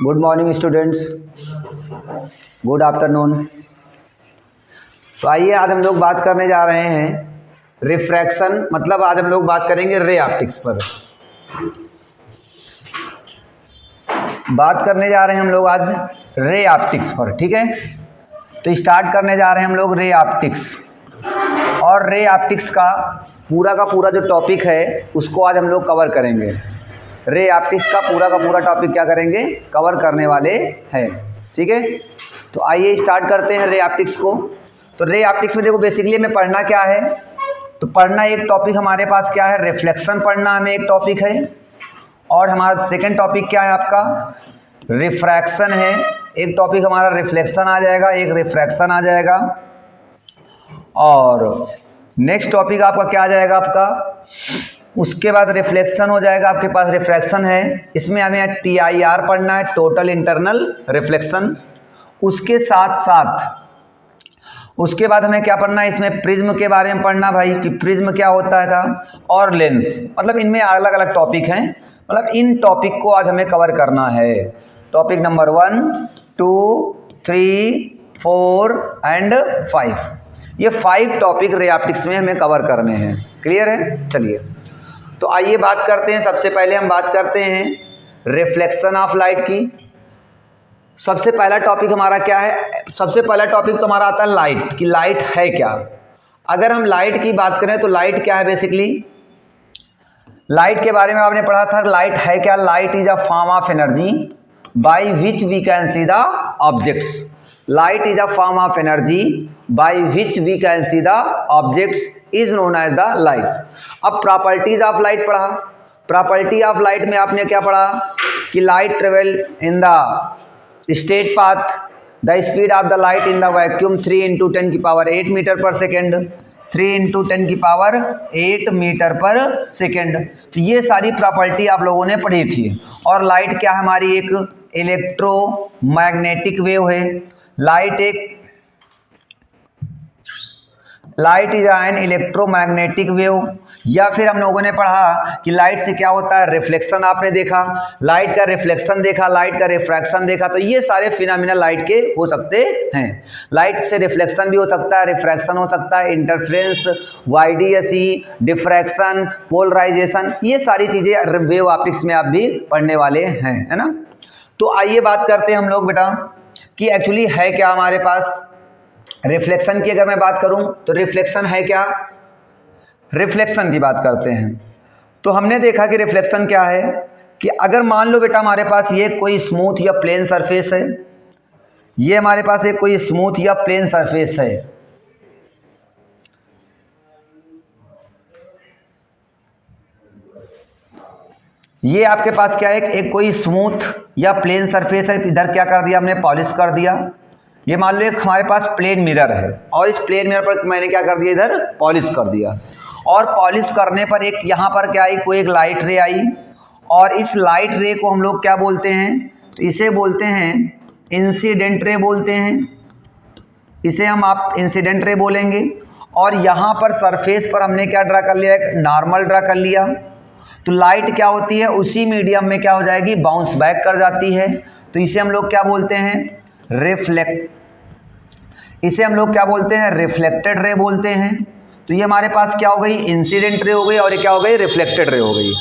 Good morning students, good afternoon. तो आइए आज हम लोग बात करने जा रहे हैं रिफ्रैक्शन, मतलब आज हम लोग बात करेंगे रे ऑप्टिक्स पर। बात करने जा रहे हैं हम लोग आज रे ऑप्टिक्स पर, ठीक है। तो स्टार्ट करने जा रहे हैं हम लोग रे ऑप्टिक्स, और रे ऑप्टिक्स का पूरा जो टॉपिक है उसको आज हम लोग कवर करेंगे। रे ऑप्टिक्स का पूरा टॉपिक क्या करेंगे, कवर करने वाले हैं, ठीक है। तो आइए स्टार्ट करते हैं रे ऑप्टिक्स को। तो रे ऑप्टिक्स में देखो बेसिकली हमें पढ़ना क्या है, तो पढ़ना एक टॉपिक हमारे पास क्या है, रिफ्लेक्शन पढ़ना हमें एक टॉपिक है, और हमारा सेकंड टॉपिक क्या है आपका, रिफ्रैक्शन है। एक टॉपिक हमारा रिफ्लेक्शन आ जाएगा, एक रिफ्रैक्शन आ जाएगा, और नेक्स्ट टॉपिक आपका क्या आ जाएगा आपका, उसके बाद रिफ्लेक्शन हो जाएगा आपके पास, रिफ्रैक्शन है। इसमें हमें TIR पढ़ना है, टोटल इंटरनल रिफ्लेक्शन। उसके साथ साथ उसके बाद हमें क्या पढ़ना है, इसमें प्रिज्म के बारे में पढ़ना भाई, कि प्रिज्म क्या होता है था, और लेंस। मतलब इनमें अलग अलग टॉपिक हैं, मतलब इन टॉपिक को आज हमें कवर करना है। टॉपिक नंबर 1, 2, 3, 4 एंड 5, ये 5 टॉपिक रे ऑप्टिक्स में हमें कवर करने हैं। क्लियर है? चलिए तो आइए बात करते हैं। सबसे पहले हम बात करते हैं रिफ्लेक्शन ऑफ लाइट की। सबसे पहला टॉपिक हमारा क्या है, सबसे पहला टॉपिक तो हमारा आता है लाइट, कि लाइट है क्या। अगर हम लाइट की बात करें तो लाइट क्या है, बेसिकली लाइट के बारे में आपने पढ़ा था, लाइट है क्या, light is a form of energy by which we can see the objects. Light is a form of energy by which we can see the objects is known as the light. अब properties of light पढ़ा। Property of light में आपने क्या पढ़ा, कि light travel in the straight path, the speed of the light in the vacuum 3 × 10⁸ metre पर second, 3 × 10⁸ metre पर second. तो ये सारी प्रॉपर्टी आप लोगों ने पढ़ी थी। और लाइट क्या हमारी एक इलेक्ट्रोमैग्नेटिक वेव है। Light is an electromagnetic wave. या फिर हम लोगों ने पढ़ा कि लाइट से क्या होता है, रिफ्लेक्शन आपने देखा, लाइट का रिफ्लेक्शन देखा, लाइट का रिफ्रैक्शन देखा। तो ये सारे फिनोमेना लाइट के हो सकते हैं। लाइट से रिफ्लेक्शन भी हो सकता है, रिफ्रैक्शन हो सकता है, इंटरफेरेंस, वाईडीएसई, डिफ्रैक्शन, पोलराइजेशन, ये सारी चीज़ें वेव ऑप्टिक्स में आप भी पढ़ने वाले हैं, है ना। तो आइए बात करते हैं हम लोग बेटा कि एक्चुअली है क्या हमारे पास। रिफ्लेक्शन की अगर मैं बात करूं तो रिफ्लेक्शन है क्या, रिफ्लेक्शन की बात करते हैं। तो हमने देखा कि रिफ्लेक्शन क्या है, कि अगर मान लो बेटा हमारे पास ये कोई स्मूथ या प्लेन सरफेस है, ये हमारे पास एक कोई स्मूथ या प्लेन सरफेस है, ये आपके पास क्या है, एक कोई स्मूथ या प्लेन सरफेस है। इधर क्या कर दिया हमने, पॉलिश कर दिया। ये मान लो एक हमारे पास प्लेन मिरर है, और इस प्लेन मिरर पर मैंने क्या कर दिया, इधर पॉलिश कर दिया। और पॉलिश करने पर एक यहाँ पर क्या आई, कोई एक लाइट रे आई, और इस लाइट रे को हम लोग क्या बोलते हैं, तो इसे बोलते हैं इंसिडेंट रे बोलते हैं। इसे हम आप इंसिडेंट रे बोलेंगे। और यहाँ पर सरफेस पर हमने क्या ड्रा कर लिया, एक नॉर्मल ड्रा कर लिया। तो लाइट क्या होती है, उसी मीडियम में क्या हो जाएगी, बाउंस बैक कर जाती है। तो इसे हम लोग क्या बोलते हैं, इसे हम लोग क्या बोलते हैं, रिफ्लेक्टेड रे बोलते हैं। तो ये हमारे पास क्या हो गई, इंसिडेंट रे हो गई, और ये क्या हो गई, रिफ्लेक्टेड रे हो गई।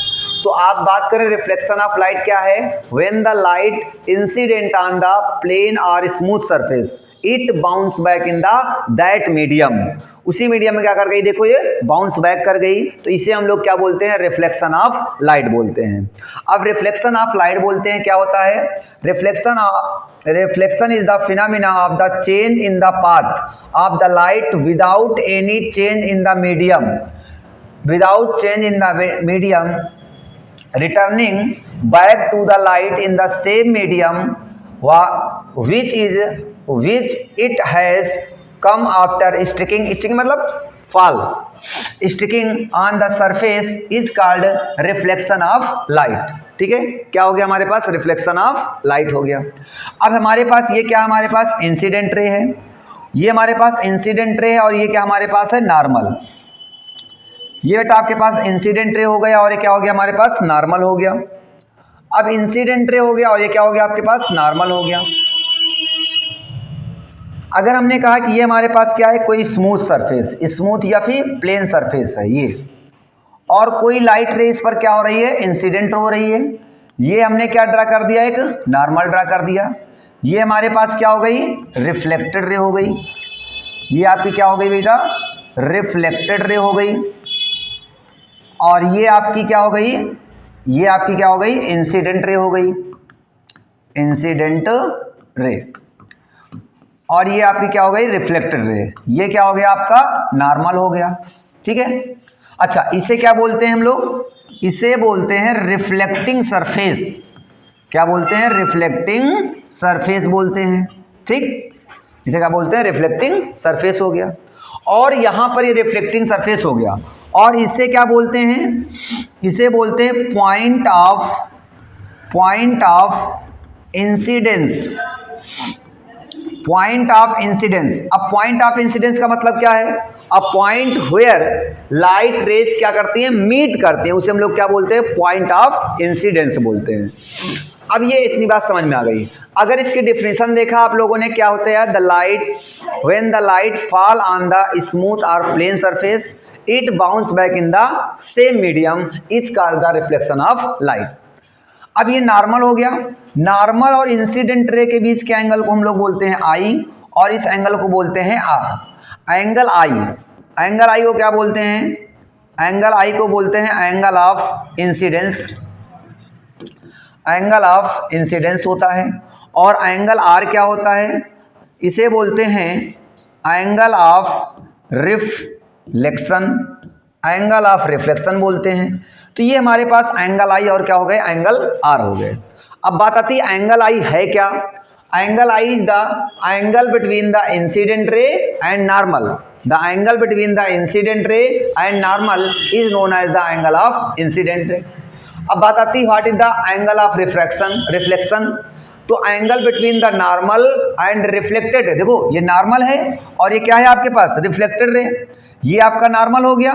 तो आप बात करें रिफ्लेक्शन ऑफ लाइट क्या है, when the light incident on the plane और smooth surface it bounce back in the that medium. उसी मीडियम में क्या कर गई, देखो ये बाउंस बैक कर गई। तो इसे हम लोग क्या बोलते हैं, रिफ्लेक्शन ऑफ लाइट बोलते हैं। अब रिफ्लेक्शन ऑफ लाइट बोलते हैं क्या होता है, reflection is the phenomena of the change in the path of the light without any change in the medium, without change in the medium, returning back to the light in the same medium which it has come after sticking मतलब fall, sticking on the surface is called reflection of light। ठीक है, क्या हो गया हमारे पास, reflection of light हो गया। अब हमारे पास ये क्या, हमारे पास इंसिडेंट रे है, ये हमारे पास इंसिडेंट रे है, और ये क्या हमारे पास है, नॉर्मल। ये बेटा आपके पास इंसिडेंट रे हो गया, और ये क्या हो गया हमारे पास, नॉर्मल हो गया। अब इंसिडेंट रे हो गया और ये क्या हो गया आपके पास, नॉर्मल हो गया। अगर हमने कहा कि ये हमारे पास क्या है, कोई स्मूथ सरफेस, स्मूथ या फिर प्लेन सरफेस है ये, और कोई लाइट रे इस पर क्या हो रही है, इंसिडेंट हो रही है, ये हमने क्या ड्रा कर दिया, एक नॉर्मल ड्रा कर दिया। ये हमारे पास क्या हो गई, रिफ्लेक्टेड रे हो गई। ये आपकी क्या हो गई बेटा, रिफ्लेक्टेड रे हो गई। और ये आपकी क्या हो गई, ये आपकी क्या हो गई, इंसिडेंट रे हो गई, इंसिडेंट रे। और ये आपकी क्या हो गई, रिफ्लेक्टेड रे। ये क्या हो गया आपका, नॉर्मल हो गया। ठीक है। अच्छा, इसे क्या बोलते हैं हम लोग, इसे बोलते हैं रिफ्लेक्टिंग सरफेस। क्या बोलते हैं, रिफ्लेक्टिंग सरफेस बोलते हैं। ठीक, इसे क्या बोलते हैं, रिफ्लेक्टिंग सरफेस हो गया। और यहां पर ये रिफ्लेक्टिंग सरफेस हो गया, और इसे क्या बोलते हैं, इसे बोलते हैं point of incidence, point of incidence. अब पॉइंट ऑफ इंसिडेंस का मतलब क्या है, a point where light rays क्या करती हैं, मीट करती हैं, उसे हम लोग क्या बोलते हैं, पॉइंट ऑफ इंसिडेंस बोलते हैं। अब ये इतनी बात समझ में आ गई। अगर इसकी डिफिनेशन देखा आप लोगों ने, क्या होता है, the light when the light fall on the smooth और plane surface it bounce back in the same medium is called the reflection of light. अब ये नॉर्मल हो गया। नॉर्मल और इंसिडेंट रे के बीच के एंगल को हम लोग बोलते हैं आई, और इस एंगल को बोलते हैं आर। एंगल आई, एंगल आई को क्या बोलते हैं, एंगल आई को बोलते हैं angle of incidence, angle of incidence होता है। और एंगल आर क्या होता है, इसे बोलते हैं angle of reflection, angle of reflection बोलते हैं। तो ये हमारे पास एंगल आई और क्या हो गए, एंगल आर हो गए। अब बात आती है एंगल आई है क्या, angle I is the angle between the incident ray and normal. The angle between the incident ray and normal is known as the angle of incident ray. अब बात आती है what is the angle of reflection. तो angle between the normal and reflected, देखो ये normal है और ये क्या है आपके पास, रिफ्लेक्टेड रे। ये आपका नॉर्मल हो गया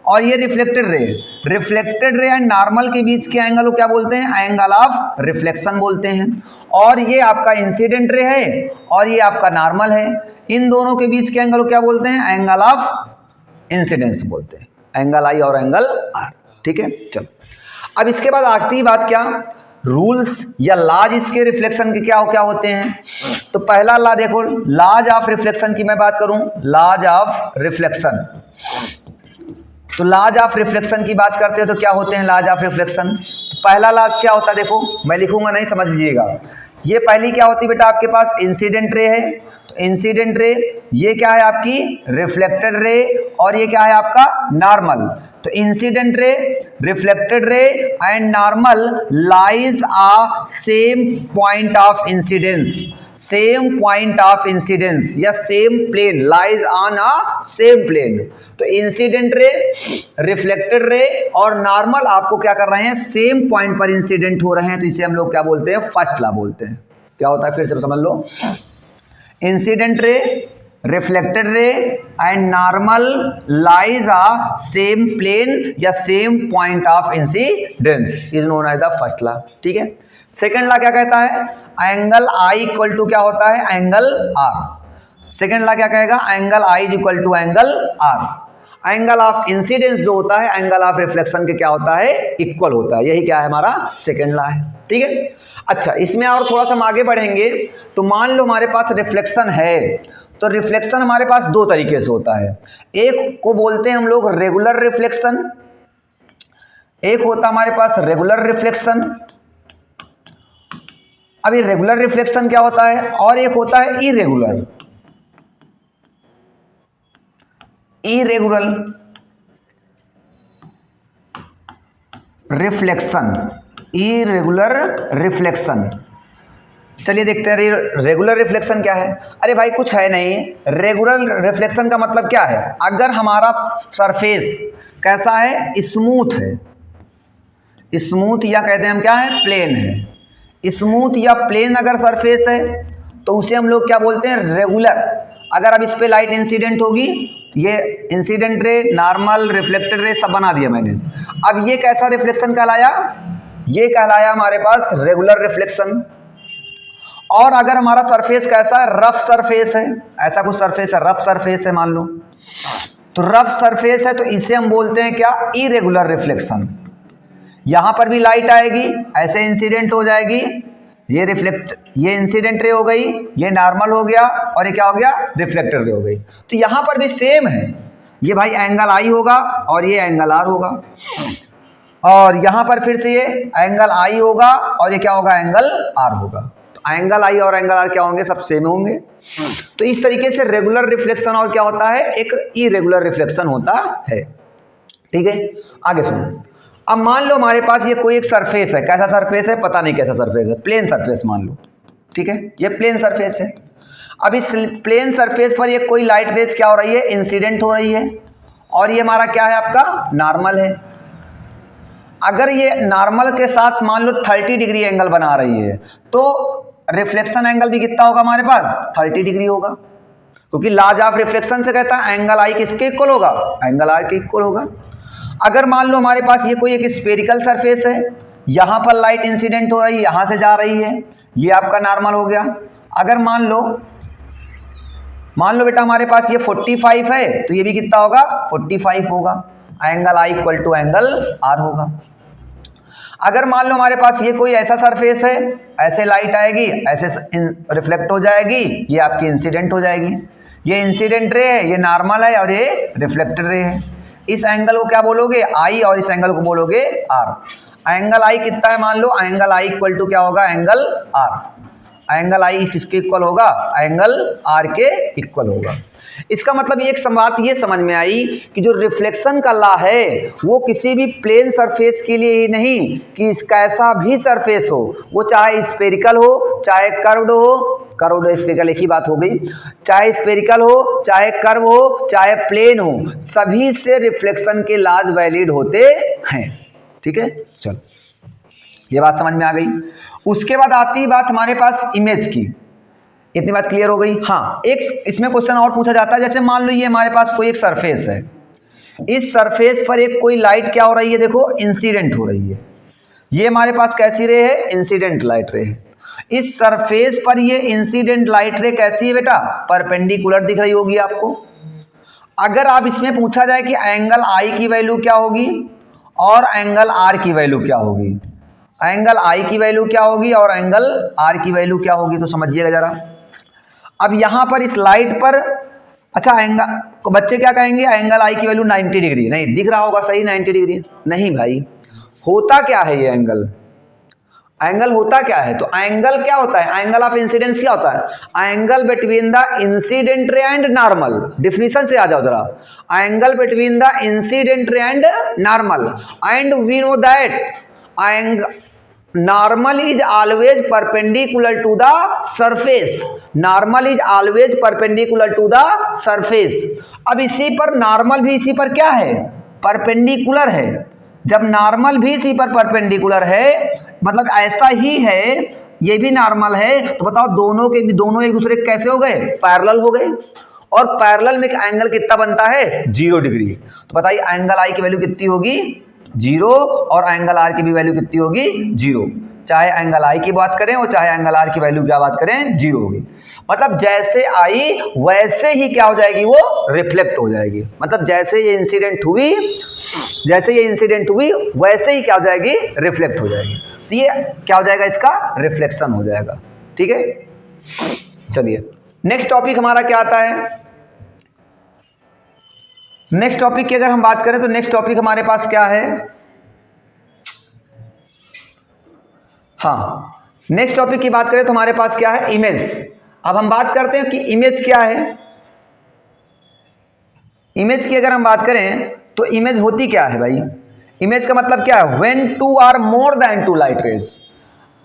और ये reflected ray. Reflected ray and normal के बीच के एंगल को क्या बोलते हैं, एंगल ऑफ रिफ्लेक्शन बोलते हैं। और ये आपका इंसिडेंट रे है और ये आपका नॉर्मल है, इन दोनों के बीच के एंगल को क्या बोलते हैं, एंगल ऑफ इंसिडेंस बोलते हैं, एंगल आई और एंगल आर। ठीक है, चलो अब इसके बाद आती बात क्या, रूल्स या लॉज इसके रिफ्लेक्शन के क्या होते हैं। तो पहला लॉ देखो, लॉज ऑफ रिफ्लेक्शन की मैं बात करूं, लॉज ऑफ रिफ्लेक्शन। तो लॉज ऑफ रिफ्लेक्शन की बात करते हो तो क्या होते हैं लॉज ऑफ रिफ्लेक्शन। पहला लॉज क्या होता है, देखो मैं लिखूंगा नहीं, समझ लीजिएगा। ये पहली क्या होती है बेटा, आपके पास इंसिडेंट रे है, तो इंसिडेंट रे ये क्या है आपकी रिफ्लेक्टेड रे, और ये क्या है आपका नॉर्मल। तो incident ray, reflected ray and normal lies a same point of incidence, same point of incidence या same plane, lies on a same plane. तो इंसिडेंट रे, रिफ्लेक्टेड रे और नॉर्मल आपको क्या कर रहे हैं, सेम पॉइंट पर इंसिडेंट हो रहे हैं, तो इसे हम लोग क्या बोलते हैं, फर्स्ट लॉ बोलते हैं। क्या होता है फिर से समझ लो, incident ray, reflected ray and normal lies a same plane या same point of incidence is known as the first law. ठीक है। सेकंड लॉ क्या कहता है, एंगल आई इक्वल टू क्या होता है, एंगल आर। सेकंड लॉ क्या कहेगा, angle I is equal to angle r. Angle of incidence जो होता है एंगल ऑफ रिफ्लेक्शन के क्या होता है, इक्वल होता है। यही क्या है हमारा सेकंड लॉ है। ठीक है। अच्छा, इसमें और थोड़ा सा हम आगे बढ़ेंगे तो मान लो हमारे पास रिफ्लेक्शन है, तो रिफ्लेक्शन हमारे पास दो तरीके से होता है। एक को बोलते हैं हम लोग रेगुलर रिफ्लेक्शन, एक होता हमारे पास रेगुलर रिफ्लेक्शन। अभी रेगुलर रिफ्लेक्शन क्या होता है, और एक होता है irregular, irregular reflection, irregular reflection. चलिए देखते हैं रेगुलर रिफ्लेक्शन क्या है। अरे भाई कुछ है नहीं, रेगुलर रिफ्लेक्शन का मतलब क्या है, अगर हमारा सरफेस कैसा है, स्मूथ है, स्मूथ या कहते हैं हम क्या है, प्लेन है। स्मूथ या प्लेन अगर सरफेस है तो उसे हम लोग क्या बोलते हैं, रेगुलर। अगर अब इस पे लाइट इंसिडेंट होगी, ये incident ray, normal, reflected ray सब बना दिया मैंने। अब ये कैसा रिफ्लेक्शन कहलाया, ये कहलाया हमारे पास रेगुलर रिफ्लेक्शन। और अगर हमारा सरफेस कैसा है, रफ सरफेस है, ऐसा कुछ सरफेस है, रफ सरफेस है मान लो, तो रफ सरफेस है तो इसे हम बोलते हैं क्या, इरेगुलर रिफ्लेक्शन। यहां पर भी लाइट आएगी, ऐसे इंसिडेंट हो जाएगी, ये रिफ्लेक्ट, ये इंसिडेंट रे हो गई, ये नॉर्मल हो गया, और ये क्या हो गया, रिफ्लेक्टेड रे हो गई। तो यहां पर भी सेम है, ये भाई एंगल आई होगा और ये एंगल आर होगा, और यहां पर फिर से ये एंगल आई होगा और ये क्या होगा, एंगल आर होगा। तो एंगल आई और एंगल आर क्या होंगे, सब सेम होंगे। तो इस तरीके से रेगुलर रिफ्लेक्शन और क्या होता है, एक इरेगुलर रिफ्लेक्शन होता है। ठीक है, आगे सुनो। अब मान लो हमारे पास ये कोई एक सरफेस है, कैसा सरफेस है पता नहीं कैसा सरफेस है, प्लेन सरफेस मान लो, ठीक है, ये प्लेन सरफेस है। अब इस प्लेन सरफेस पर ये कोई लाइट रेज क्या हो रही है, इंसिडेंट हो रही है, और ये हमारा क्या है, आपका नॉर्मल है। अगर ये नॉर्मल के साथ मान लो 30 डिग्री एंगल बना रही है, तो रिफ्लेक्शन एंगल भी कितना होगा हमारे पास, 30 डिग्री होगा, क्योंकि लॉज ऑफ रिफ्लेक्शन से कहता है एंगल आई किसके इक्वल होगा, एंगल आर के इक्वल होगा। अगर मान लो हमारे पास ये कोई एक स्फेरिकल सरफेस है, यहां पर लाइट इंसिडेंट हो रही है, यहां से जा रही है, ये आपका नॉर्मल हो गया। अगर मान लो बेटा हमारे पास ये 45 है, तो ये भी कितना होगा, 45 होगा, angle i equal to angle r होगा। अगर मान लो हमारे पास ये कोई ऐसा सरफेस है, ऐसे लाइट आएगी, ऐसे रिफ्लेक्ट हो जाएगी, ये आपकी इंसिडेंट हो जाएगी, ये इंसिडेंट रे है, ये नॉर्मल है, और ये रिफ्लेक्टेड रे है। इस एंगल को क्या बोलोगे, आई, और इस एंगल को बोलोगे आर। एंगल आई कितना है, मान लो एंगल आई इक्वल टू क्या होगा, एंगल आर। एंगल आई किसके इक्वल होगा, एंगल आर के इक्वल होगा। इसका मतलब एक बात ये समझ में आई कि जो रिफ्लेक्शन का लॉ है वो किसी भी प्लेन सरफेस के लिए ही नहीं, कि कैसा भी सरफेस हो, वो चाहे स्फेरिकल हो, चाहे कर्व्ड हो, कर्व्ड स्फेरिकल एक ही बात हो गई, चाहे स्फेरिकल हो, चाहे कर्व हो, चाहे प्लेन हो, सभी से रिफ्लेक्शन के लॉज वैलिड होते हैं। ठीक है, चलो ये बात समझ में आ गई। उसके बाद आती है बात हमारे पास इमेज की। इतनी बात क्लियर हो गई। हाँ, एक इसमें क्वेश्चन और पूछा जाता है, जैसे मान लो ये हमारे पास कोई एक सरफेस है, इस सरफेस पर एक कोई लाइट क्या हो रही है, देखो इंसिडेंट हो रही है, ये हमारे पास कैसी रे है, इंसिडेंट लाइट रे है। इस सरफेस पर ये इंसिडेंट लाइट रे कैसी है बेटा, परपेंडिकुलर दिख रही होगी आपको। अगर आप इसमें पूछा जाए कि एंगल आई की वैल्यू क्या होगी और एंगल आर की वैल्यू क्या होगी, एंगल आई की वैल्यू क्या होगी और एंगल आर की वैल्यू क्या होगी, तो समझिएगा जरा। अब यहां पर इस लाइट पर, अच्छा एंगल को बच्चे क्या कहेंगे, एंगल आई की वैल्यू 90 डिग्री, नहीं दिख रहा होगा सही 90 डिग्री, नहीं भाई, होता क्या है ये एंगल, एंगल होता क्या है, तो एंगल क्या होता है, एंगल ऑफ इंसिडेंस क्या होता है, angle between the incident ray and normal. Definition से आ जाओ जरा, angle between the incident ray and normal, and we know that normal is always perpendicular to the surface, normal is always perpendicular to the surface। अब इसी पर normal भी इसी पर क्या है, परपेंडिकुलर है। जब नॉर्मल भी इसी पर परपेंडिकुलर है, मतलब ऐसा ही है, ये भी नॉर्मल है, तो बताओ दोनों एक दूसरे के कैसे हो गए, पैरेलल हो गए। और पैरेलल में एंगल कितना बनता है, 0 डिग्री। तो बताइए एंगल आई की वैल्यू कितनी होगी, 0, और एंगल आर की भी वैल्यू कितनी होगी, 0। चाहे एंगल आई की बात करें और चाहे एंगल आर की वैल्यू क्या बात करें, 0 होगी। मतलब जैसे आई वैसे ही क्या हो जाएगी, वो रिफ्लेक्ट हो जाएगी। मतलब जैसे ये इंसिडेंट हुई वैसे ही क्या हो जाएगी, रिफ्लेक्ट हो जाएगी। तो ये क्या हो जाएगा, इसका रिफ्लेक्शन हो जाएगा। ठीक है, चलिए नेक्स्ट टॉपिक हमारा क्या आता है। नेक्स्ट टॉपिक की अगर हम बात करें तो नेक्स्ट टॉपिक हमारे पास क्या है, हाँ नेक्स्ट टॉपिक की बात करें तो हमारे पास क्या है, इमेज। अब हम बात करते हैं कि इमेज क्या है। इमेज की अगर हम बात करें तो इमेज होती क्या है भाई, इमेज का मतलब क्या है, when two or more than two light rays,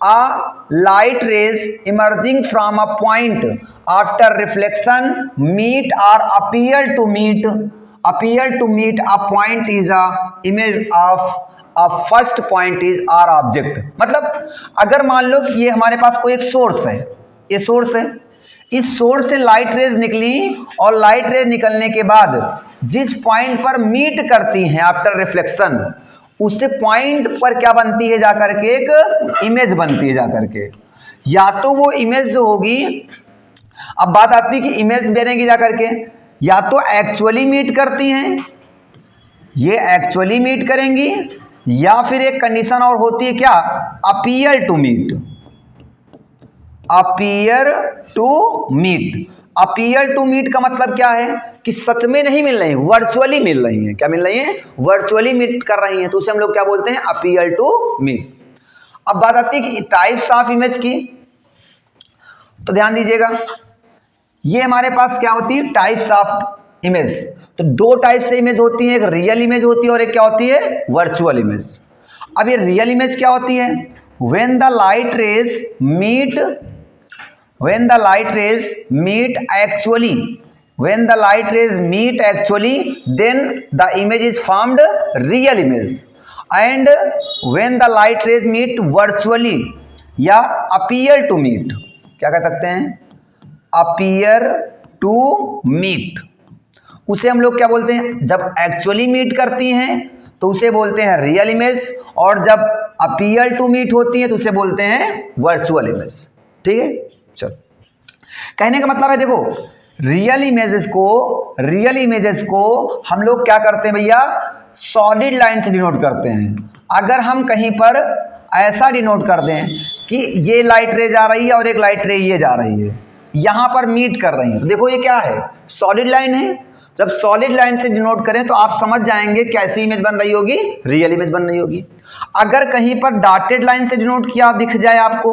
a light rays emerging from a point after reflection meet or appear to meet a point is a image of a first point is our object। मतलब अगर मान लो कि ये हमारे पास कोई एक source है, ये सोर्स है, इस सोर्स से लाइट रेज निकली और लाइट रेज निकलने के बाद जिस पॉइंट पर मीट करती हैं आफ्टर रिफ्लेक्शन, उससे पॉइंट पर क्या बनती है जाकर के, एक इमेज बनती है जाकर के। या तो वो इमेज जो होगी, अब बात आती है कि इमेज बनेगी जाकर के, या तो एक्चुअली मीट करती हैं, ये एक्चुअली मीट करेंगी, या फिर एक कंडीशन और होती है क्या, appear to meet. Appear to meet, appear to meet का मतलब क्या है कि सच में नहीं मिल रही, वर्चुअली मिल रही हैं। क्या मिल रही हैं, वर्चुअली मीट कर रही हैं, तो उसे हम लोग क्या बोलते हैं, अपीयर टू मीट। अब बात आती है कि टाइप्स ऑफ इमेज की, तो ध्यान दीजिएगा, ये हमारे पास क्या होती है, टाइप्स ऑफ इमेज। तो दो टाइप से इमेज होती है, एक रियल इमेज होती है और एक क्या होती है, वर्चुअल इमेज। अब ये रियल इमेज क्या होती है, when the light rays meet, when the light rays meet actually, when the light rays meet actually, then the image is formed real image, and when the light rays meet virtually या appear to meet, क्या कह सकते हैं, appear to meet, उसे हम लोग क्या बोलते हैं, जब एक्चुअली मीट करती हैं तो उसे बोलते हैं रियल इमेज, और जब अपीयर टू मीट होती है तो उसे बोलते हैं वर्चुअल इमेज। ठीक है, चलो, कहने का मतलब है, देखो रियल इमेजेस को हम लोग क्या करते हैं भैया, सॉलिड लाइन से डिनोट करते हैं। अगर हम कहीं पर ऐसा डिनोट कर दें कि ये लाइट रे जा रही है और एक लाइट रे ये जा रही है, यहां पर मीट कर रही है, तो देखो ये क्या है, सॉलिड लाइन है। जब सॉलिड लाइन से डिनोट करें तो आप समझ जाएंगे कैसी इमेज बन रही होगी, रियल इमेज बन रही होगी। अगर कहीं पर डॉटेड लाइन से डिनोट किया दिख जाए आपको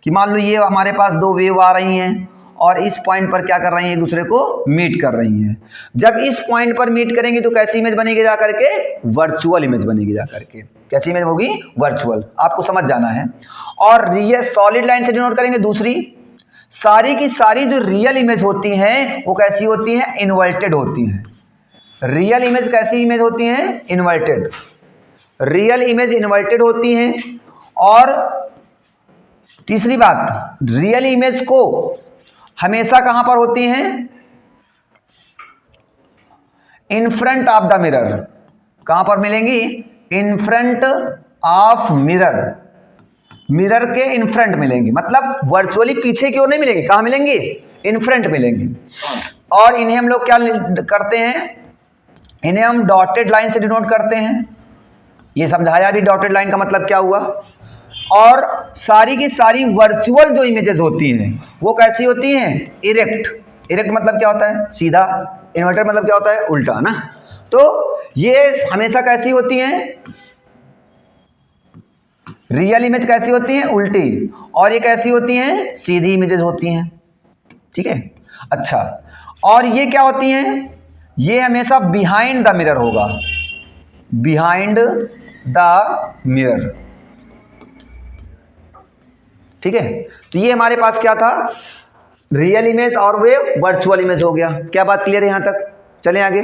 कि मान लो ये हमारे पास दो वेव आ रही हैं और इस पॉइंट पर क्या कर रही हैं, एक दूसरे को मीट कर रही हैं, जब इस पॉइंट पर मीट करेंगे तो कैसी इमेज बनेगी जाकर के, वर्चुअल इमेज बनेगी जाकर के। कैसी इमेज होगी, वर्चुअल, आपको समझ जाना है। और रियल सॉलिड लाइन से डिनोट करेंगे दूसरी, सारी की सारी जो रियल इमेज होती हैं वो कैसी होती हैं, इन्वर्टेड होती हैं। रियल इमेज कैसी इमेज होती हैं, इन्वर्टेड, रियल इमेज इन्वर्टेड होती हैं। और तीसरी बात, रियल इमेज को हमेशा कहां पर होती हैं, in front of the mirror. कहां पर मिलेंगी, in front of mirror, mirror के इन फ्रंट मिलेंगी, मतलब वर्चुअली पीछे की ओर नहीं मिलेंगी, कहां मिलेंगी, इन फ्रंट मिलेंगी। और इन्हें हम लोग क्या करते हैं, इन्हें हम डॉटेड लाइन से डिनोट करते हैं। ये समझाया भी डॉटेड लाइन का मतलब क्या हुआ। और सारी की सारी वर्चुअल जो इमेजेस होती हैं वो कैसी होती हैं, इरेक्ट। इरेक्ट मतलब क्या होता है, सीधा। इन्वर्टेड मतलब क्या होता है, उल्टा ना। तो ये हमेशा कैसी होती हैं, रियल इमेज कैसी होती हैं, उल्टी, और ये कैसी होती हैं, सीधी इमेजेस होती हैं। ठीक है, अच्छा, और ये क्या होती हैं, ये हमेशा बिहाइंड द मिरर होगा, बिहाइंड द मिरर। ठीक है, तो ये हमारे पास क्या था, रियल इमेज और वे वर्चुअल इमेज हो गया। क्या बात क्लियर है यहां तक, चलें आगे।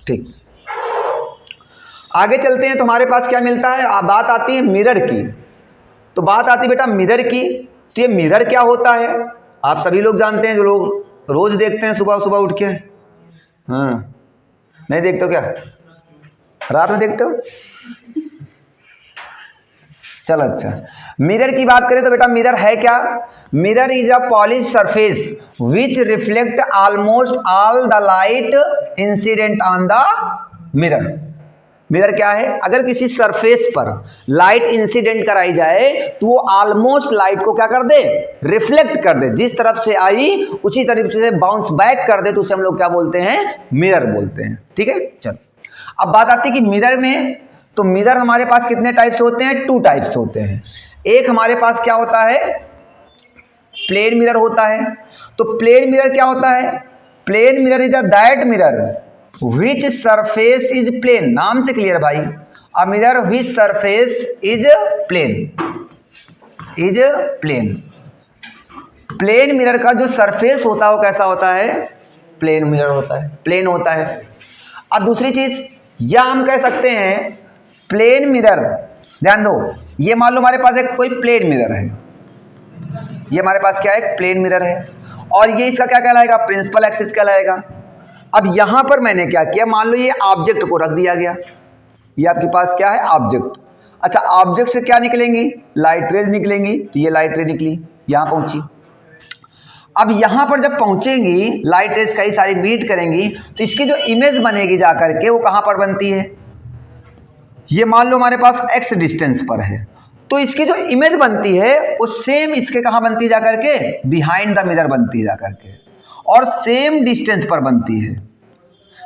ठीक, आगे चलते हैं तो हमारे पास क्या मिलता है, बात आती है मिरर की। तो बात आती है बेटा मिरर की। तो ये मिरर क्या होता है, आप सभी लोग जानते हैं, जो लोग रोज देखते हैं सुबह सुबह उठ के। हाँ, नहीं देखते हो क्या, रात में देखते हो, चलो अच्छा। मिरर की बात करें तो बेटा मिरर है क्या, mirror is a polish surface which reflect almost all the light incident on the mirror. Mirror क्या है, अगर किसी सरफेस पर लाइट इंसिडेंट कराई जाए तो वो ऑलमोस्ट लाइट को क्या कर दे, रिफ्लेक्ट कर दे, जिस तरफ से आई उसी तरीके से बाउंस बैक कर दे, तो उसे हम लोग क्या बोलते हैं, मिरर बोलते हैं। ठीक है, चलो अब बात आती है कि मिरर में, तो मिरर हमारे पास कितने टाइप्स होते हैं, 2 टाइप्स होते हैं। एक हमारे पास क्या होता है, प्लेन मिरर होता है। तो प्लेन मिरर क्या होता है, plane mirror is a that mirror which surface is plane. नाम से क्लियर भाई, a mirror which surface is plane, is plane. Plane mirror का जो सरफेस होता है वो कैसा होता है, प्लेन मिरर होता है, प्लेन होता है। अब दूसरी चीज, या हम कह सकते हैं प्लेन मिरर, ध्यान दो, ये मान लो हमारे पास एक कोई प्लेन मिरर है, ये हमारे पास क्या है, प्लेन मिरर है, और ये इसका क्या कहलाएगा, प्रिंसिपल एक्सिस कहलाएगा। अब यहां पर मैंने क्या किया, मान लो ये ऑब्जेक्ट को रख दिया गया, ये आपके पास क्या है, ऑब्जेक्ट। अच्छा, ऑब्जेक्ट से क्या निकलेंगी, लाइट रेज निकलेंगी, तो ये लाइट रे निकली, यहाँ पहुंची। अब यहाँ पर जब पहुंचेंगी लाइट रेज कई सारी मीट करेंगी, तो इसकी जो इमेज बनेगी जा करके वो कहाँ पर बनती है, ये मान लो हमारे पास x डिस्टेंस पर है, तो इसकी जो इमेज बनती है वो सेम इसके कहाँ बनती है जा करके, बिहाइंड द मिरर बनती है जा करके, और सेम डिस्टेंस पर बनती है।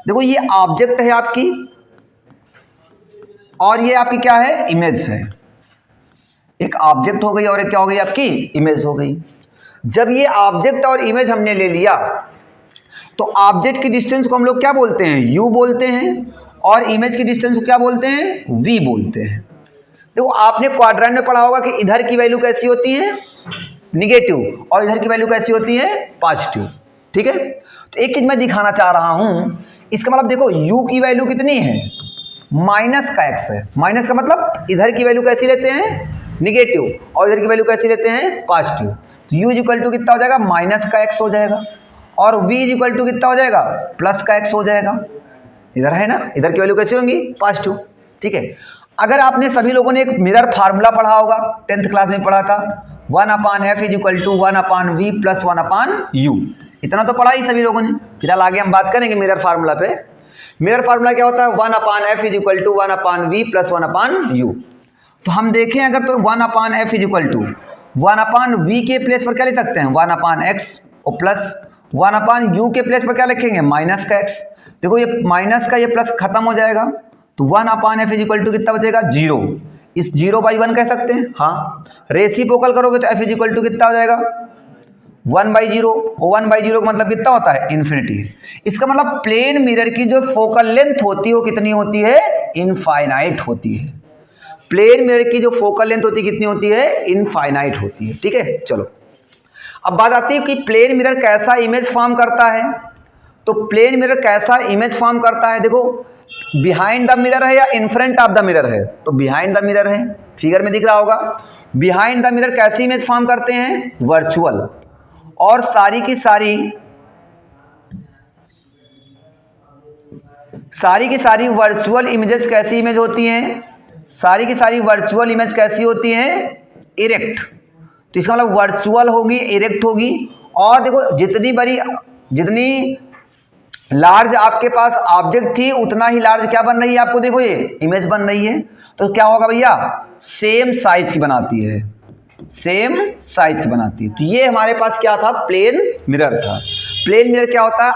देखो ये ऑब्जेक्ट है आपकी और ये आपकी क्या है, इमेज है। एक ऑब्जेक्ट हो गई और एक क्या हो गई, आपकी इमेज हो गई। जब ये ऑब्जेक्ट और इमेज हमने ले लिया तो ऑब्जेक्ट की डिस्टेंस को हम लोग क्या बोलते हैं, u बोलते हैं, और इमेज की डिस्टेंस को क्या बोलते हैं, v बोलते हैं। देखो आपने क्वाड्रेंट में पढ़ा होगा कि इधर की वैल्यू कैसी होती है, निगेटिव, और इधर की वैल्यू कैसी होती है, पॉजिटिव। ठीक है, तो एक चीज मैं दिखाना चाह रहा हूं, इसका मतलब देखो u की वैल्यू कितनी है, माइनस का x है। माइनस का मतलब इधर की वैल्यू कैसी लेते हैं, निगेटिव, और इधर की वैल्यू कैसी लेते हैं, पॉजिटिव। तो u इक्वल टू कितना हो जाएगा, माइनस का x हो जाएगा, और v इक्वल टू कितना हो जाएगा, प्लस का x हो जाएगा। इधर है ना, इधर की वैल्यू कैसी होंगी, पॉजिटिव। ठीक है, अगर आपने सभी लोगों ने एक मिरर फार्मूला पढ़ा होगा, 10th क्लास में पढ़ा था, 1/f is equal to 1/v plus 1/u, इतना तो पढ़ा ही सभी लोगों ने। फिलहाल आगे हम बात करेंगे मिरर फार्मूला पे। मिरर फार्मूला क्या होता है, 1/f is equal to 1/v plus 1/u। तो हम देखें अगर, तो 1/f is equal to 1/v के प्लेस पर क्या लिख सकते हैं, 1/x, और प्लस 1/u के प्लेस पर क्या लिखेंगे, माइनस का x। देखो ये माइनस का ये प्लस खत्म हो जाएगा, तो 1/f इज इक्वल टू कितना बचेगा, 0। इस 0/1 कह सकते हैं, हाँ। रेसिप्रोकल करोगे तो f इज इक्वल टू कितना हो जाएगा, 1/0, और 1/0 का मतलब कितना होता है, इन्फिनिटी। इसका मतलब प्लेन मिरर की जो फोकल लेंथ होती है वो कितनी होती है, इनफाइनाइट होती है। प्लेन मिरर की जो फोकल लेंथ होती है कितनी होती है, इनफाइनाइट होती है। ठीक है, चलो अब बात आती है कि प्लेन मिरर कैसा इमेज फॉर्म करता है। तो प्लेन मिरर कैसा इमेज फॉर्म करता है, देखो बिहाइंड द मिरर है या in front of the mirror है, तो बिहाइंड द मिरर है, फिगर में दिख रहा होगा। बिहाइंड द मिरर कैसी इमेज फॉर्म करते हैं, वर्चुअल, और सारी की सारी वर्चुअल इमेजेस कैसी इमेज होती हैं, सारी की सारी वर्चुअल इमेज कैसी होती हैं, इरेक्ट। तो इसका मतलब वर्चुअल होगी, इरेक्ट होगी। और देखो जितनी लार्ज आपके पास ऑब्जेक्ट थी उतना ही लार्ज क्या बन रही है आपको, देखो ये इमेज बन रही है। तो क्या होगा भैया, सेम साइज की बनाती है, सेम साइज की बनाती है। तो ये हमारे पास क्या था, प्लेन मिरर था। प्लेन मिरर क्या होता है,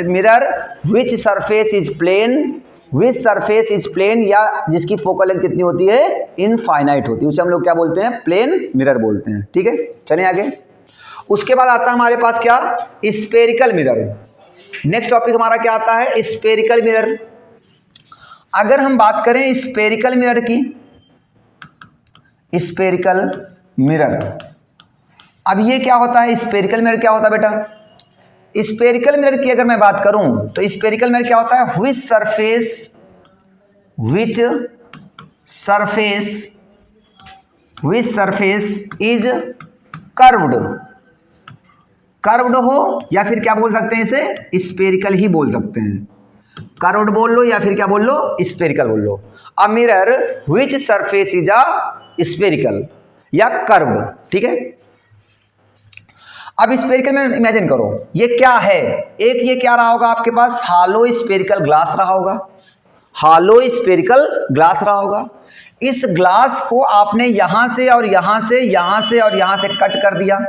mirror which surface is plane, which surface is plane, या जिसकी फोकल लेंथ कितनी होती है, इनफाइनाइट होती है, उसे हम लोग क्या बोलते हैं, प्लेन मिरर बोलते हैं। ठीक है, चलें आगे। उसके बाद आता है हमारे पास क्या, स्फेरिकल मिरर। नेक्स्ट टॉपिक हमारा क्या आता है, स्फेरिकल मिरर। अगर हम बात करें स्फेरिकल मिरर की, स्फेरिकल मिरर, अब ये क्या होता है, स्फेरिकल मिरर क्या होता है बेटा, स्फेरिकल मिरर की अगर मैं बात करूं तो स्फेरिकल मिरर क्या होता है, विच सरफेस इज कर्व्ड हो, या फिर क्या बोल सकते हैं इसे, स्फेरिकल ही बोल सकते हैं। कर्व्ड बोल लो या फिर क्या बोल लो, स्फेरिकल बोल लो। A mirror which surface is a spherical या कर्व्ड। ठीक है, अब स्फेरिकल में इमेजिन करो ये क्या है, एक ये क्या रहा होगा आपके पास, हालो स्फेरिकल ग्लास रहा होगा, हालो स्फेरिकल ग्लास रहा होगा। इस ग्लास को आपने यहां से और यहां से, यहां से और यहां से कट कर दिया,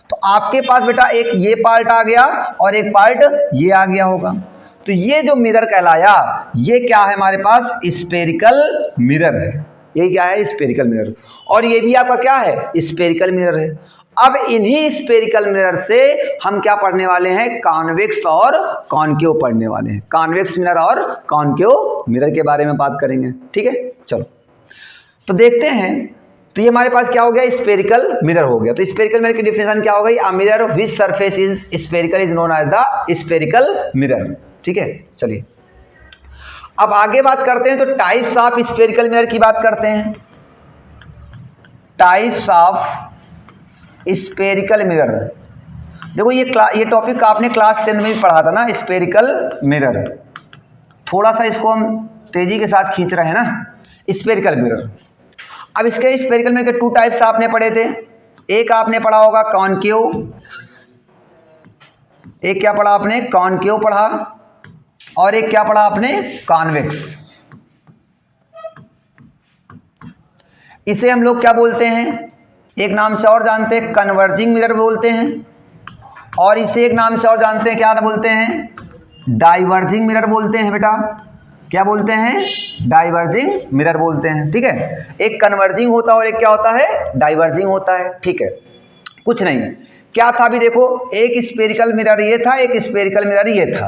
तो आपके पास बेटा एक ये पार्ट आ गया और एक पार्ट ये आ गया होगा। तो ये जो मिरर कहलाया, ये क्या है हमारे पास, स्फेरिकल मिरर है। ये क्या है, स्फेरिकल मिरर। और ये भी आपका क्या है, स्फेरिकल मिरर है। अब इन्हीं स्फेरिकल मिरर से हम क्या पढ़ने वाले हैं, कॉन्वेक्स और कॉनकेव पढ़ने वाले हैं। कॉन्वेक्स मिरर और कॉनकेव मिरर के बारे में बात करेंगे। ठीक है, चलो तो देखते हैं। तो ये हमारे पास क्या हो गया, स्फेरिकल मिरर हो गया। तो स्फेरिकल मिरर की डिफिनेशन क्या हो गई, a mirror which surface is spherical is known as the spherical mirror. ठीक है, चलिए अब आगे बात करते हैं। तो टाइप्स ऑफ स्फेरिकल मिरर की बात करते हैं। टाइप्स ऑफ स्फेरिकल मिरर, देखो ये टॉपिक आपने क्लास 10 में भी पढ़ा था ना, स्फेरिकल मिरर। थोड़ा सा इसको हम तेजी के साथ खींच रहे हैं ना, स्फेरिकल मिरर। अब इसके स्फेरिकल मिरर के 2 टाइप्स आपने पढ़े थे। एक आपने पढ़ा होगा कॉनकेव, एक क्या पढ़ा आपने, कॉनकेव पढ़ा, और एक क्या पढ़ा आपने, कॉन्वेक्स। इसे हम लोग क्या बोलते हैं, एक नाम से और जानते हैं कन्वर्जिंग मिरर बोलते हैं, और इसे एक नाम से और जानते हैं, क्या बोलते हैं, डाइवर्जिंग मिरर बोलते हैं। बेटा क्या बोलते हैं, डाइवर्जिंग मिरर बोलते हैं। ठीक है, एक कन्वर्जिंग होता है और एक क्या होता है, डाइवर्जिंग होता है। ठीक है, कुछ नहीं, क्या था अभी देखो, एक स्फेरिकल मिरर ये था, एक स्फेरिकल मिरर ये था,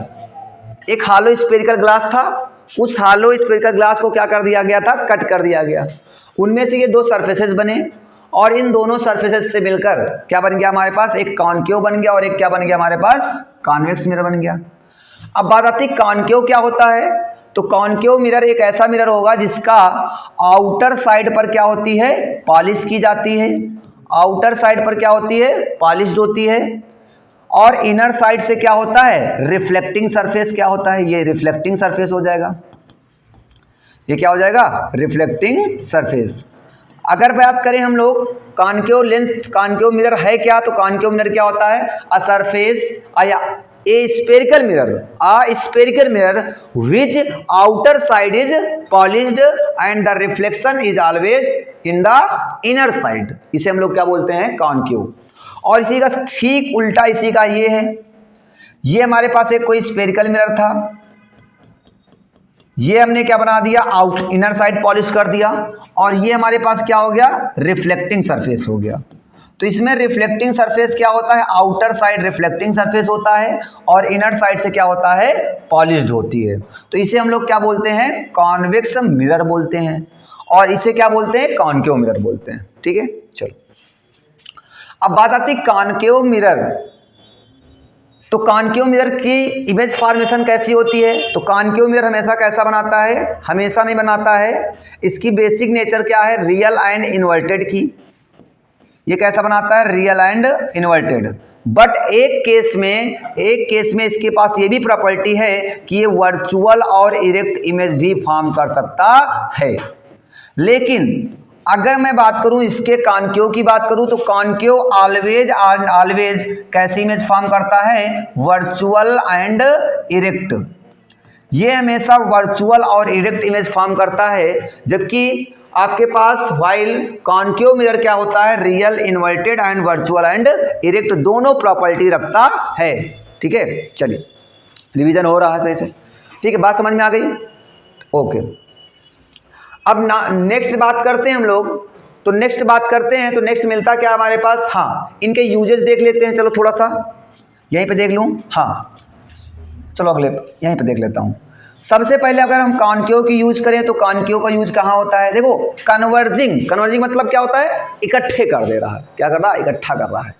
एक हालो स्फेरिकल ग्लास था। उस हालो स्फेरिकल ग्लास को क्या कर दिया गया था, कट कर दिया गया। उनमें से ये 2 सरफेसेस बने, और इन दोनों सरफेसेस से मिलकर क्या बन गया हमारे पास, एक कॉनकेव बन गया, और एक क्या बन गया हमारे पास, कॉन्वेक्स मिरर बन गया। अब बात आती है कॉनकेव क्या होता है। तो कॉनकेव मिरर एक ऐसा मिरर होगा जिसका आउटर साइड पर क्या होती है, पॉलिश की जाती है। आउटर साइड पर क्या होती है, पॉलिश्ड होती है, और इनर साइड से क्या होता है, रिफ्लेक्टिंग सरफेस क्या होता है, ये रिफ्लेक्टिंग सरफेस हो जाएगा। ये क्या हो जाएगा, रिफ्लेक्टिंग सरफेस। अगर बात करें हम लोग कॉनकेव लेंस, कॉनकेव मिरर है क्या, तो कॉनकेव मिरर क्या होता है, अ सरफेस या ए spherical mirror, a spherical mirror which outer side is polished and the reflection is always in the inner side. इसे हम लोग क्या बोलते हैं, कॉनकेव। और इसी का ठीक उल्टा इसी का ये है, ये हमारे पास एक कोई स्फेरिकल मिरर था, ये हमने क्या बना दिया, आउट इनर साइड पॉलिश कर दिया, और ये हमारे पास क्या हो गया, रिफ्लेक्टिंग सरफेस हो गया। तो इसमें रिफ्लेक्टिंग सरफेस क्या होता है, आउटर साइड रिफ्लेक्टिंग सरफेस होता है, और इनर साइड से क्या होता है, पॉलिश्ड होती है। तो इसे हम लोग क्या बोलते हैं, कॉन्वेक्स मिरर बोलते हैं, और इसे क्या बोलते हैं, कॉनकेव मिरर बोलते हैं। ठीक है, चलो अब बात आती है कॉनकेव मिरर। तो कॉनकेव मिरर की इमेज फॉर्मेशन कैसी होती है, तो कॉनकेव मिरर हमेशा कैसा बनाता है, हमेशा नहीं बनाता है। इसकी बेसिक नेचर क्या है, रियल एंड इन्वर्टेड की। ये कैसा बनाता है, रियल एंड इन्वर्टेड। बट एक केस में इसके पास ये भी प्रॉपर्टी है कि ये वर्चुअल और इरेक्ट इमेज भी फॉर्म कर सकता है। लेकिन अगर मैं बात करूं इसके कॉनकेव की बात करूं, तो कॉनकेव ऑलवेज कैसी इमेज फॉर्म करता है, वर्चुअल एंड इरेक्ट। ये हमेशा वर्चुअल और इरेक्ट इमेज फॉर्म करता है, जबकि आपके पास वाइल कॉनकेव मिरर क्या होता है, real, inverted and virtual and erect दोनों प्रॉपर्टी रखता है। ठीक है, चलिए रिवीजन हो रहा है सही से। ठीक है, बात समझ में आ गई, ओके। अब नेक्स्ट बात करते हैं हम लोग, तो नेक्स्ट बात करते हैं, तो नेक्स्ट मिलता क्या हमारे पास, हाँ इनके यूजेस देख लेते हैं। चलो थोड़ा सा यहीं पे देख लूँ, हाँ चलो अगले यहीं पे देख लेता हूँ। सबसे पहले अगर हम कॉनकेव की यूज करें, तो कॉनकेव का यूज कहाँ होता है, देखो कन्वर्जिंग मतलब क्या होता है, इकट्ठे कर दे रहा है, क्या कर रहा है, इकट्ठा कर रहा है।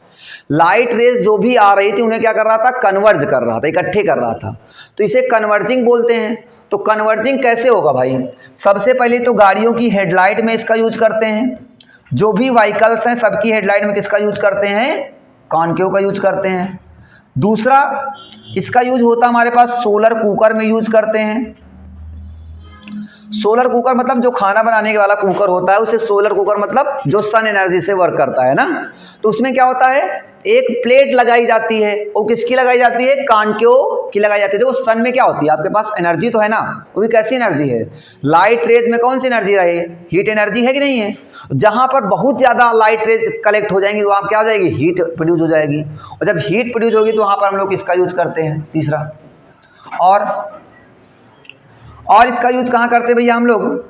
लाइट रेज जो भी आ रही थी उन्हें क्या कर रहा था, कन्वर्ज कर रहा था, इकट्ठे कर रहा था, तो इसे कन्वर्जिंग बोलते हैं। तो कन्वर्जिंग कैसे होगा भाई, सबसे पहले तो गाड़ियों की हेडलाइट में इसका यूज करते हैं, जो भी व्हीकल्स हैं सबकी हेडलाइट में किसका यूज करते हैं, कॉनकेव का यूज करते हैं। दूसरा इसका यूज होता हमारे पास सोलर कुकर में यूज करते हैं। सोलर कुकर मतलब जो खाना बनाने के वाला कुकर होता है, उसे सोलर कुकर मतलब जो सन एनर्जी से वर्क करता है ना। तो उसमें क्या होता है, एक प्लेट लगाई जाती है, वो किसकी लगाई जाती है, कॉनकेव की लगाई जाती है। देखो सन में क्या होती है, आपके पास एनर्जी तो है ना, वो भी कैसी एनर्जी है, लाइट रेज में कौन सी एनर्जी रही, हीट एनर्जी है कि नहीं है। जहाँ पर बहुत ज़्यादा लाइट रेज कलेक्ट हो जाएंगी, वहाँ क्या हो जाएगी, हीट प्रोड्यूस हो जाएगी, और जब हीट प्रोड्यूस होगी तो वहाँ पर हम लोग इसका यूज करते हैं। तीसरा और इसका यूज कहाँ करते हैं भैया हम लोग,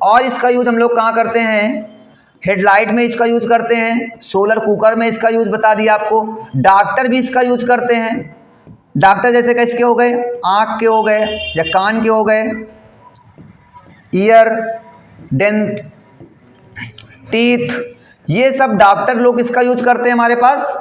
और इसका यूज हम लोग कहाँ करते हैं, हेडलाइट में इसका यूज करते हैं, सोलर कुकर में इसका यूज बता दिया आपको। डॉक्टर भी इसका यूज करते हैं। डॉक्टर जैसे कि इसके हो गए, आँख के हो गए या कान के हो गए, ईयर, डेंट, टीथ, ये सब डॉक्टर लोग इसका यूज करते हैं हमारे पास।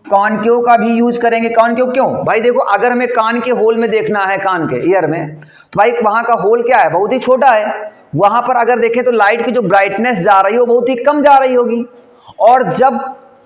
कॉनकेव का भी यूज करेंगे। कॉनकेव क्यों भाई, देखो अगर हमें कान के होल में देखना है, कान के ईयर में, तो भाई वहाँ का होल क्या है, बहुत ही छोटा है, वहाँ पर अगर देखें तो लाइट की जो ब्राइटनेस जा रही है वो बहुत ही कम जा रही होगी, और जब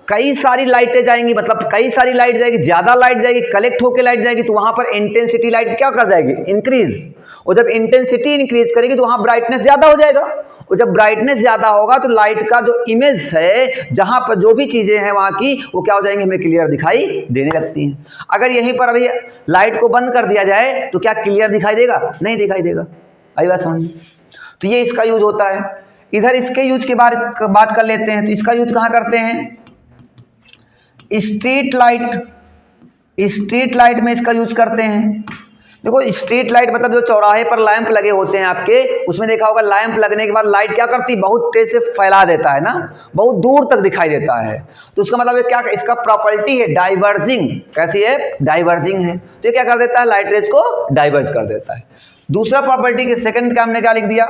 कई सारी लाइटें जाएंगी, मतलब कई सारी लाइट जाएगी, ज़्यादा लाइट जाएगी, कलेक्ट होकर लाइट जाएगी, तो वहाँ पर इंटेंसिटी लाइट क्या कर जाएगी, इंक्रीज। और जब इंटेंसिटी इंक्रीज करेगी तो वहाँ ब्राइटनेस ज़्यादा हो जाएगा, और जब ब्राइटनेस ज़्यादा होगा तो लाइट का जो इमेज है, जहाँ पर जो भी चीज़ें हैं वहाँ की, वो क्या हो जाएंगी, हमें क्लियर दिखाई देने लगती हैं। अगर यहीं पर अभी लाइट को बंद कर दिया जाए तो क्या क्लियर दिखाई देगा, नहीं दिखाई देगा। आई बात समझ। तो ये इसका यूज होता है। इधर इसके यूज के बात कर लेते हैं। तो इसका यूज कहाँ करते हैं, स्ट्रीट लाइट में इसका यूज करते हैं। देखो स्ट्रीट लाइट मतलब जो चौराहे पर लैंप लगे होते हैं आपके, उसमें देखा होगा लैंप लगने के बाद लाइट क्या करती, बहुत तेज से फैला देता है ना, बहुत दूर तक दिखाई देता है। तो उसका मतलब क्या, इसका प्रॉपर्टी है डाइवर्जिंग। कैसी है, डाइवर्जिंग है। तो ये क्या कर देता है, लाइट रेज को डाइवर्ज कर देता है। दूसरा प्रॉपर्टी के सेकंड का हमने क्या लिख दिया,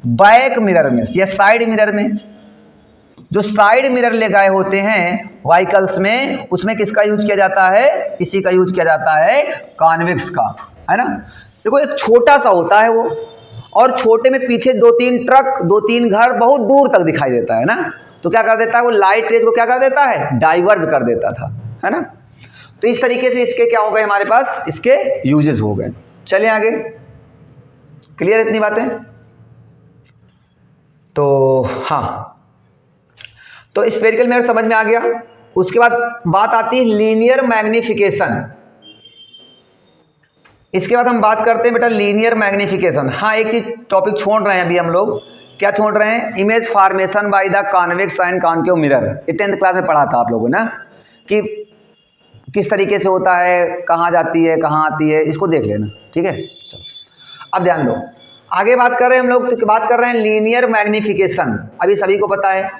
बैक मिरर में या साइड मिरर में, जो साइड मिरर लगाए होते हैं व्हीकल्स में, उसमें किसका यूज किया जाता है, इसी का यूज किया जाता है, कॉन्वेक्स का, है ना। देखो एक छोटा सा होता है वो, और छोटे में पीछे 2-3 ट्रक, 2-3 घर बहुत दूर तक दिखाई देता है ना। तो क्या कर देता है वो, लाइट रेज को क्या कर देता है, डाइवर्ज कर देता था, है ना। तो इस तरीके से इसके क्या हो गए, हमारे पास इसके यूजेस हो गए। चलिए आगे, क्लियर इतनी बातें। तो हाँ, तो स्फेरिकल मिरर समझ में आ गया। उसके बाद बात आती है लीनियर मैग्निफिकेशन। इसके बाद हम बात करते हैं बेटा लीनियर मैग्निफिकेशन। हाँ, एक चीज टॉपिक छोड़ रहे हैं अभी हम लोग, क्या छोड़ रहे हैं, image formation by the convex and concave mirror. ये 10th क्लास में पढ़ा था आप लोगों ने कि किस तरीके से होता है, कहाँ जाती है, कहाँ आती है, इसको देख लेना, ठीक है। चलो अब ध्यान दो, आगे बात कर रहे हैं हम लोग, तो बात कर रहे हैं लीनियर मैग्निफिकेशन। अभी सभी को पता है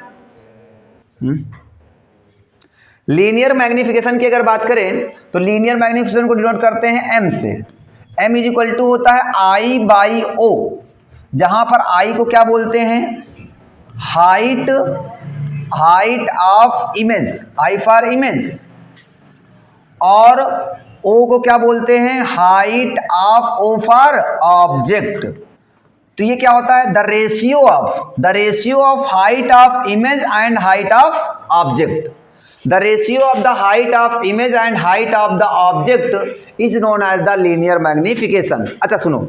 लीनियर मैग्निफिकेशन की अगर बात करें तो लीनियर मैग्निफिकेशन को डिनोट करते हैं एम से। एम इज इक्वल टू होता है आई बाई ओ, जहां पर आई को क्या बोलते हैं, height of image, I for image, और ओ को क्या बोलते हैं, height of O for object. तो ये क्या होता है, the ratio of height of image and height of object. The ratio of the height of image and height of the object is known as the linear magnification. अच्छा सुनो,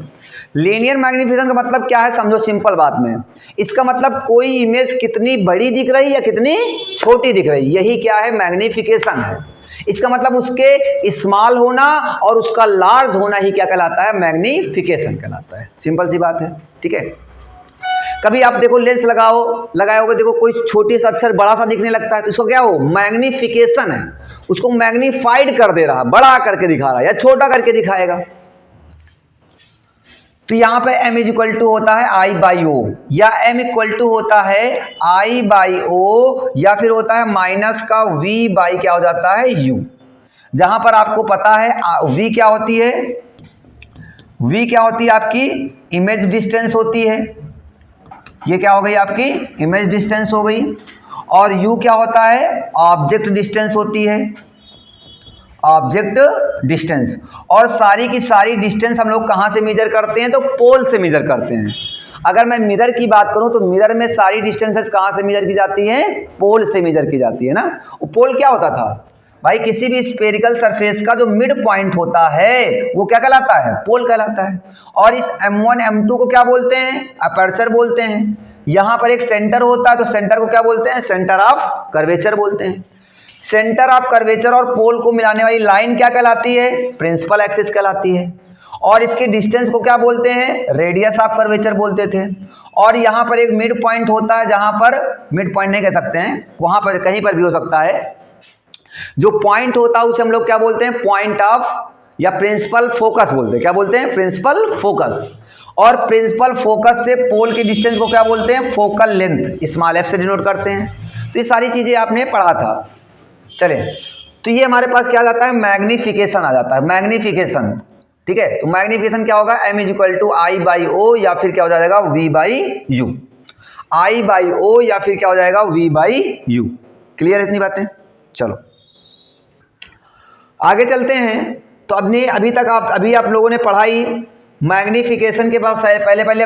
linear magnification का मतलब क्या है, समझो सिंपल बात में। इसका मतलब कोई इमेज कितनी बड़ी दिख रही है या कितनी छोटी दिख रही है, यही क्या है, मैग्निफिकेशन है। इसका मतलब उसके स्मॉल होना और उसका लार्ज होना ही क्या कहलाता है, मैग्निफिकेशन कहलाता है। सिंपल सी बात है, ठीक है। कभी आप देखो लेंस लगाए होगे, देखो कोई छोटी सा अक्षर बड़ा सा दिखने लगता है, तो इसको क्या हो, मैग्निफिकेशन है। उसको मैग्नीफाइड कर दे रहा, बड़ा करके दिखा रहा है या छोटा करके दिखाएगा। तो यहां पे m इज इक्वल टू होता है आई बाई ओ, या m इक्वल टू होता है आई बाई ओ, या फिर होता है माइनस का v बाई क्या हो जाता है u। जहां पर आपको पता है v क्या होती है, v क्या होती है आपकी इमेज डिस्टेंस होती है, ये क्या हो गई आपकी इमेज डिस्टेंस हो गई, और u क्या होता है ऑब्जेक्ट डिस्टेंस होती है, ऑब्जेक्ट डिस्टेंस। और सारी की सारी डिस्टेंस हम लोग कहाँ से मेजर करते हैं, तो पोल से मेजर करते हैं। अगर मैं मिरर की बात करूं तो मिरर में सारी डिस्टेंसेस कहाँ से मेजर की जाती हैं, पोल से मेजर की जाती है ना। वो पोल क्या होता था भाई, किसी भी स्फेरिकल सरफेस का जो मिड पॉइंट होता है वो क्या कहलाता है, पोल कहलाता है। और इस M1 M2 को क्या बोलते हैं, अपर्चर बोलते हैं। यहाँ पर एक सेंटर होता है, तो सेंटर को क्या बोलते हैं, सेंटर ऑफ कर्वेचर बोलते हैं। सेंटर ऑफ कर्वेचर और पोल को मिलाने वाली लाइन क्या कहलाती है, प्रिंसिपल एक्सिस कहलाती है। और इसके डिस्टेंस को क्या बोलते हैं, रेडियस ऑफ कर्वेचर बोलते थे। और यहाँ पर एक मिड पॉइंट होता है, जहाँ पर मिड पॉइंट नहीं कह सकते हैं, वहाँ पर कहीं पर भी हो सकता है। जो पॉइंट होता है उसे हम लोग क्या बोलते हैं, पॉइंट ऑफ या प्रिंसिपल फोकस बोलते हैं। क्या बोलते हैं, प्रिंसिपल फोकस। और प्रिंसिपल फोकस से पोल की डिस्टेंस को क्या बोलते हैं, फोकल लेंथ, स्मॉल एफ से डिनोट करते हैं। तो ये सारी चीज़ें आपने पढ़ा था। चले, तो ये हमारे पास क्या आ जाता है, मैग्निफिकेशन आ जाता है, मैग्निफिकेशन, ठीक है। तो मैग्निफिकेशन क्या होगा, m is equal to I by O, या फिर क्या हो जाएगा v by U, I by O या फिर क्या हो जाएगा v बाई यू। क्लियर है इतनी बातें। चलो आगे चलते हैं। तो अभी तक आप लोगों ने पढ़ाई मैग्निफिकेशन के पास, पहले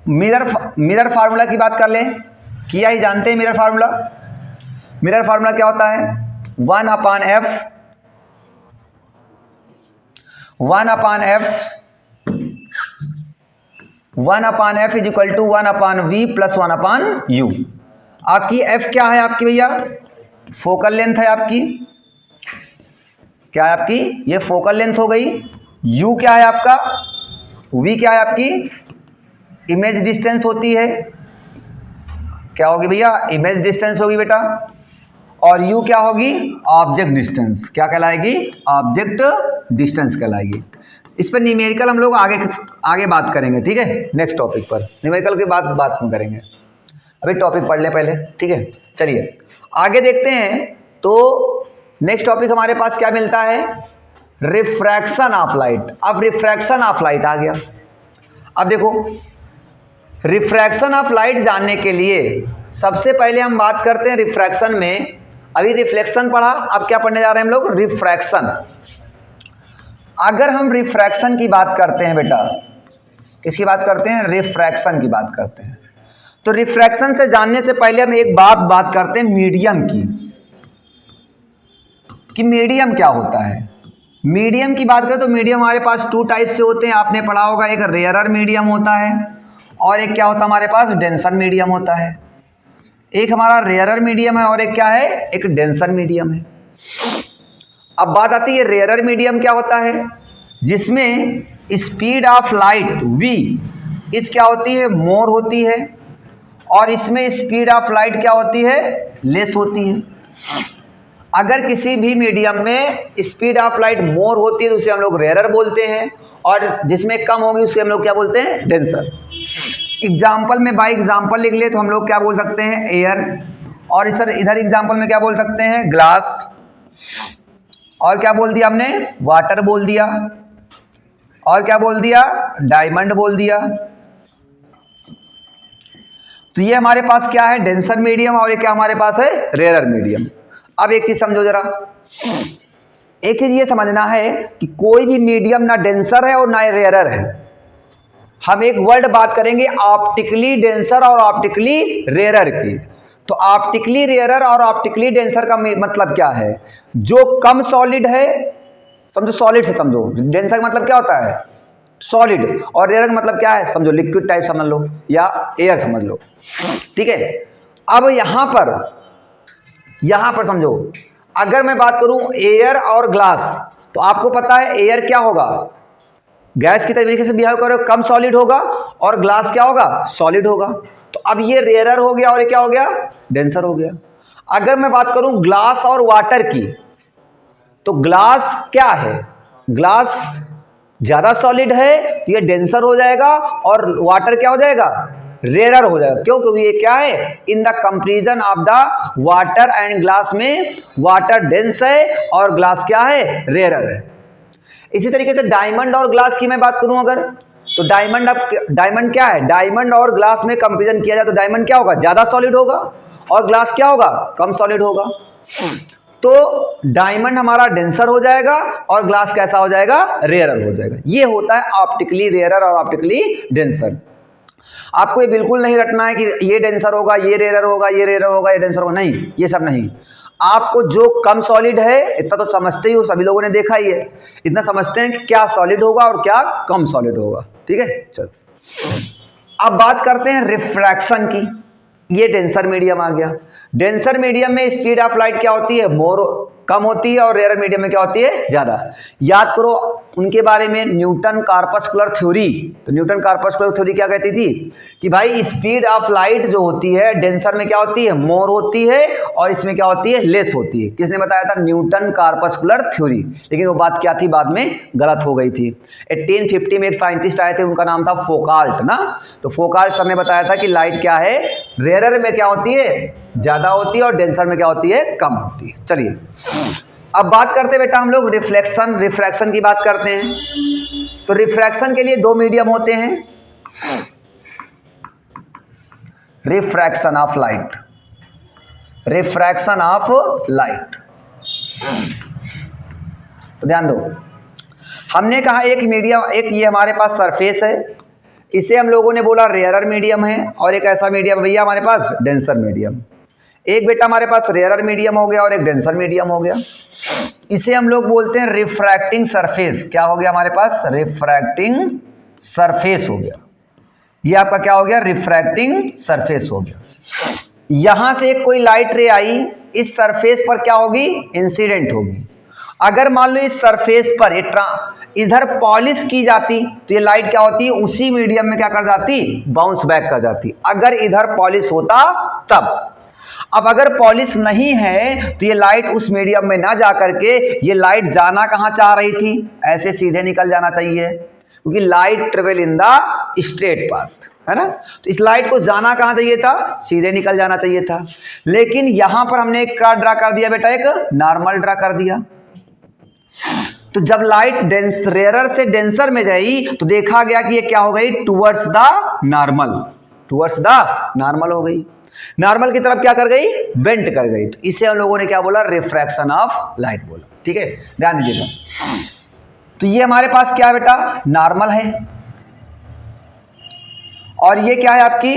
मिरर फार्मूला की बात कर लें, किया ही जानते हैं मिरर फार्मूला। मिरर फार्मूला क्या होता है? 1/f is equal to 1/v plus 1/u। आपकी f क्या है आपकी भैया? फोकल लेंथ है आपकी। क्या है आपकी? ये फोकल लेंथ हो गई। u क्या है आपका? v क्या है आपकी? इमेज डिस्टेंस होती है। क्या होगी भैया? इमेज डिस्टेंस होगी बेटा। और u क्या होगी? Object distance. क्या कहलाएगी? ऑब्जेक्ट डिस्टेंस कहलाएगी। इस पर न्यूमेरिकल हम लोग आगे बात करेंगे, ठीक है? नेक्स्ट टॉपिक पर न्यूमेरिकल के बाद बात हम करेंगे। अभी टॉपिक पढ़ ले पहले, ठीक है? चलिए आगे देखते हैं। तो नेक्स्ट टॉपिक हमारे पास क्या मिलता है? Refraction of light. अब रिफ्रैक्शन ऑफ लाइट आ गया। अब देखो, रिफ्रैक्शन ऑफ लाइट जानने के लिए सबसे पहले हम बात करते हैं रिफ्रैक्शन में। अभी रिफ्लेक्शन पढ़ा, अब क्या पढ़ने जा रहे हैं हम लोग? रिफ्रैक्शन। अगर हम रिफ्रैक्शन की बात करते हैं बेटा, किसकी बात करते हैं? रिफ्रैक्शन की बात करते हैं। तो रिफ्रैक्शन से जानने से पहले हम एक बात करते हैं मीडियम की, कि मीडियम क्या होता है। मीडियम की बात करें तो मीडियम हमारे पास 2 टाइप से होते हैं, आपने पढ़ा होगा। एक रेयरर मीडियम होता है और एक क्या होता है हमारे पास? डेंसर मीडियम होता है। एक हमारा रेयरर मीडियम है और एक क्या है? एक डेंसर मीडियम है। अब बात आती है रेयरर मीडियम क्या होता है? जिसमें स्पीड ऑफ लाइट v इस क्या होती है? मोर होती है। और इसमें स्पीड ऑफ लाइट क्या होती है? लेस होती है। अगर किसी भी मीडियम में स्पीड ऑफ लाइट मोर होती है तो उसे हम लोग रेयरर बोलते हैं, और जिसमें कम होगी उसे हम लोग क्या बोलते हैं? डेंसर। एग्जाम्पल में बाई एग्जाम्पल लिख ले तो हम लोग क्या बोल सकते हैं? एयर। और इधर एग्जाम्पल में क्या बोल सकते हैं? ग्लास। और क्या बोल दिया हमने? वाटर बोल दिया। और क्या बोल दिया? डायमंड बोल दिया। तो ये हमारे पास क्या है? Denser medium. और ये क्या हमारे पास है? Rarer medium. अब एक चीज समझो जरा, एक चीज ये समझना है कि कोई भी मीडियम ना डेंसर है और ना रेयरर है। हम एक वर्ड बात करेंगे ऑप्टिकली डेंसर और ऑप्टिकली रेयरर की। तो ऑप्टिकली रेयरर और ऑप्टिकली डेंसर का मतलब क्या है? जो कम सॉलिड है, समझो सॉलिड से समझो, डेंसर का मतलब क्या होता है? सॉलिड। और रेयरर का मतलब क्या है? समझो लिक्विड टाइप समझ लो या एयर समझ लो, ठीक है? अब यहां पर समझो, अगर मैं बात करूं एयर और ग्लास, तो आपको पता है एयर क्या होगा? गैस की तरीके से बिहेव करो, कम सॉलिड होगा, और ग्लास क्या होगा? सॉलिड होगा। तो अब ये रेयरर हो गया और ये क्या हो गया? डेंसर हो गया। अगर मैं बात करूं ग्लास और वाटर की, तो ग्लास क्या है? ग्लास ज्यादा सॉलिड है तो ये डेंसर हो जाएगा, और वाटर क्या हो जाएगा? रेयरर हो जाएगा। क्यों? क्योंकि ये क्या है? In the comparison of the water and glass में वाटर डेंस है और ग्लास क्या है? रेयरर है। इसी तरीके से डायमंड और ग्लास की मैं बात करूं अगर, तो डायमंड क्या है? डायमंड और ग्लास में कंपैरिजन किया जाए तो डायमंड क्या होगा? ज्यादा सॉलिड होगा, और ग्लास क्या होगा? कम सॉलिड होगा। तो डायमंड हमारा डेंसर हो जाएगा और ग्लास कैसा हो जाएगा? रेयरर हो जाएगा। ये होता है ऑप्टिकली रेयरर और ऑप्टिकली डेंसर। आपको ये बिल्कुल नहीं रटना है कि ये डेंसर होगा, ये रेयरर होगा, ये रेयरर होगा, ये डेंसर होगा, नहीं, ये सब नहीं। आपको जो कम सॉलिड है इतना तो समझते ही हो, सभी लोगों ने देखा ही है, इतना समझते हैं कि क्या सॉलिड होगा और क्या कम सॉलिड होगा, ठीक है? चलो अब बात करते हैं रिफ्रैक्शन की। ये डेंसर मीडियम आ गया। डेंसर मीडियम में स्पीड ऑफ लाइट क्या होती है? मोर, कम होती है, और रेयर मीडियम में क्या होती है? ज्यादा। याद करो उनके बारे में, न्यूटन कार्पस्कुलर थ्योरी। तो न्यूटन कार्पस्कुलर थ्योरी क्या कहती थी कि भाई स्पीड ऑफ लाइट जो होती है डेंसर में क्या होती है? मोर होती है, और इसमें क्या होती है? लेस होती है। किसने बताया था? Newton corpuscular theory. लेकिन वो बात क्या थी? बाद में गलत हो गई थी। 1850 में एक साइंटिस्ट आए थे, उनका नाम था फोकाल्ट ना। तो फोकाल्ट सर ने बताया था कि लाइट क्या है? रेयर में क्या होती है? ज्यादा होती है, और डेंसर में क्या होती है? कम होती है। चलिए अब बात करते हैं बेटा हम लोग रिफ्रैक्शन की बात करते हैं। तो रिफ्रैक्शन के लिए 2 मीडियम होते हैं। Refraction of light, refraction of light. तो ध्यान दो, हमने कहा एक मीडियम, एक ये हमारे पास सरफेस है, इसे हम लोगों ने बोला रेयरर मीडियम है, और एक ऐसा मीडियम भैया हमारे पास डेंसर मीडियम। एक बेटा हमारे पास रेयरर मीडियम हो गया और एक डेंसर मीडियम हो गया। इसे हम लोग बोलते हैं रिफ्रैक्टिंग सरफेस। क्या हो गया हमारे पास? रिफ्रैक्टिंग सरफेस हो गया। ये आपका क्या हो गया? रिफ्रैक्टिंग सरफेस हो गया। यहां से कोई लाइट रे आई, इस सरफेस पर क्या होगी? इंसिडेंट होगी। अगर मान लो इस सरफेस पर इधर पॉलिश की जाती तो ये लाइट क्या होती? उसी मीडियम में क्या कर जाती? बाउंस बैक कर जाती, अगर इधर पॉलिश होता तब। अब अगर पॉलिश नहीं है तो ये लाइट उस मीडियम में ना जा करके ये लाइट जाना कहां चाह रही थी? ऐसे सीधे निकल जाना चाहिए, क्योंकि light travel in the straight path, है ना। तो इस लाइट को जाना कहां चाहिए था? सीधे निकल जाना चाहिए था। लेकिन यहां पर हमने एक क्या ड्रा कर दिया बेटा? एक नॉर्मल ड्रा कर दिया। तो जब लाइट रेयरर से डेंसर में गई तो देखा गया कि ये क्या हो गई? Towards the normal, towards the normal हो गई। नॉर्मल की तरफ क्या कर गई? बेंट कर गई। तो इसे हम लोगों ने क्या बोला? रिफ्रैक्शन ऑफ लाइट बोला। ठीक है, ध्यान दीजिएगा। तो ये हमारे पास क्या है बेटा? नॉर्मल है। और ये क्या है? आपकी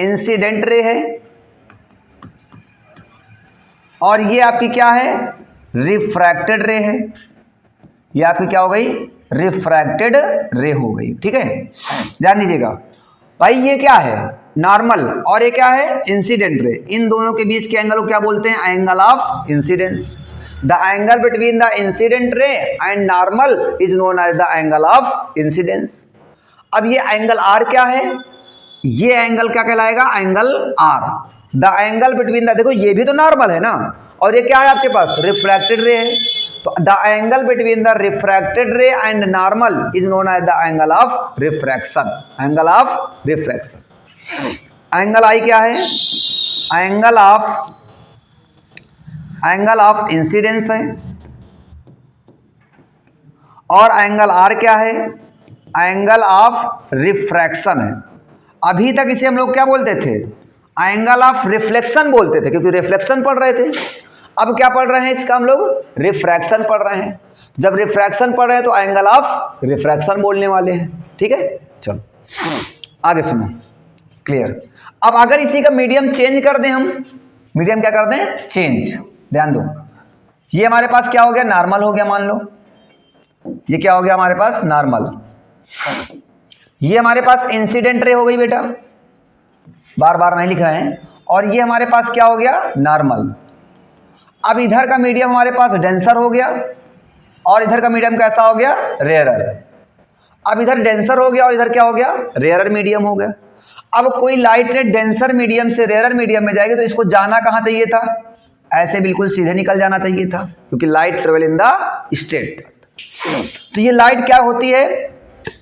इंसिडेंट रे है। और ये आपकी क्या है? रिफ्रैक्टेड रे है। ये आपकी क्या हो गई? रिफ्रैक्टेड रे हो गई। ठीक है, ध्यान दीजिएगा भाई। ये क्या है? नॉर्मल, और ये क्या है? Incident ray. इन दोनों के बीच के एंगल को क्या बोलते हैं? Angle of incidence. The angle between the incident ray and normal is known as the angle of incidence. अब ये एंगल आर क्या है? ये एंगल क्या कहलाएगा? Angle R. The angle between the, देखो ये भी तो नॉर्मल है ना, और ये क्या है आपके पास? रिफ्रैक्टेड रे है। तो the angle between the refracted ray and normal is known as the angle of refraction. Angle of refraction. Angle I क्या है? एंगल ऑफ इंसिडेंस है। और एंगल आर क्या है? एंगल ऑफ रिफ्रैक्शन है। अभी तक इसे हम लोग क्या बोलते थे? एंगल ऑफ रिफ्लेक्शन बोलते थे, क्योंकि रिफ्लेक्शन पढ़ रहे थे। अब क्या पढ़ रहे हैं? इसका हम लोग रिफ्रैक्शन पढ़ रहे हैं। जब रिफ्रैक्शन पढ़ रहे हैं तो एंगल ऑफ रिफ्रैक्शन बोलने वाले हैं। ठीक है, चलो आगे सुनो, क्लियर। अब अगर इसी का मीडियम चेंज कर दें, हम मीडियम क्या कर दें? चेंज। ध्यान दो, ये हमारे पास क्या हो गया? नॉर्मल हो गया। मान लो ये क्या हो गया हमारे पास? नॉर्मल। ये हमारे पास इंसिडेंट रे हो गई बेटा, बार बार नहीं लिख रहे हैं। और ये हमारे पास क्या हो गया? नॉर्मल। अब इधर का मीडियम हमारे पास डेंसर हो गया, और इधर का मीडियम कैसा हो गया? रेयरर। अब इधर डेंसर हो गया और इधर क्या हो गया? रेयरर मीडियम हो गया। अब कोई लाइट रे डेंसर मीडियम से रेयरर मीडियम में जाएगी तो इसको जाना कहां चाहिए था? ऐसे बिल्कुल सीधे निकल जाना चाहिए था, क्योंकि light travel in the straight. तो ये लाइट क्या होती है?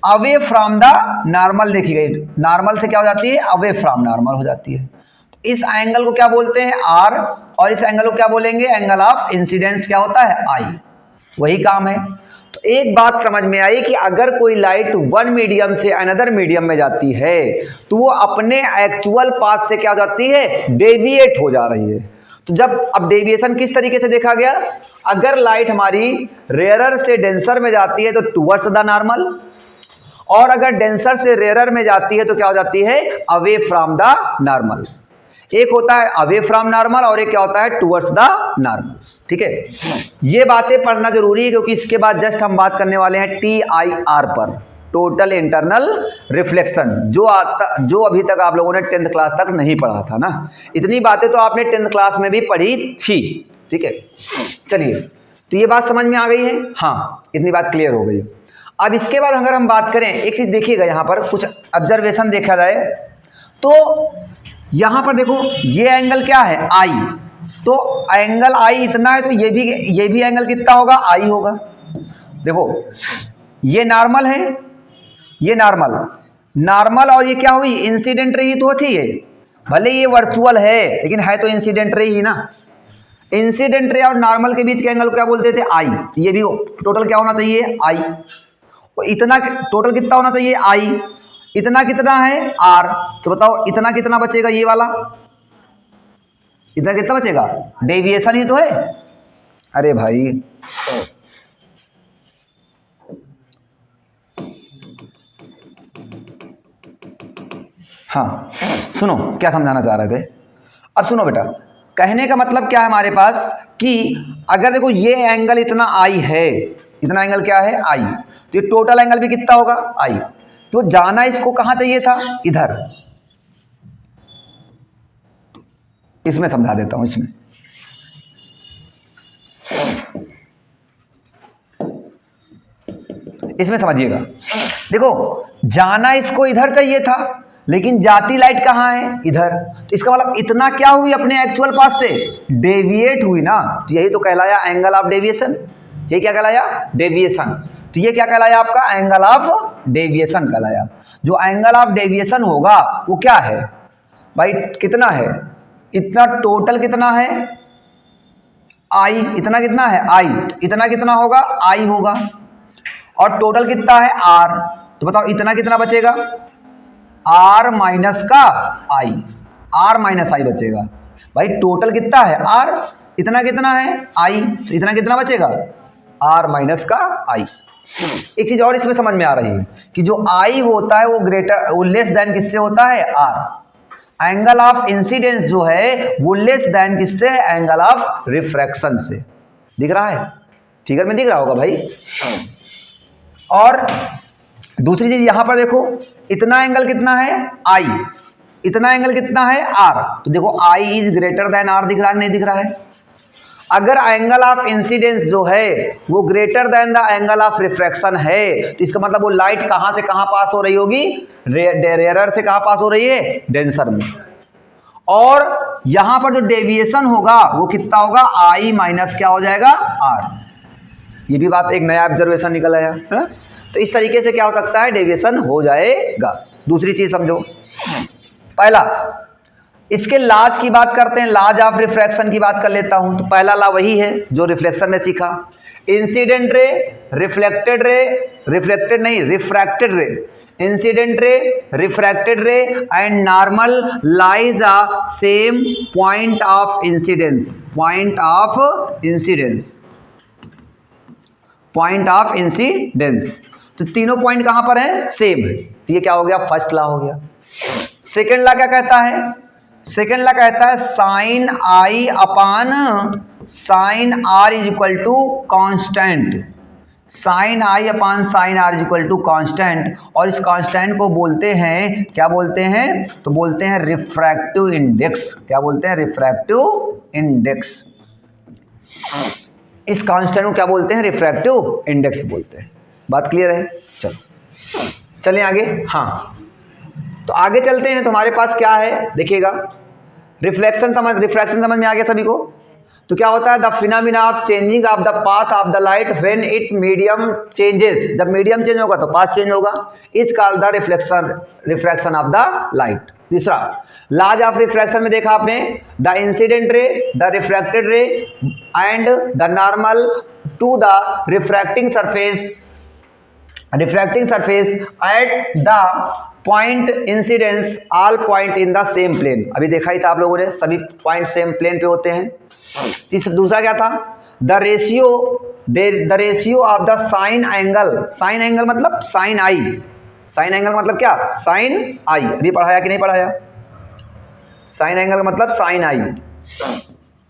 Away from the normal. देखी गई, नॉर्मल से क्या हो जाती है? अवे फ्रॉम नॉर्मल हो जाती है। तो इस एंगल को क्या बोलते हैं? आर। और इस एंगल को क्या बोलेंगे? एंगल ऑफ इंसिडेंस क्या होता है? आई। वही काम है। तो एक बात समझ में आई कि अगर कोई लाइट वन मीडियम से अनदर मीडियम में जाती है तो वो अपने एक्चुअल पाथ से क्या हो जाती है? डेविएट हो जा रही है। तो जब अब डेविएशन किस तरीके से देखा गया? अगर लाइट हमारी रेयरर से डेंसर में जाती है तो टुवर्ड्स द नॉर्मल, और अगर डेंसर से रेयरर में जाती है तो क्या हो जाती है? Away from the normal. एक होता है अवे फ्रॉम नॉर्मल और एक क्या होता है? Towards the normal. ठीक है, ये बातें पढ़ना जरूरी है, क्योंकि इसके बाद जस्ट हम बात करने वाले हैं TIR पर, टोटल इंटरनल रिफ्लेक्शन, जो अभी तक आप लोगों ने 10th क्लास तक नहीं पढ़ा था ना। इतनी बातें तो आपने 10th क्लास में भी पढ़ी थी। ठीक है, चलिए, तो ये बात समझ में आ गई है? हाँ, इतनी बात क्लियर हो गई। अब इसके बाद अगर हम बात करें, एक चीज देखिएगा, यहाँ पर कुछ ऑब्जर्वेशन देखा जाए तो यहाँ पर देखो, ये एंगल क्या है? आई। तो एंगल आई इतना है तो ये भी एंगल कितना होगा? आई होगा। देखो ये नॉर्मल है, ये नॉर्मल और ये क्या हुई? इंसिडेंट रही तो होती है, भले ये वर्चुअल है लेकिन है तो इंसिडेंट रही ही ना। इंसिडेंट रे और नॉर्मल के बीच के एंगल को क्या बोलते थे? आई। ये भी टोटल क्या होना चाहिए? आई। इतना टोटल कितना होना चाहिए? आई। इतना कितना है? आर। तो बताओ इतना कितना बचेगा? ये वाला इतना कितना बचेगा? डेविएशन ही तो है। अरे भाई हाँ, सुनो क्या समझाना चाह रहे थे। अब सुनो बेटा, कहने का मतलब क्या है हमारे पास कि अगर देखो ये एंगल इतना आई है, इतना एंगल क्या है आई, तो ये टोटल एंगल भी कितना होगा आई, तो जाना इसको कहां चाहिए था इधर, इसमें समझा देता हूं, इसमें समझिएगा। देखो जाना इसको इधर चाहिए था, लेकिन जाती लाइट कहां है इधर, तो इसका मतलब इतना क्या हुई अपने एक्चुअल पाथ से डेविएट हुई ना, तो यही तो कहलाया एंगल ऑफ डेविएशन। ये क्या कहलाया डेविएशन, तो ये क्या कहलाया आपका एंगल ऑफ डेविएशन कहलाया। जो एंगल ऑफ डेविएशन होगा वो क्या है भाई, कितना है, इतना टोटल कितना है आई, इतना कितना है आई, तो इतना कितना होगा आई होगा, और टोटल कितना है आर, तो बताओ इतना कितना बचेगा आर माइनस का आई, आर माइनस आई बचेगा। भाई टोटल कितना है आर, इतना कितना है आई, तो इतना कितना बचेगा आर माइनस का आई। एक चीज और इसमें समझ में आ रही है कि जो आई होता है वो लेस देन किससे होता है आर, एंगल ऑफ इंसिडेंस जो है वो लेस देन किससे है एंगल ऑफ रिफ्रैक्शन से। दिख रहा है, फिगर में दिख रहा होगा भाई। और दूसरी चीज यहां पर देखो, इतना एंगल कितना है आई, इतना एंगल कितना है आर, तो देखो आई इज ग्रेटर देन आर, दिख रहा है नहीं दिख रहा है। अगर एंगल ऑफ इंसिडेंस जो है वो greater than the angle of refraction है, तो इसका मतलब वो लाइट कहां से कहां पास हो रही होगी, रेयरर से कहां पास हो रही है डेंसर में, और यहां पर जो डेविएशन होगा वो कितना होगा आई माइनस क्या हो जाएगा आर। ये भी बात एक नया ऑब्जर्वेशन निकल आया है? तो इस तरीके से क्या हो सकता है डेविएशन हो जाएगा। दूसरी चीज समझो, पहला इसके लाज की बात करते हैं, लाज ऑफ रिफ्रैक्शन की बात कर लेता हूं। तो पहला ला वही है जो रिफ्लेक्शन में सीखा, इंसिडेंट रे, रिफ्लेक्टेड रे, रिफ्लेक्टेड नहीं रिफ्रैक्टेड रे, incident ray, refracted ray and normal lies a same point of incidence, point of incidence, point of incidence. तो तीनों पॉइंट कहां पर है सेम है, तो ये क्या हो गया फर्स्ट लॉ हो गया। सेकेंड लॉ क्या कहता है, सेकेंड लॉ कहता है sine I upon sine R is equal to constant, sine I upon sine R is equal to constant, और इस कांस्टेंट को बोलते हैं क्या बोलते हैं, तो बोलते हैं रिफ्रैक्टिव इंडेक्स। क्या बोलते हैं रिफ्रैक्टिव इंडेक्स, इस कांस्टेंट को क्या बोलते हैं रिफ्रैक्टिव इंडेक्स बोलते हैं। बात क्लियर है, चलो चलें आगे। हाँ तो आगे चलते हैं, तुम्हारे पास क्या है देखिएगा, रिफ्लेक्शन रिफ्रैक्शन समझ में आ गया सभी को। तो क्या होता है the phenomena of changing of the path of the light when it medium changes, जब मीडियम चेंज होगा तो पाथ चेंज होगा, is called the reflection of the light. तीसरा लाज ऑफ रिफ्रैक्शन में देखा आपने, the incident ray, the refracted ray and the normal to the refracting surface at the point incidence all point in the same plane. अभी देखा ही था आप लोगों ने, सभी पॉइंट सेम प्लेन पे होते हैं। दूसरा क्या था, the ratio of the sine angle, sine angle मतलब साइन आई, साइन एंगल मतलब क्या साइन आई, अभी पढ़ाया कि नहीं पढ़ाया, साइन एंगल मतलब साइन आई,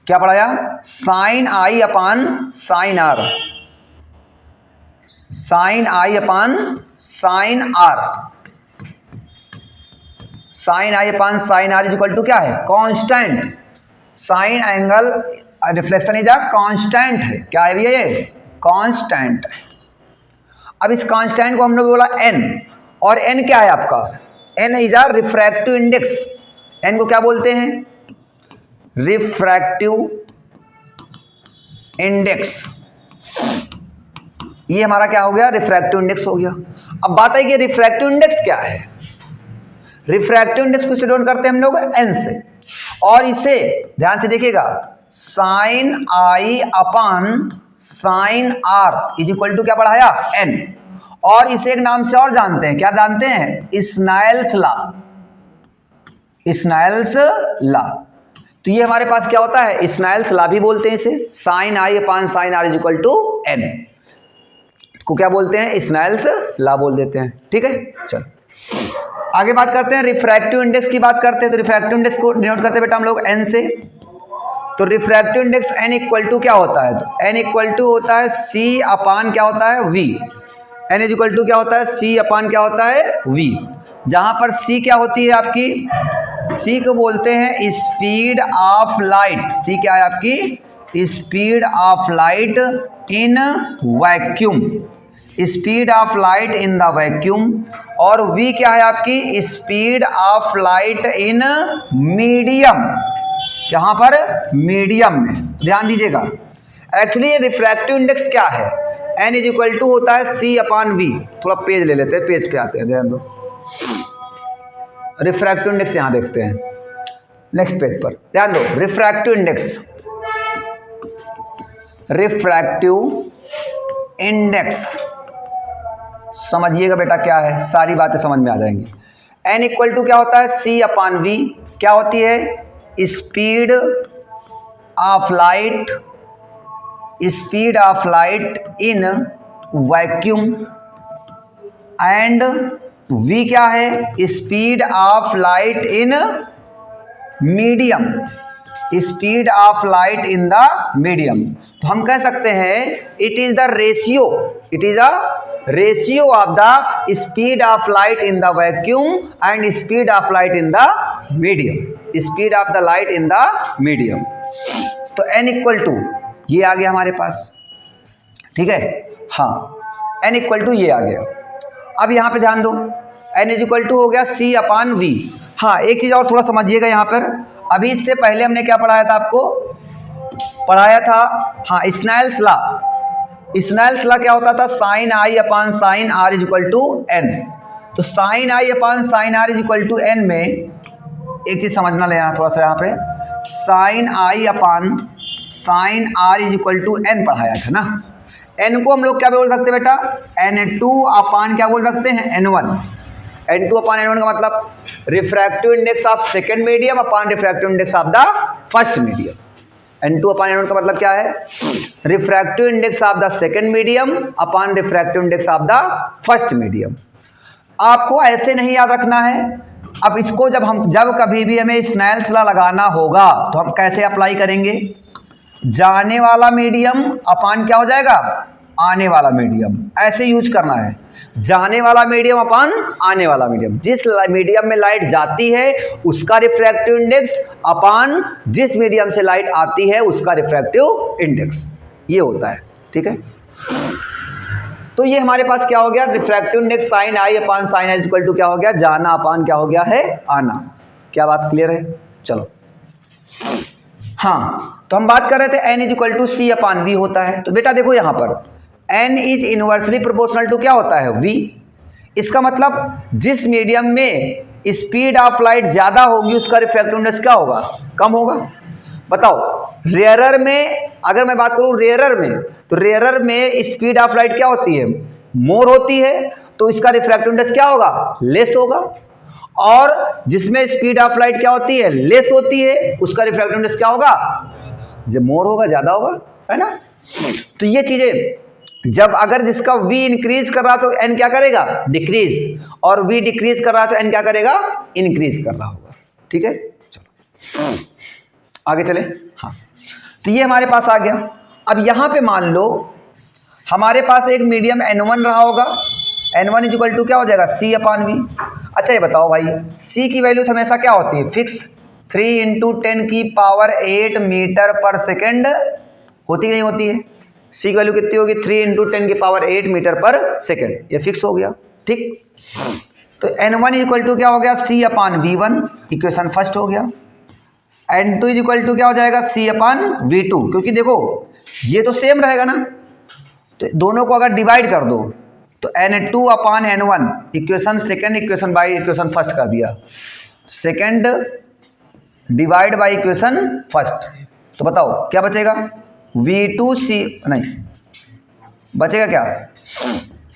क्या पढ़ाया sine I upon sine R, sine I upon sine R, sine I upon sine R is equal to क्या है constant, sine angle reflection is a constant है, क्या है भैया ये कांस्टेंट। अब इस कांस्टेंट को हमने बोला n, और n क्या है आपका, n is a refractive index, n को क्या बोलते हैं रिफ्रैक्टिव इंडेक्स, ये हमारा क्या हो गया रिफ्रैक्टिव इंडेक्स हो गया। अब बात है कि रिफ्रैक्टिव इंडेक्स क्या है, रिफ्रैक्टिव इंडेक्स को डिनोट करते हैं हम लोग n से, और इसे ध्यान से देखिएगा sine I upon sine R is equal to क्या पढ़ाया n, और इसे एक नाम से और जानते हैं, क्या जानते हैं स्नेल्स लॉ, स्नेल्स लॉ। तो ये हमारे पास क्या होता है स्नेल्स लॉ भी बोलते हैं इसे, sine I upon sine R is equal to n को क्या बोलते हैं स्नेल्स लॉ बोल देते हैं। ठीक है चलो आगे बात करते हैं रिफ्रैक्टिव इंडेक्स की बात करते हैं। तो रिफ्रैक्टिव इंडेक्स को डिनोट करते हैं बेटा हम लोग एन से। तो refractive index N equal to क्या होता है? तो एन इक्वल टू होता है सी अपान क्या होता है? V. N is equal to क्या होता है? सी अपान क्या होता है? वी। जहां पर सी क्या होती है आपकी? सी को बोलते हैं स्पीड ऑफ लाइट। सी क्या है आपकी? Speed of light in vacuum. Speed of light in the vacuum. और वी क्या है आपकी? Speed of light in medium. यहाँ पर मीडियम में ध्यान दीजिएगा। एक्चुअली ये रिफ्रैक्टिव इंडेक्स क्या है? एन इज इक्वल टू होता है सी अपान वी। थोड़ा पेज ले लेते हैं, पेज पे आते हैं, ध्यान दो। रिफ्रैक्टिव इंडेक्स यहाँ देखते हैं नेक्स्ट पेज पर, ध्यान दो। रिफ्रैक्टिव इंडेक्स, रिफ्रैक्टिव इंडेक्स समझिएगा बेटा क्या है, सारी बातें समझ में आ जाएंगी। एन इक्वल टू क्या होता है? C upon V. क्या होती है? Speed of light, speed of light in vacuum. And V क्या है? Speed of light in medium. Speed of light in the medium. तो हम कह सकते हैं it is the ratio, it is a ratio of the speed of light in the vacuum and speed of light in the medium. Speed of the light in the medium. तो n equal to ये आ गया हमारे पास, ठीक है। हाँ, n equal to ये आ गया। अब यहाँ पे ध्यान दो, n इज इक्वल टू हो गया सी अपान वी। हाँ, एक चीज़ और थोड़ा समझिएगा यहाँ पर। अभी इससे पहले हमने क्या पढ़ाया था? आपको पढ़ाया था हाँ स्नेल्स लॉ। स्नेल्स लॉ क्या होता था? Sine I upon sine R is equal to N. तो sine I upon sine R is equal to N में एक चीज़ समझना लेना थोड़ा सा, यहाँ पे sine I upon sine R is equal to N पढ़ाया था ना। एन को हम लोग क्या बोल सकते हैं बेटा? n2 अपान क्या बोल सकते हैं? n1। n2 अपान n1 का मतलब refractive index of second medium upon refractive index of the first medium. n2 upon n1 का मतलब क्या है? Refractive index of the second medium upon refractive index of the first medium. आपको ऐसे नहीं याद रखना है। अब इसको जब कभी भी हमें स्नेल्स लॉ लगाना होगा तो हम कैसे अप्लाई करेंगे? जाने वाला मीडियम अपान क्या हो जाएगा? आने वाला मीडियम। ऐसे यूज करना है, जाने वाला मीडियम अपान आने वाला मीडियम। जिस मीडियम में लाइट जाती है उसका रिफ्रैक्टिव इंडेक्स अपान जिस मीडियम से लाइट आती है उसका रिफ्रैक्टिव इंडेक्स, ये होता है, ठीक है। तो ये हमारे पास क्या हो गया? Refractive index sine I upon sine I equal to क्या हो गया? जाना अपान क्या हो गया है? आना। क्या बात क्लियर है? चलो, हाँ, तो हम बात कर रहे थे n is equal to C upon V होता है। तो बेटा देखो यहाँ पर n is inversely proportional to क्या होता है? v। इसका मतलब जिस मीडियम में स्पीड ऑफ लाइट ज़्यादा होगी उसका रिफ्रैक्टिव इंडेक्स क्या होगा? कम होगा। बताओ, रेयरर में अगर मैं बात करूँ रेयरर में, तो रेयरर में स्पीड ऑफ लाइट क्या होती है? मोर होती है, तो इसका रिफ्रैक्टिव इंडेक्स क्या होगा? लेस होगा। और जिसमें स्पीड ऑफ लाइट क्या होती है? लेस होती है, उसका रिफ्रैक्टिव इंडेक्स क्या होगा? जब मोर होगा, ज़्यादा होगा, है ना। तो ये चीज़ें जब अगर जिसका v इंक्रीज कर रहा तो n क्या करेगा? डिक्रीज। और v डिक्रीज कर रहा तो n क्या करेगा? इंक्रीज कर रहा होगा, ठीक है। चलो आगे चले। हाँ, तो ये हमारे पास आ गया। अब यहाँ पे मान लो हमारे पास एक मीडियम n1 रहा होगा। n1 इज इक्वल टू क्या हो जाएगा? c upon V. अच्छा ये बताओ भाई, c की वैल्यू हमेशा क्या होती है? फिक्स। 3 × 10⁸ मीटर पर सेकेंड होती नहीं होती है? c की वैल्यू कितनी होगी? 3 × 10⁸ मीटर पर सेकेंड। ये फिक्स हो गया, ठीक। तो n1 इज इक्वल टू क्या हो गया? c अपान v1, इक्वेशन फर्स्ट हो गया। n2 इज इक्वल टू क्या हो जाएगा? c अपान v2, क्योंकि देखो ये तो सेम रहेगा ना, तो दोनों को अगर डिवाइड कर दो तो n2 upon n1 equation second equation by equation first कर दिया, second divide by equation first. तो बताओ क्या बचेगा? v2 c नहीं बचेगा क्या?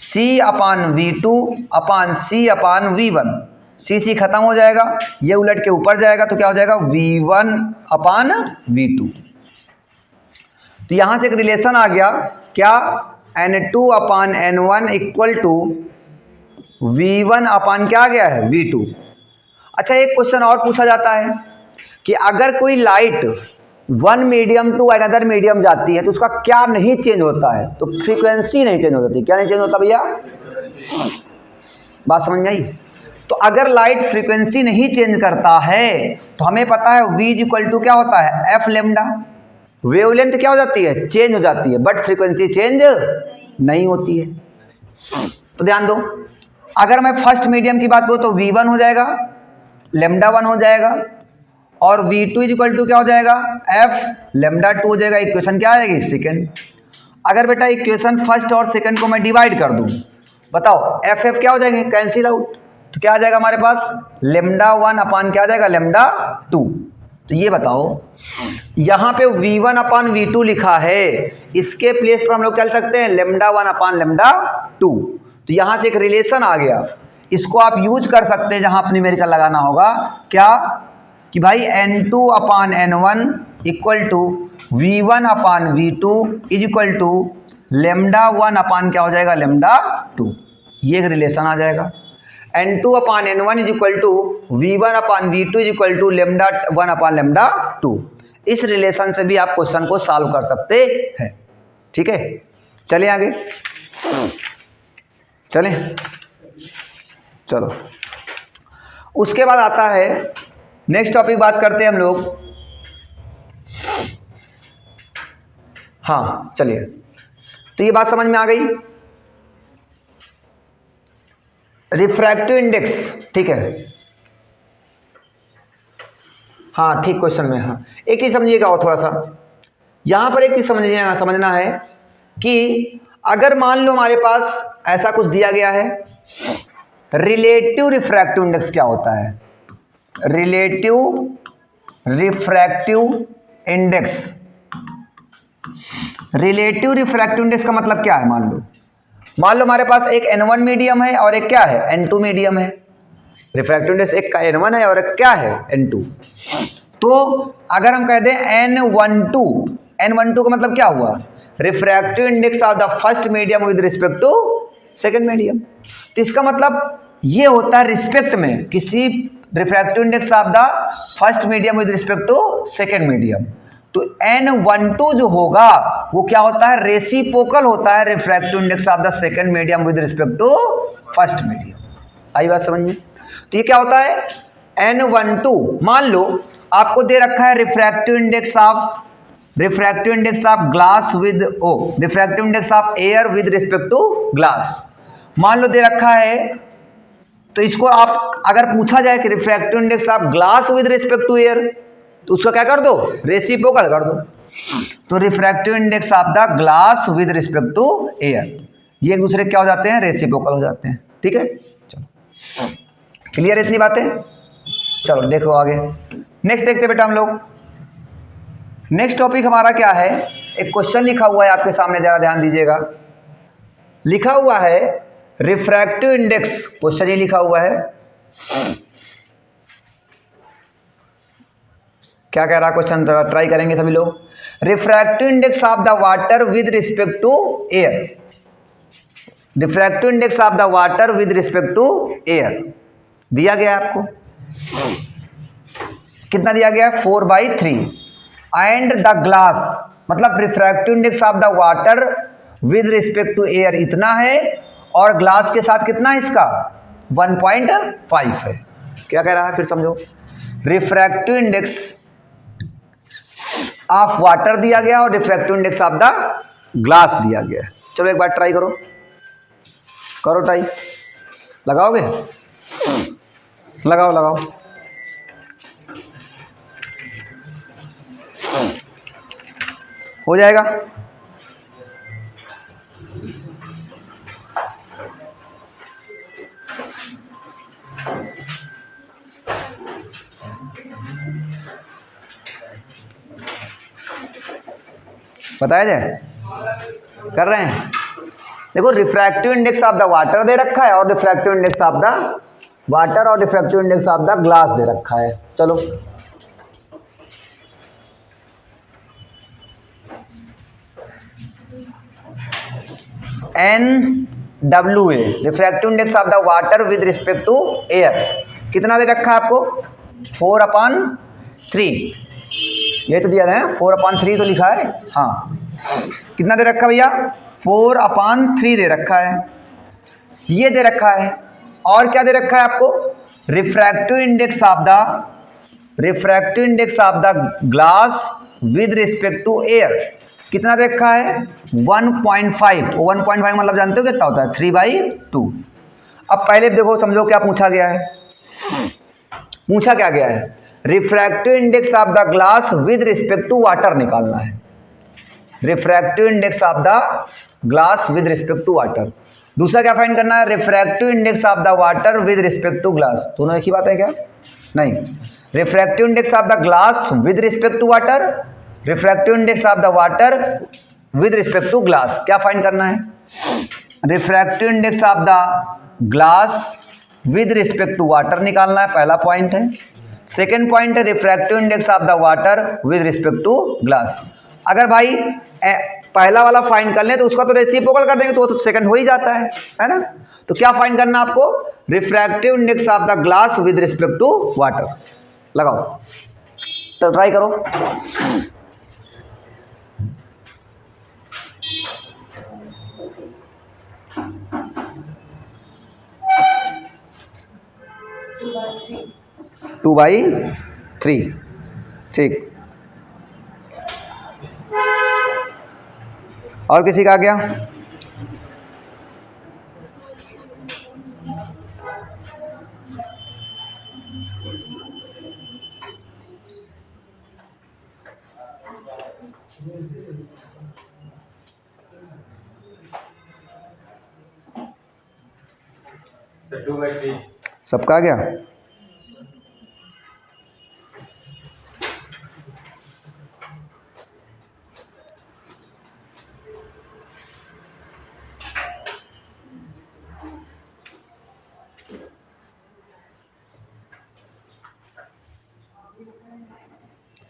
c अपान v2 अपान c अपान v1। c खत्म हो जाएगा, ये उलट के ऊपर जाएगा तो क्या हो जाएगा? v1 upon v2। तो यहां से एक रिलेशन आ गया क्या? n2 upon n1 equal to V1 अपान क्या आ गया है V2। अच्छा, एक क्वेश्चन और पूछा जाता है कि अगर कोई light one medium to another medium जाती है तो उसका क्या नहीं चेंज होता है, तो फ्रीक्वेंसी नहीं चेंज होती। क्या नहीं चेंज होता भैया, बात समझ में आई। तो अगर लाइट फ्रीक्वेंसी नहीं चेंज करता है तो हमें पता है V इक्वल टू क्या होता है एफ लेमडा। वेवलेंथ क्या हो जाती है, चेंज हो जाती है, बट फ्रीक्वेंसी चेंज नहीं होती है। तो ध्यान दो, अगर मैं फर्स्ट मीडियम की बात करूं तो V1 हो जाएगा, लेमडा 1 हो जाएगा, और V2 इक्वल टू क्या हो जाएगा एफ लेमडा 2 हो जाएगा। इक्वेशन क्या आएगी सेकंड। अगर बेटा इक्वेशन फर्स्ट और सेकंड को मैं डिवाइड कर दूं, बताओ एफ एफ क्या हो जाएंगे, कैंसिल आउट। तो क्या आ जाएगा हमारे पास लेमडा 1 अपान क्या आ जाएगा लेमडा 2। तो ये बताओ, यहाँ पे V1 अपान V2 लिखा है, इसके प्लेस पर हम लोग क्या लिख सकते हैं लेमडा 1 अपान लेमडा 2। तो यहाँ से एक रिलेशन आ गया, इसको आप यूज कर सकते हैं जहाँ अपनी न्यूमेरिकल लगाना होगा। क्या कि भाई N2 upon N1 equal to V1 upon V2 is equal to lambda 1 upon क्या हो जाएगा लेमडा 2। ये एक रिलेशन आ जाएगा। N2 upon N1 is equal to V1 upon V2 is equal to lambda 1 upon lambda 2। इस रिलेशन से भी आप क्वेश्चन को सॉल्व कर सकते हैं। ठीक है, चलें आगे, चलें, चलो। उसके बाद आता है नेक्स्ट टॉपिक, बात करते हैं हम लोग। हाँ चलिए, तो ये बात समझ में आ गई, रिफ्रैक्टिव इंडेक्स। ठीक है, हाँ ठीक क्वेश्चन में। हाँ एक चीज समझिएगा और थोड़ा सा यहां पर एक चीज समझना है कि अगर मान लो हमारे पास ऐसा कुछ दिया गया है, रिलेटिव रिफ्रैक्टिव इंडेक्स क्या होता है, relative refractive index. Relative refractive index का मतलब क्या है, मान लो हमारे पास एक N1 मीडियम है और एक क्या है N2 मीडियम है। रिफ्रैक्टिव इंडेक्स एक का N1 है और एक क्या है N2। तो अगर हम कह दें N12 का मतलब क्या हुआ, refractive index of the first medium with respect to second medium. तो इसका मतलब ये होता है रिस्पेक्ट में किसी refractive index of the first medium with respect to second medium. तो N12 जो होगा वो क्या होता है, रेसिप्रोकल होता है refractive index of the second medium with respect to first medium. आई बात समझ में। तो ये क्या होता है N12, मान लो आपको दे रखा है refractive index of glass with refractive index of air with respect to glass, मान लो दे रखा है। तो इसको आप अगर पूछा जाए कि refractive index of glass with respect to air, तो उसको क्या कर दो, रेसिप्रोकल कर दो। तो refractive index of the glass with respect to air, ये एक दूसरे क्या हो जाते हैं, रेसिप्रोकल हो जाते हैं। ठीक है, चलो क्लियर इतनी बातें। चलो देखो आगे, नेक्स्ट देखते बेटा हम लोग। नेक्स्ट टॉपिक हमारा क्या है, एक क्वेश्चन लिखा हुआ है आपके सामने, जरा ध्यान दीजिएगा। लिखा हुआ है रिफ्रैक्टिव इंडेक्स, क्वेश्चन ये लिखा हुआ है, क्या कह रहा क्वेश्चन, जरा ट्राई करेंगे सभी लोग। Refractive index of the water with respect to air, refractive index of the water with respect to air दिया गया है आपको, कितना दिया गया है 4/3। एंड द ग्लास, मतलब refractive index of the water with respect to air इतना है, और ग्लास के साथ कितना है इसका 1.5 है। क्या कह रहा है फिर समझो, रिफ्रैक्टिव इंडेक्स ऑफ वाटर दिया गया और refractive index of the glass दिया गया है। चलो एक बार ट्राई करो, करो ट्राई, लगाओगे, लगाओ लगाओ, हो जाएगा। बताया जाए, कर रहे हैं। देखो refractive index of the water दे रखा है और refractive index of the water और refractive index of the glass दे रखा है। चलो N WA refractive index of the water with respect to air कितना दे रखा है आपको 4/3 ये तो दिया है 4/3 तो लिखा है हाँ कितना दे रखा भैया 4/3 दे रखा है ये दे रखा है और क्या दे रखा है आपको refractive index of the glass with respect to air कितना दे रखा है 1.5 मतलब जानते हो कितना होता है 3/2 अब पहले देखो समझो क्या पूछा गया है refractive index of the glass with respect to water निकालना है refractive index of the glass with respect to water दूसरा क्या फाइंड करना है refractive index of the water with respect to glass दोनों एक ही बात है क्या नहीं refractive index of the glass with respect to water refractive index of the water with respect to glass क्या फाइंड करना है refractive index of the glass with respect to water निकालना है पहला पॉइंट है सेकेंड पॉइंट है refractive index of the water with respect to glass अगर भाई पहला वाला फाइंड कर लें तो उसका तो रेसिप्रोकल कर देंगे तो वो तो सेकंड हो ही जाता है ना तो क्या फाइंड करना आपको refractive index of the glass with respect to water लगाओ तो ट्राई करो टू बाई थ्री ठीक और किसी का आ गया सबका आ गया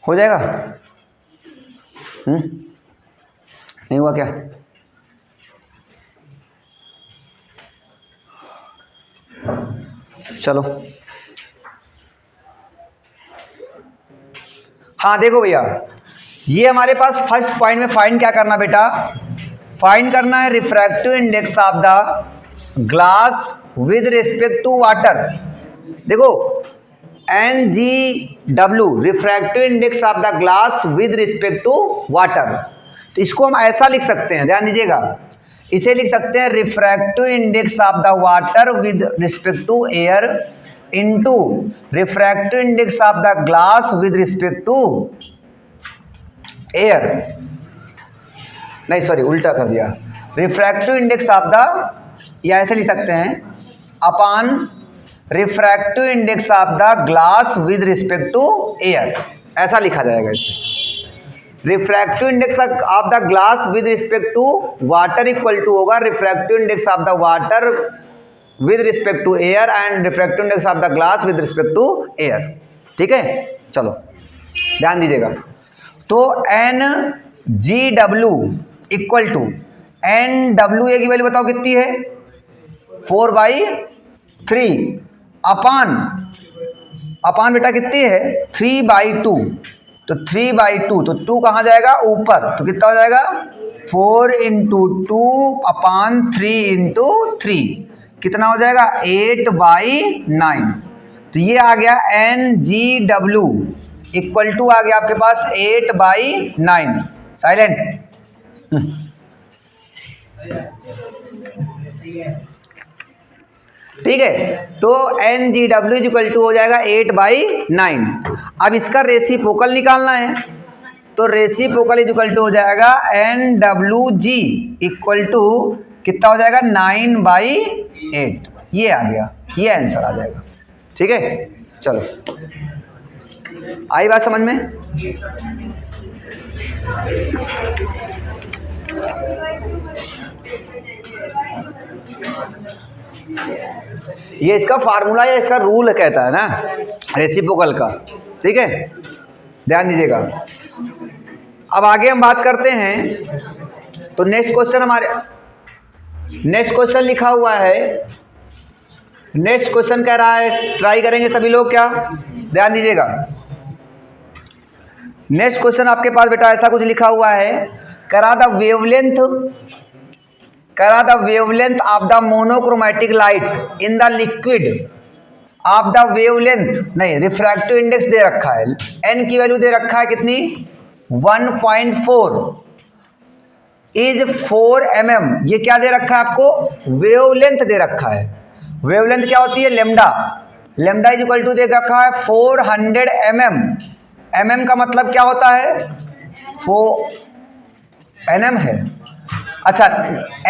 हो जाएगा नहीं हुआ क्या चलो हाँ देखो भैया ये हमारे पास फर्स्ट पॉइंट में फाइंड क्या करना बेटा फाइंड करना है refractive index of the glass with respect to water देखो NGW refractive index of the glass with respect to water तो इसको हम ऐसा लिख सकते हैं ध्यान दीजिएगा इसे लिख सकते हैं refractive index of the water with respect to air into refractive index of the glass with respect to air नहीं सॉरी उल्टा कर दिया रिफ्रैक्टिव इंडेक्स ऑफ द या ऐसे लिख सकते हैं upon refractive index of the glass with respect to air ऐसा लिखा जाएगा इससे refractive index of the glass with respect to water equal to होगा refractive index of the water with respect to air and refractive index of the glass with respect to air ठीक है चलो ध्यान दीजिएगा तो NGW इक्वल टू NWA की value बताओ कितनी है 4/3 अपान बेटा कितनी है 3/2 तो 3/2 तो 2 कहाँ जाएगा ऊपर तो कितना हो जाएगा 4 × 2/3 × 3 कितना हो जाएगा 8/9 तो ये आ गया NGW इक्वल टू आ गया आपके पास 8/9 साइलेंट ठीक है तो NGW इक्वल टू हो जाएगा 8/9 अब इसका रेसिप्रोकल निकालना है तो रेसिप्रोकल इक्वल टू हो जाएगा NWG इक्वल टू कितना हो जाएगा 9/8 ये आ गया ये आंसर आ जाएगा ठीक है चलो आई बात समझ में ये इसका फार्मूला या इसका रूल कहता है ना रेसिप्रोकल का ठीक है ध्यान दीजिएगा अब आगे हम बात करते हैं तो नेक्स्ट क्वेश्चन हमारे नेक्स्ट क्वेश्चन लिखा हुआ है, नेक्स्ट क्वेश्चन कह रहा है, ट्राई करेंगे सभी लोग क्या, ध्यान दीजिएगा। नेक्स्ट क्वेश्चन आपके पास बेटा ऐसा कुछ लिखा हुआ है, करा the wavelength of the monochromatic light in the liquid of the wavelength, नहीं रिफ्रैक्टिव इंडेक्स दे रखा है, एन की वैल्यू दे रखा है कितनी 1.4 इज 4 mm, ये क्या दे रखा है आपको, वेवलेंथ दे रखा है। वेवलेंथ क्या होती है, lambda, lambda is equal to दे रखा है 400 mm, mm का मतलब क्या होता है 4 nm है। अच्छा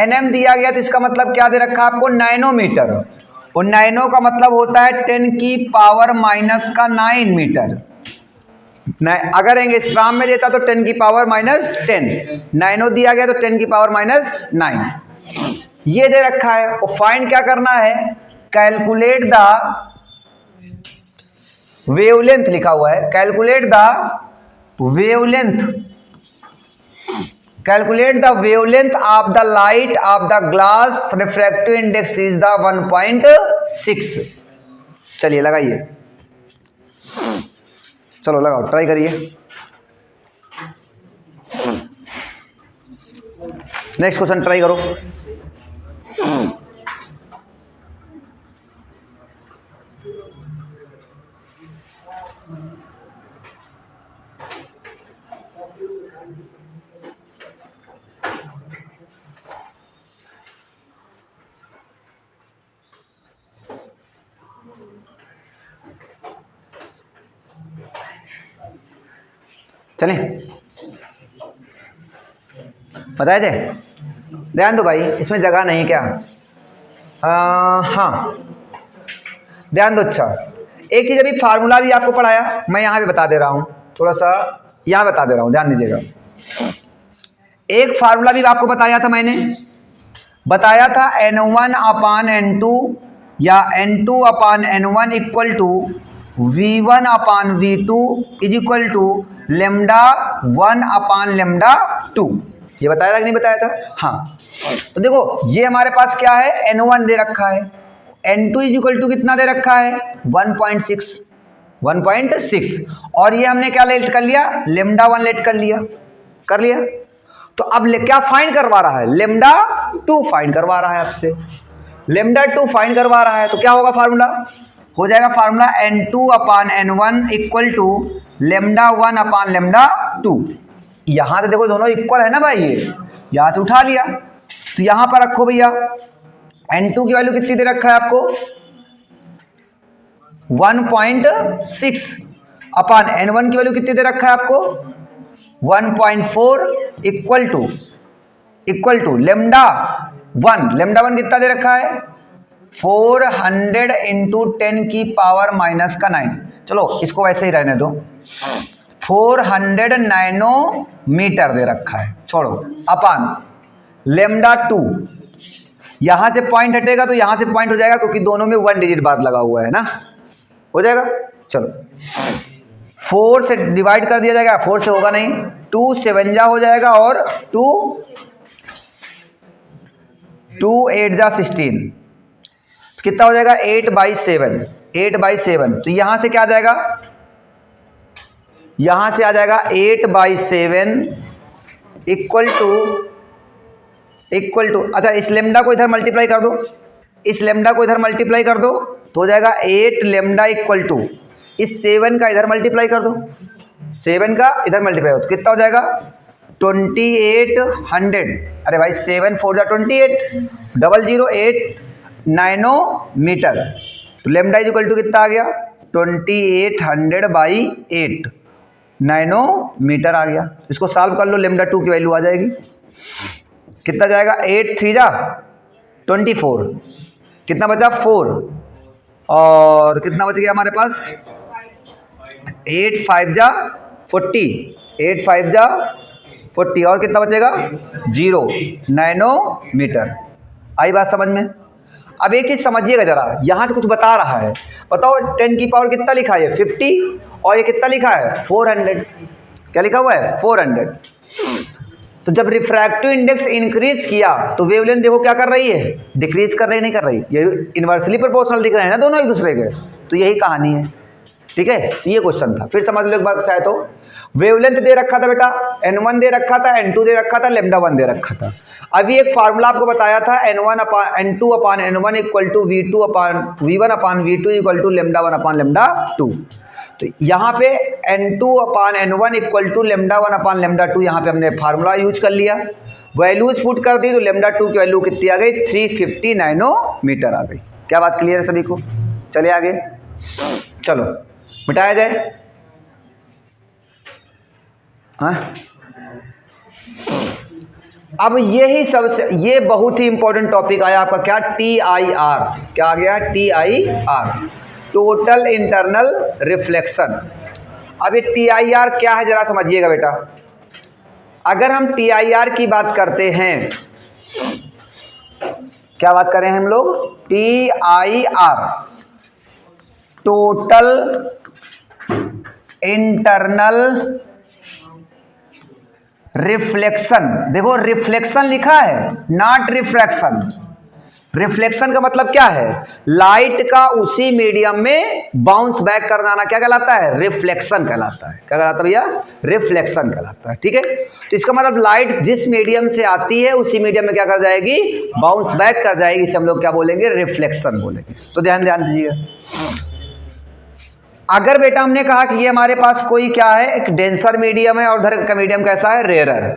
nm दिया गया तो इसका मतलब क्या दे रखा है आपको, नैनोमीटर, और नैनो का मतलब होता है 10 की पावर माइनस का 9 मीटर। अगर एंगस्ट्राम में देता तो 10 की पावर माइनस 10, नैनो दिया गया तो 10 की पावर माइनस 9, ये दे रखा है। और फाइंड क्या करना है, कैलकुलेट द वेवलेंथ लिखा हुआ है, calculate the wavelength of the light of the glass refractive index is the 1.6। चलिए लगाइए, चलो लगाओ, ट्राई करिए। नेक्स्ट क्वेश्चन ट्राई करो। चलें, बताया जाए, ध्यान दो भाई, इसमें जगह नहीं क्या, हाँ ध्यान दो। अच्छा एक चीज़ अभी फार्मूला भी आपको पढ़ाया, मैं यहाँ भी बता दे रहा हूँ, थोड़ा सा यहाँ बता दे रहा हूँ, ध्यान दीजिएगा। एक फार्मूला भी आपको बताया था, मैंने बताया था N1/N2 या N2/N1 equal to V1/V2 is equal to lambda 1/λ2, ये बताया था कि नहीं बताया था, हाँ। तो देखो ये हमारे पास क्या है, N1 दे रखा है, N2 इज इक्वल टू कितना दे रखा है 1.6, और ये हमने क्या लेट कर लिया, लेमडा 1 लेट कर लिया, तो अब क्या फाइंड करवा रहा है, लेमडा 2 फाइंड करवा रहा है आपसे, लेमडा 2 फाइंड करवा रहा है, तो क्या होगा फार्मूला, हो जाएगा formula N2/N1 equal to lambda 1/λ2। यहां से देखो दोनों इक्वल है ना भाई, ये यहां से उठा लिया, तो यहां पर रखो भैया, N2 की वैल्यू कितनी दे रखा है आपको 1.6/N1 की वैल्यू कितनी दे रखा है आपको 1.4 इक्वल टू लेमडा 1 कितना दे रखा है 400 इंटू 10 की पावर माइनस का 9। चलो इसको वैसे ही रहने दो, 400 नैनोमीटर दे रखा है, छोड़ो, अपान लेमडा 2, यहां से पॉइंट हटेगा तो यहां से पॉइंट हो जाएगा, क्योंकि दोनों में 1 डिजिट बाद लगा हुआ है ना, हो जाएगा। चलो 4 से डिवाइड कर दिया जाएगा, 4 से होगा नहीं, 2 7 जा हो जाएगा, और 2 8 जा 16, कितना हो जाएगा 8/7। तो यहां से क्या आ जाएगा, यहां से आ जाएगा 8/7 इक्वल टू, अच्छा इस लेमडा को इधर मल्टीप्लाई कर दो, तो हो जाएगा 8 लेमडा इक्वल टू इस 7 का इधर मल्टीप्लाई कर दो, 7 का इधर मल्टीप्लाई हो तो कितना हो जाएगा 2800, अरे भाई 7 4 जा 28, 008 नैनोमीटर, तो लेमडा इक्वल टू कितना आ गया 2800/8 नैनोमीटर आ गया। इसको सॉल्व कर लो, लेमडा 2 की वैल्यू आ जाएगी, कितना जाएगा 8 3 जा 24, कितना बचा 4, और कितना बच गया हमारे पास 8 5 जा 40, और कितना बचेगा 0 नैनोमीटर। आई बात समझ में। अब एक चीज़ समझिएगा जरा, यहाँ से कुछ बता रहा है, बताओ 10 की पावर कितना लिखा है 50, और ये कितना लिखा है 400, क्या लिखा हुआ है 400। तो जब रिफ्रैक्टिव इंडेक्स इंक्रीज किया तो वेवलेंथ देखो क्या कर रही है, डिक्रीज कर रही, नहीं कर रही, ये इनवर्सली प्रोपोर्शनल दिख रहे हैं ना दोनों एक दूसरे के, तो यही कहानी है। ठीक है, तो ये क्वेश्चन था, फिर समझ लो एक बार चाहे तो। वेवलेंथ दे रखा था बेटा, n1 दे रखा था, n2 दे रखा था, λ1 दे रखा था। अभी एक फार्मूला आपको बताया था n2 upon n1 equal to v1 upon v2 equal to λ1 upon λ2। तो यहाँ पे n2 upon n1 equal to λ1 upon λ2, यहाँ पे हमने फार्मूला यूज कर लिया, वैल्यूज पुट कर दी, तो λ2 की वैल्यू कितनी आ गई, 350 नैनोमीटर आ गई। क्या बात क्लियर है सभी को? चले आगे, चलो मिटाया जाए। हाँ, अब यही सबसे, ये बहुत ही इंपॉर्टेंट टॉपिक आया आपका, क्या, TIR। क्या आ गया, TIR, टोटल इंटरनल रिफ्लेक्शन। अब ये TIR क्या है जरा समझिएगा बेटा। अगर हम TIR की बात करते हैं, क्या बात करें हम लोग, TIR, टोटल इंटरनल रिफ्लेक्शन। देखो रिफ्लेक्शन लिखा है, नॉट रिफ्रैक्शन। रिफ्लेक्शन का मतलब क्या है, लाइट का उसी मीडियम में बाउंस बैक कर जाना, क्या कहलाता है, रिफ्लेक्शन कहलाता है। क्या कहलाता है भैया, रिफ्लेक्शन कहलाता है। ठीक है, तो इसका मतलब लाइट जिस मीडियम से आती है उसी मीडियम में क्या कर जाएगी, बाउंस बैक कर जाएगी, इसे हम लोग क्या बोलेंगे, रिफ्लेक्शन बोलेंगे। तो ध्यान दीजिएगा। अगर बेटा हमने कहा कि ये हमारे पास कोई क्या है, एक डेंसर मीडियम है और उधर का मीडियम कैसा है, रेयर।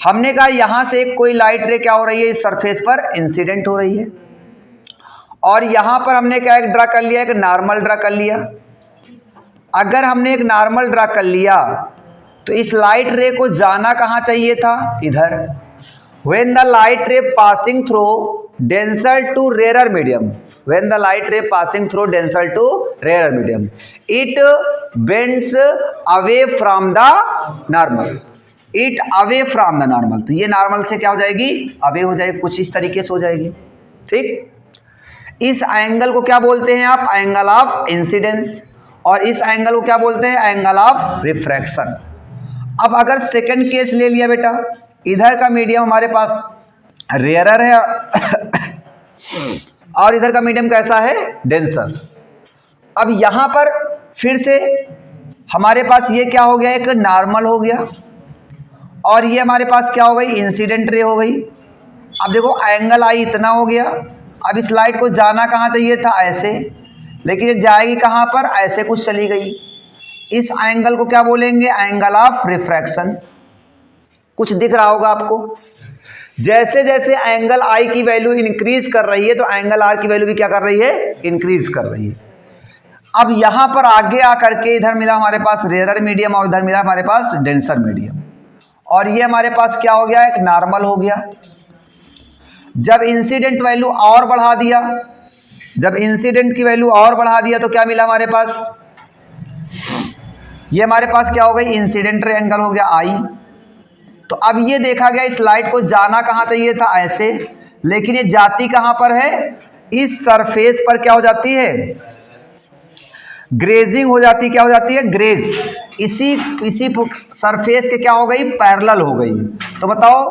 हमने कहा यहां से कोई लाइट रे क्या हो रही है, इस सरफेस पर इंसिडेंट हो रही है, और यहां पर हमने क्या एक ड्रा कर लिया, एक नॉर्मल ड्रा कर लिया। अगर हमने एक नॉर्मल ड्रा कर लिया तो इस लाइट रे को जाना कहां चाहिए था, इधर। व्हेन द लाइट रे passing through denser to rarer medium, when the light ray passing through denser to rarer medium, it bends away from the normal, it away from the normal। तो ये नॉर्मल से क्या हो जाएगी, away हो जाएगी, कुछ इस तरीके से हो जाएगी। ठीक, इस एंगल को क्या बोलते हैं आप, एंगल ऑफ इंसिडेंस, और इस एंगल को क्या बोलते हैं, एंगल ऑफ रिफ्रैक्शन। अब अगर सेकंड केस ले लिया बेटा, इधर का मीडियम हमारे पास रेयरर है और इधर का मीडियम कैसा है, डेंसर। अब यहां पर फिर से हमारे पास ये क्या हो गया, एक नॉर्मल हो गया, और ये हमारे पास क्या हो गई, इंसिडेंट रे हो गई। अब देखो एंगल आई इतना हो गया। अब इस लाइट को जाना कहाँ चाहिए था, ऐसे, लेकिन ये जाएगी कहाँ पर, ऐसे कुछ चली गई। इस एंगल को क्या बोलेंगे, एंगल ऑफ रिफ्रैक्शन। कुछ दिख रहा होगा आपको, जैसे जैसे एंगल आई की वैल्यू इंक्रीज कर रही है तो एंगल आर की वैल्यू भी क्या कर रही है, इंक्रीज कर रही है। अब यहां पर आगे आकर के इधर मिला हमारे पास रेयर मीडियम और इधर मिला हमारे पास डेंसर मीडियम, और ये हमारे पास क्या हो गया, एक नॉर्मल हो गया। जब इंसिडेंट वैल्यू और बढ़ा दिया, जब इंसिडेंट की वैल्यू और बढ़ा दिया तो क्या मिला हमारे पास, ये हमारे पास क्या हो गई, इंसिडेंट रे एंगल हो गया आई। तो अब ये देखा गया इस लाइट को जाना कहाँ चाहिए था, ऐसे, लेकिन ये जाती कहाँ पर है, इस सरफेस पर क्या हो जाती है, ग्रेजिंग हो जाती, क्या हो जाती है, ग्रेज। इसी सरफेस के क्या हो गई, पैरेलल हो गई। तो बताओ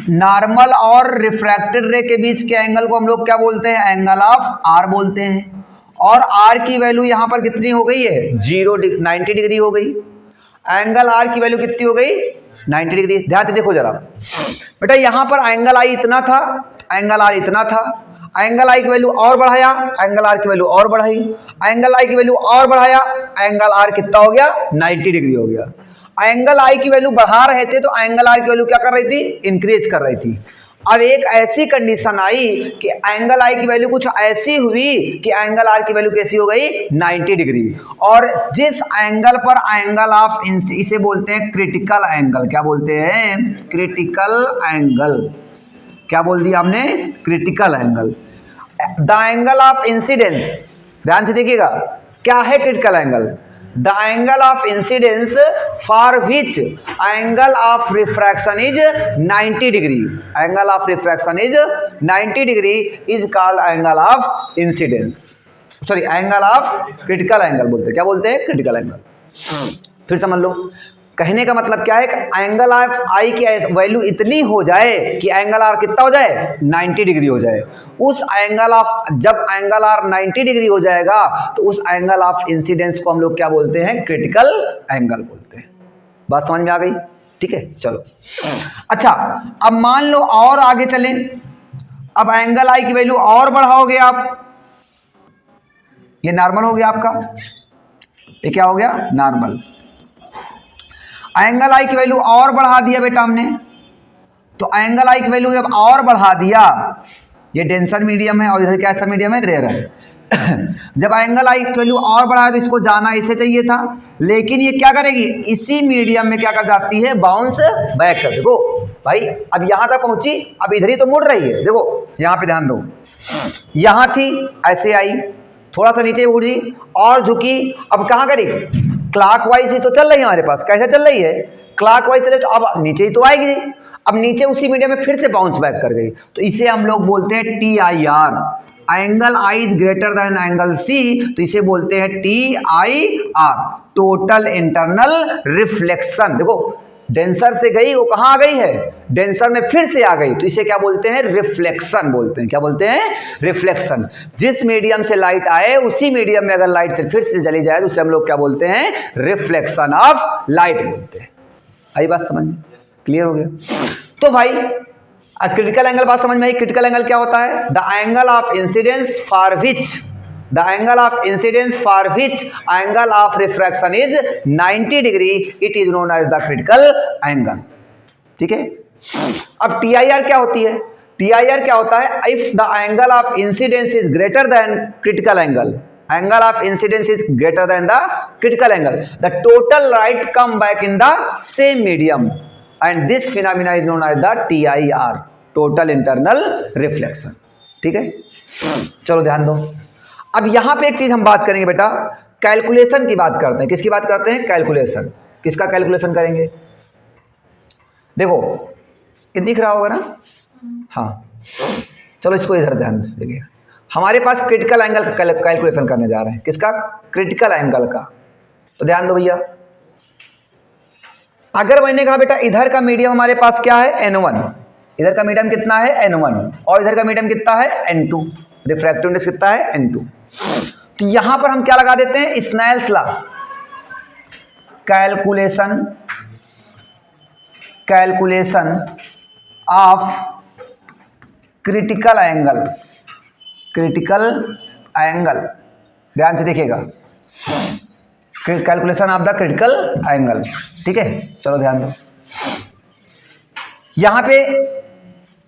नॉर्मल और रिफ्रैक्टेड रे के बीच के एंगल को हम लोग क्या बोलते हैं, एंगल ऑफ आर बोलते हैं। और आर की वैल्यू यहां पर कितनी हो गई है, 90 डिग्री हो गई। एंगल आर की वैल्यू कितनी हो गई, 90 डिग्री। ध्यान से देखो जरा बेटा, यहां पर एंगल आई इतना था, एंगल आर इतना था, एंगल आई की वैल्यू और बढ़ाया, एंगल आर की वैल्यू और बढ़ाई, एंगल आई की वैल्यू और बढ़ाया, एंगल आर कितना हो गया, 90 डिग्री हो गया। एंगल आई की वैल्यू बढ़ा रहे थे तो एंगल आर की वैल्यू क्या कर रही थी, इंक्रीज कर रही थी। अब एक ऐसी कंडीशन आई कि एंगल आई की वैल्यू कुछ ऐसी हुई कि एंगल आर की वैल्यू कैसी हो गई, 90 डिग्री। और जिस एंगल पर एंगल ऑफ, इसे बोलते हैं क्रिटिकल एंगल। क्या बोलते हैं, क्रिटिकल एंगल। क्या बोल दिया हमने, critical angle. The angle of incidence, ध्यान से देखिएगा, क्या है critical angle, the angle of incidence for which angle of refraction is 90 degree, angle of refraction is 90 degree is called angle of incidence, sorry angle of critical angle बोलते हैं। क्या बोलते हैं, क्रिटिकल एंगल। फिर समझ लो, कहने का मतलब क्या है कि एंगल ऑफ आई की वैल्यू इतनी हो जाए कि एंगल आर कितना हो जाए 90 डिग्री हो जाए। उस एंगल ऑफ जब एंगल आर 90 डिग्री हो जाएगा तो उस एंगल ऑफ इंसिडेंस को हम लोग क्या बोलते हैं, क्रिटिकल एंगल बोलते हैं। बात समझ में आ गई? ठीक है, चलो अच्छा अब मान लो और आगे चलें, अब एंगल आई की वैल्यू और बढ़ाओगे आप, ये नॉर्मल हो गया आपका, ये क्या हो गया नॉर्मल। एंगल आई की वैल्यू और बढ़ा दिया बेटा हमने, तो एंगल आई की वैल्यू जब और बढ़ा दिया, ये डेंसर मीडियम है और इधर कैसा मीडियम है, रेयर है। जब एंगल आई की वैल्यू और बढ़ाया तो इसको जाना इसे चाहिए था, लेकिन ये क्या करेगी, इसी मीडियम में क्या कर जाती है, बाउंस बैक कर। देखो भाई अब यहां तक पहुंची, अब इधर ही तो मुड़ रही है, देखो यहां पे ध्यान दो, यहां थी ऐसे आई, थोड़ा सा नीचे उड़ी और झुकी, अब कहां करी, क्लॉकवाइज ही तो चल रही है हमारे पास। कैसे चल रही है, क्लॉकवाइज चले तो अब नीचे ही तो आएगी, अब नीचे उसी मीडियम में फिर से बाउंस बैक कर गई, तो इसे हम लोग बोलते हैं T I R. Angle I is greater than angle C, तो इसे बोलते हैं T I R, total internal reflection. देखो डेंसर से गई वो कहाँ आ गई है, डेंसर में फिर से आ गई, तो इसे क्या बोलते हैं, रिफ्लेक्शन बोलते हैं। क्या बोलते हैं, रिफ्लेक्शन। जिस मीडियम से लाइट आए उसी मीडियम में अगर लाइट फिर से चली जाए तो उसे हम लोग क्या बोलते हैं, रिफ्लेक्शन ऑफ लाइट बोलते हैं। आई बात समझ में, क्लियर हो गया? तो भाई क्रिटिकल एंगल बात समझ में आई। क्रिटिकल एंगल क्या होता है, the angle of incidence for which the angle of incidence for which angle of refraction is 90 degree, it is known as the critical angle। ठीक है, अब TIR क्या होती है, TIR क्या होता है, if the angle of incidence is greater than critical angle, angle of incidence is greater than the critical angle, the total light come back in the same medium and this phenomena is known as the TIR, total internal reflection। ठीक है, चलो ध्यान दो। अब यहां पे एक चीज हम बात करेंगे बेटा, कैलकुलेशन की बात करते हैं। किसकी बात करते हैं, कैलकुलेशन। किसका कैलकुलेशन करेंगे, देखो ये दिख रहा होगा ना, हाँ चलो इसको इधर ध्यान से देखिए। हमारे पास क्रिटिकल एंगल का कैलकुलेशन करने जा रहे हैं। किसका, क्रिटिकल एंगल का। तो ध्यान दो भैया, अगर मैंने कहा बेटा इधर का मीडियम हमारे पास क्या है, N1, इधर का मीडियम कितना है N1 और इधर का मीडियम कितना है N2, रिफ्रैक्टिव इंडेक्स कितना है N2, तो यहां पर हम क्या लगा देते हैं, Snell's law, calculation of critical angle, critical angle, ध्यान से देखिएगा, calculation of the critical angle. ठीक है, चलो ध्यान दो, यहां पे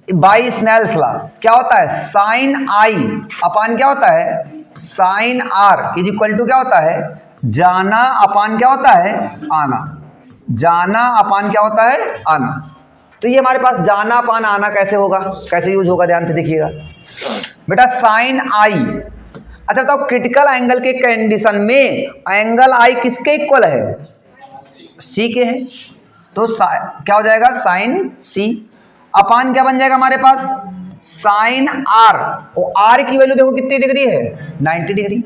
बाई स्नेल्स लॉ क्या होता है, साइन आई अपान क्या होता है, sine R is equal to क्या होता है, जाना अपान क्या होता है, आना, जाना अपान क्या होता है, आना। तो ये हमारे पास जाना अपान आना कैसे होगा, कैसे यूज होगा, ध्यान से देखिएगा बेटा। साइन आई, अच्छा तो क्रिटिकल एंगल के कंडीशन में एंगल आई किसके इक्वल है, सी के है, तो क्या हो जाएगा, साइन सी अपान क्या बन जाएगा हमारे पास, साइन आर, और आर की वैल्यू देखो कितनी डिग्री है, 90 डिग्री।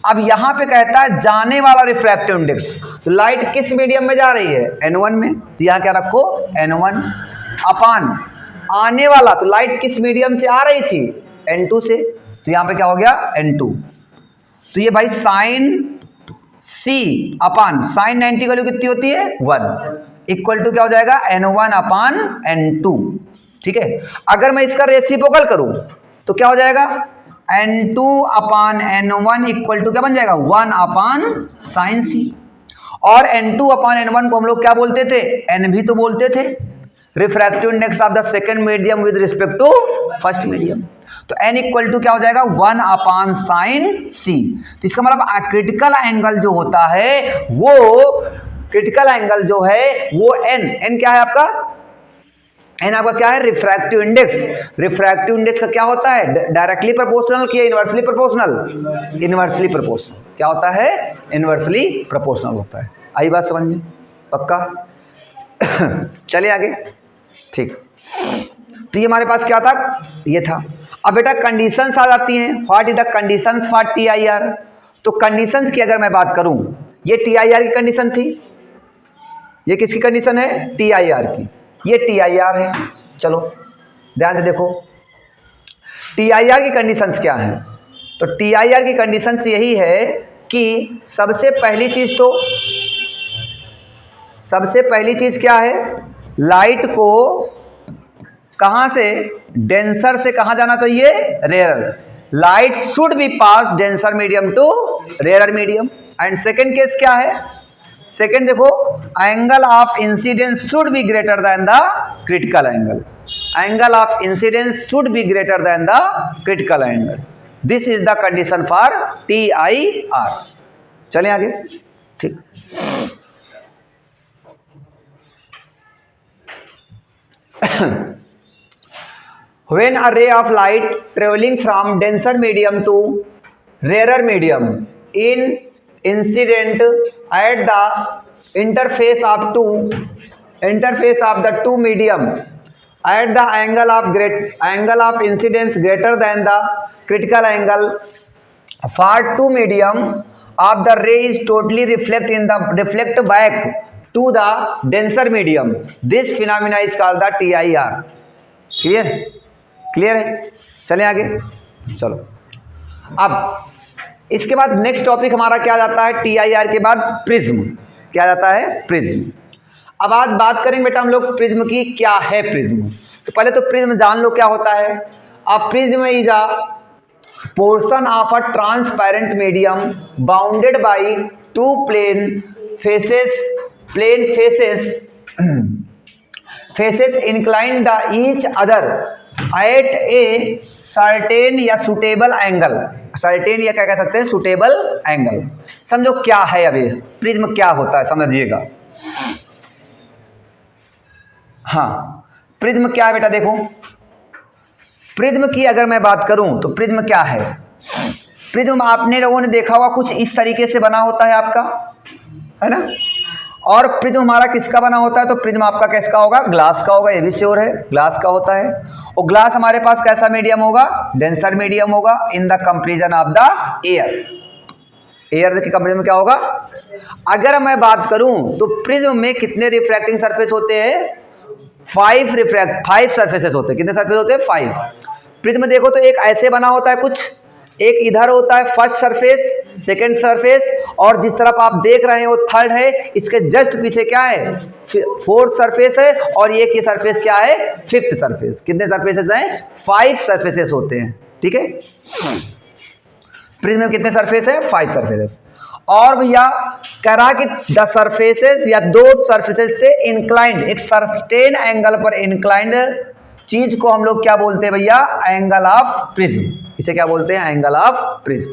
अब यहां पे कहता है जाने वाला रिफ्रैक्टिव इंडेक्स, तो लाइट किस मीडियम में जा रही है, N1 में, तो यहां क्या रखो N1 अपान आने वाला, तो लाइट किस मीडियम से आ रही थी, N2 से, तो यहां पे क्या हो गया N2। तो ये भाई साइन सी अपान साइन 90 की वैल्यू कितनी होती है 1 इक्वल टू क्या हो जाएगा N1 अपान N2। ठीक है, अगर मैं इसका रेसिप्रोकल करूं तो क्या हो जाएगा N2 upon N1 equal to क्या बन जाएगा 1 अपान साइन सी, और N2 अपान N1 को हम लोग क्या बोलते थे, N भी तो बोलते थे, refractive index of the second medium with respect to first medium. तो N इक्वल टू क्या हो जाएगा 1 अपान साइन सी। तो इसका मतलब क्रिटिकल एंगल जो होता है वो, क्रिटिकल एंगल जो है वो N क्या है आपका, N आपका क्या है, रिफ्रैक्टिव इंडेक्स। रिफ्रैक्टिव इंडेक्स का क्या होता है, डायरेक्टली प्रोपोर्शनल कि इनवर्सली प्रोपोर्शनल, इनवर्सली प्रोपोर्शनल। क्या होता है, इनवर्सली प्रोपोर्शनल होता है। आई बात समझ में, पक्का? चलिए आगे। ठीक, तो ये हमारे पास क्या था, ये था। अब बेटा कंडीशंस आ जाती हैं, what is the conditions for TIR। तो कंडीशंस की अगर मैं बात करूं, ये TIR की कंडीशन थी, ये किसकी कंडीशन है? TIR की। ये TIR है। चलो ध्यान से देखो TIR की कंडीशंस क्या हैं। तो TIR की कंडीशंस यही है कि सबसे पहली चीज क्या है? लाइट को कहां से, डेंसर से कहां जाना चाहिए? Rare. Light should be pass denser medium to rare medium. And second case क्या है? सेकेंड देखो, angle of incidence should be greater than the critical angle. Angle of incidence should be greater than the critical angle. This is the condition for TIR। चलें आगे। ठीक, when a ray of light traveling from denser medium to rarer medium in incident at the interface of the two medium at the angle of incidence greater than the critical angle for two medium of the ray is totally reflect back to the denser medium. This phenomena is called the TIR. Clear है? चलें आगे। चलो अब इसके बाद next topic हमारा क्या जाता है? TIR के बाद प्रिज्म। क्या जाता है? प्रिज्म। अब आज बात करेंगे बेटा हम लोग प्रिज्म की। क्या है प्रिज्म? तो पहले तो प्रिज्म जान लो क्या होता है। अब prism is a portion of a transparent medium bounded by two plane faces incline the each other at a certain या सुटेबल एंगल। सर्टेन या क्या कह सकते हैं? Suitable angle. समझो क्या है अभी प्रिज्म क्या होता है, समझिएगा। हाँ, प्रिज्म क्या है बेटा? देखो प्रिज्म की अगर मैं बात करूं तो प्रिज्म क्या है? प्रिज्म आपने लोगों ने देखा होगा कुछ इस तरीके से बना होता है आपका, है ना। और प्रिज्म हमारा किसका बना होता है? तो प्रिज्म आपका किसका होगा? ग्लास का होगा। ये भी श्योर है, ग्लास का होता है। और ग्लास हमारे पास कैसा मीडियम होगा? डेंसर मीडियम होगा in the comparison of the air. Air के कंपेरिजन में क्या होगा? अगर मैं बात करूं तो प्रिज्म में कितने रिफ्रैक्टिंग सरफेस होते हैं? 5 सरफेसेस होते हैं। कितने सरफेस होते हैं? 5। प्रिज्म देखो तो एक ऐसे बना होता है कुछ, एक इधर होता है फर्स्ट सरफेस, सेकंड सरफेस, और जिस तरफ आप देख रहे हैं वो थर्ड है। इसके जस्ट पीछे क्या है? फोर्थ सरफेस है। और ये की सरफेस क्या है? Fifth surface. कितने सरफेसेस हैं? 5 सरफेसेस होते हैं। ठीक है, प्रिज्म में कितने सरफेस है? 5 सरफेसेस। और भैया कह रहा कि द सरफेसेस या दो सरफेसेस से इंक्लाइंड, एक सर्टेन एंगल पर इंक्लाइंड चीज को हम लोग क्या बोलते हैं भैया? Angle of prism. इसे क्या बोलते हैं? Angle of prism.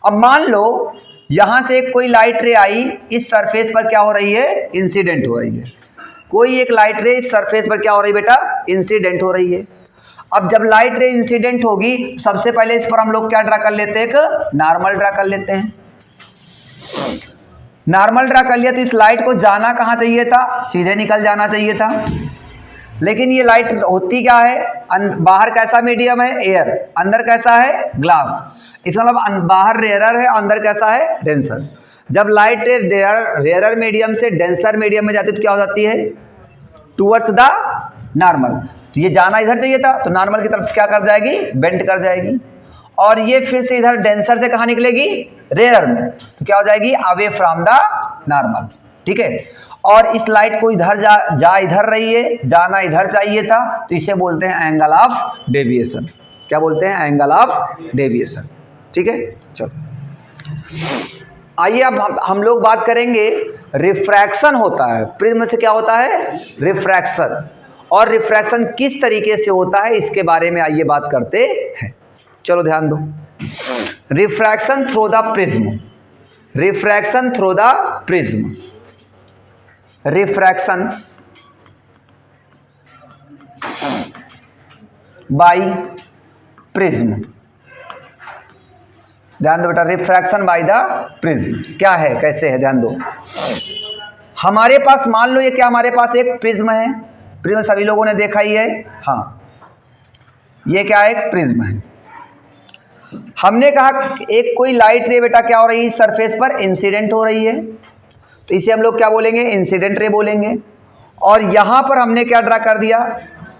अब मान लो यहां से कोई लाइट रे आई, इस सरफेस पर क्या हो रही है? इंसिडेंट हो रही है। कोई एक लाइट रे इस सरफेस पर क्या हो रही है बेटा? इंसिडेंट हो रही है। अब जब लाइट रे इंसिडेंट होगी सबसे पहले इस पर हम लोग क्या ड्रा कर लेते हैं? एक नॉर्मल ड्रा कर लेते हैं। नॉर्मल ड्रा कर लिया तो इस लाइट को जाना कहाँ चाहिए था? सीधे निकल जाना चाहिए था। लेकिन ये लाइट होती क्या है? बाहर कैसा मीडियम है? एयर। अंदर कैसा है? ग्लास। इसका मतलब बाहर रेयरर है, अंदर कैसा है? डेंसर। जब लाइट रेयरर मीडियम से डेंसर मीडियम में जाती है तो क्या हो जाती है? Towards the normal. तो ये जाना इधर चाहिए था तो नॉर्मल की तरफ क्या कर जाएगी? बेंड कर जाएगी। और ये फिर से इधर डेंसर से कहाँ निकलेगी? रेयरर में। तो क्या हो जाएगी? Away from the normal. ठीक है। और इस लाइट को इधर जा इधर रही है, जाना इधर चाहिए था, तो इसे बोलते हैं एंगल ऑफ डेविएशन। क्या बोलते हैं? Angle of deviation. ठीक है। चलो आइए अब हम लोग बात करेंगे रिफ्रैक्शन होता है प्रिज्म से। क्या होता है? रिफ्रैक्शन। और रिफ्रैक्शन किस तरीके से होता है इसके बारे में आइए बात करते हैं। चलो ध्यान दो। Refraction through the prism. Refraction through the prism. Refraction by prism. ध्यान दो बेटा, रिफ्रैक्शन बाय द प्रिज्म क्या है, कैसे है, ध्यान दो। हमारे पास मान लो ये क्या, हमारे पास एक प्रिज्म है। प्रिज्म सभी लोगों ने देखा ही है। हाँ, ये क्या है? एक प्रिज्म है। हमने कहा एक कोई लाइट रे बेटा क्या हो रही है? इस सरफेस पर इंसिडेंट हो रही है। तो इसे हम लोग क्या बोलेंगे, इंसिडेंट रे बोलेंगे। और यहाँ पर हमने क्या ड्रा कर दिया,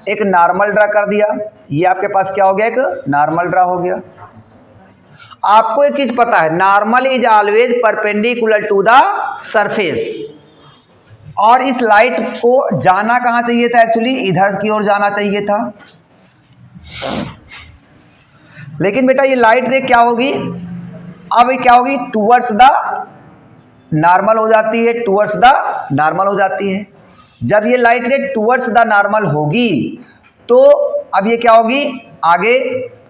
एक नॉर्मल ड्रा कर दिया। ये आपके पास क्या हो गया, एक नॉर्मल ड्रा हो गया। आपको एक चीज पता है, normal is always perpendicular to the surface. और इस लाइट को जाना कहाँ चाहिए था, एक्चुअली इधर की ओर जाना चाहिए था। लेकिन बेटा ये लाइट रे क्या होगी, अब क्या होगी, टूवर्ड्स द नॉर्मल हो जाती है, टूवर्ड्स द नॉर्मल हो जाती है। जब ये लाइट रे टूवर्ड्स द नॉर्मल होगी तो अब ये क्या होगी, आगे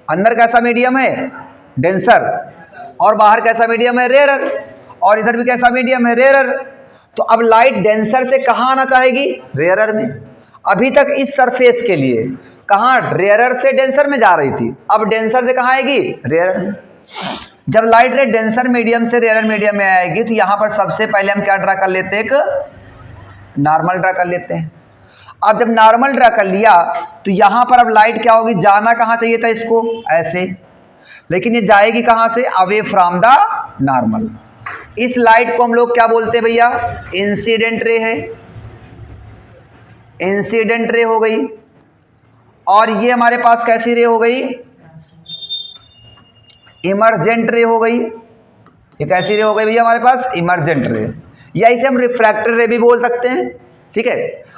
अंदर कैसा मीडियम है, डेंसर, और बाहर कैसा मीडियम है, रेयरर, और इधर भी कैसा मीडियम है, रेयरर। तो अब लाइट डेंसर से कहाँ आना चाहेगी, रेयरर में। अभी तक इस सरफेस के लिए कहाँ, रेयरर से डेंसर में जा रही थी, अब डेंसर से कहाँ आएगी, रेयरर में। जब लाइट रे डेंसर मीडियम से रेयरर मीडियम में आएगी तो यहाँ पर सबसे पहले हम क्या ड्रा कर लेते हैं, एक नॉर्मल ड्रा कर लेते हैं। अब जब नॉर्मल ड्रा कर लिया तो यहाँ पर अब लाइट क्या होगी, जाना कहाँ चाहिए था इसको, ऐसे, लेकिन ये जाएगी कहाँ से, अवे फ्रॉम द नॉर्मल। इस लाइट को हम लोग क्या बोलते हैं भैया, इंसिडेंट रे है, इंसिडेंट रे हो गई। और ये हमारे पास कैसी रे हो गई, इमर्जेंट रे हो गई। ये कैसी रे हो गई भैया हमारे पास, इमर्जेंट रे, या इसे हम रिफ्रैक्टर रे भी बोल सकते हैं, ठीक है।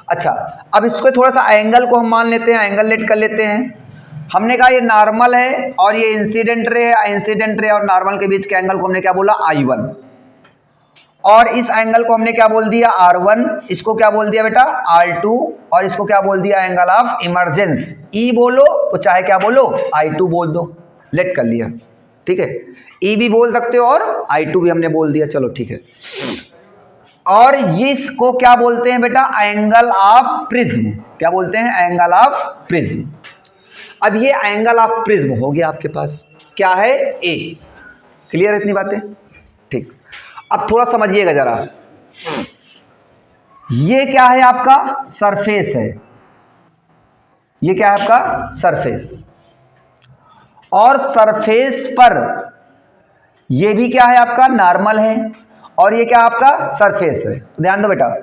अच्छा, अब इसको थोड़ा सा एंगल को हम मान लेते हैं, एंगल लेट कर लेते हैं। हमने कहा ये नॉर्मल है और ये इंसिडेंट रे है, इंसिडेंट रे और नॉर्मल के बीच के एंगल को हमने क्या बोला, I1। और इस एंगल को हमने क्या बोल दिया, R1, इसको क्या बोल दिया बेटा, R2, और इसको क्या बोल दिया, एंगल ऑफ इमरजेंस। E बोलो तो चाहे क्या बोलो, I2 बोल दो, लेट कर लिया, ठीक है। E भी बोल सकते हो और I2 भी हमने बोल दिया, चलो ठीक है। और इसको क्या बोलते हैं बेटा, एंगल ऑफ प्रिज्म। क्या बोलते हैं, एंगल ऑफ प्रिज्म। अब ये एंगल ऑफ प्रिज्म हो गया आपके पास, क्या है, A। क्लियर है इतनी बातें, ठीक। अब थोड़ा समझिएगा जरा, ये क्या है आपका, सरफेस है, ये क्या है आपका, सरफेस। और सरफेस पर ये भी क्या है आपका, नॉर्मल है, और ये क्या आपका, सरफेस है। तो ध्यान दो बेटा,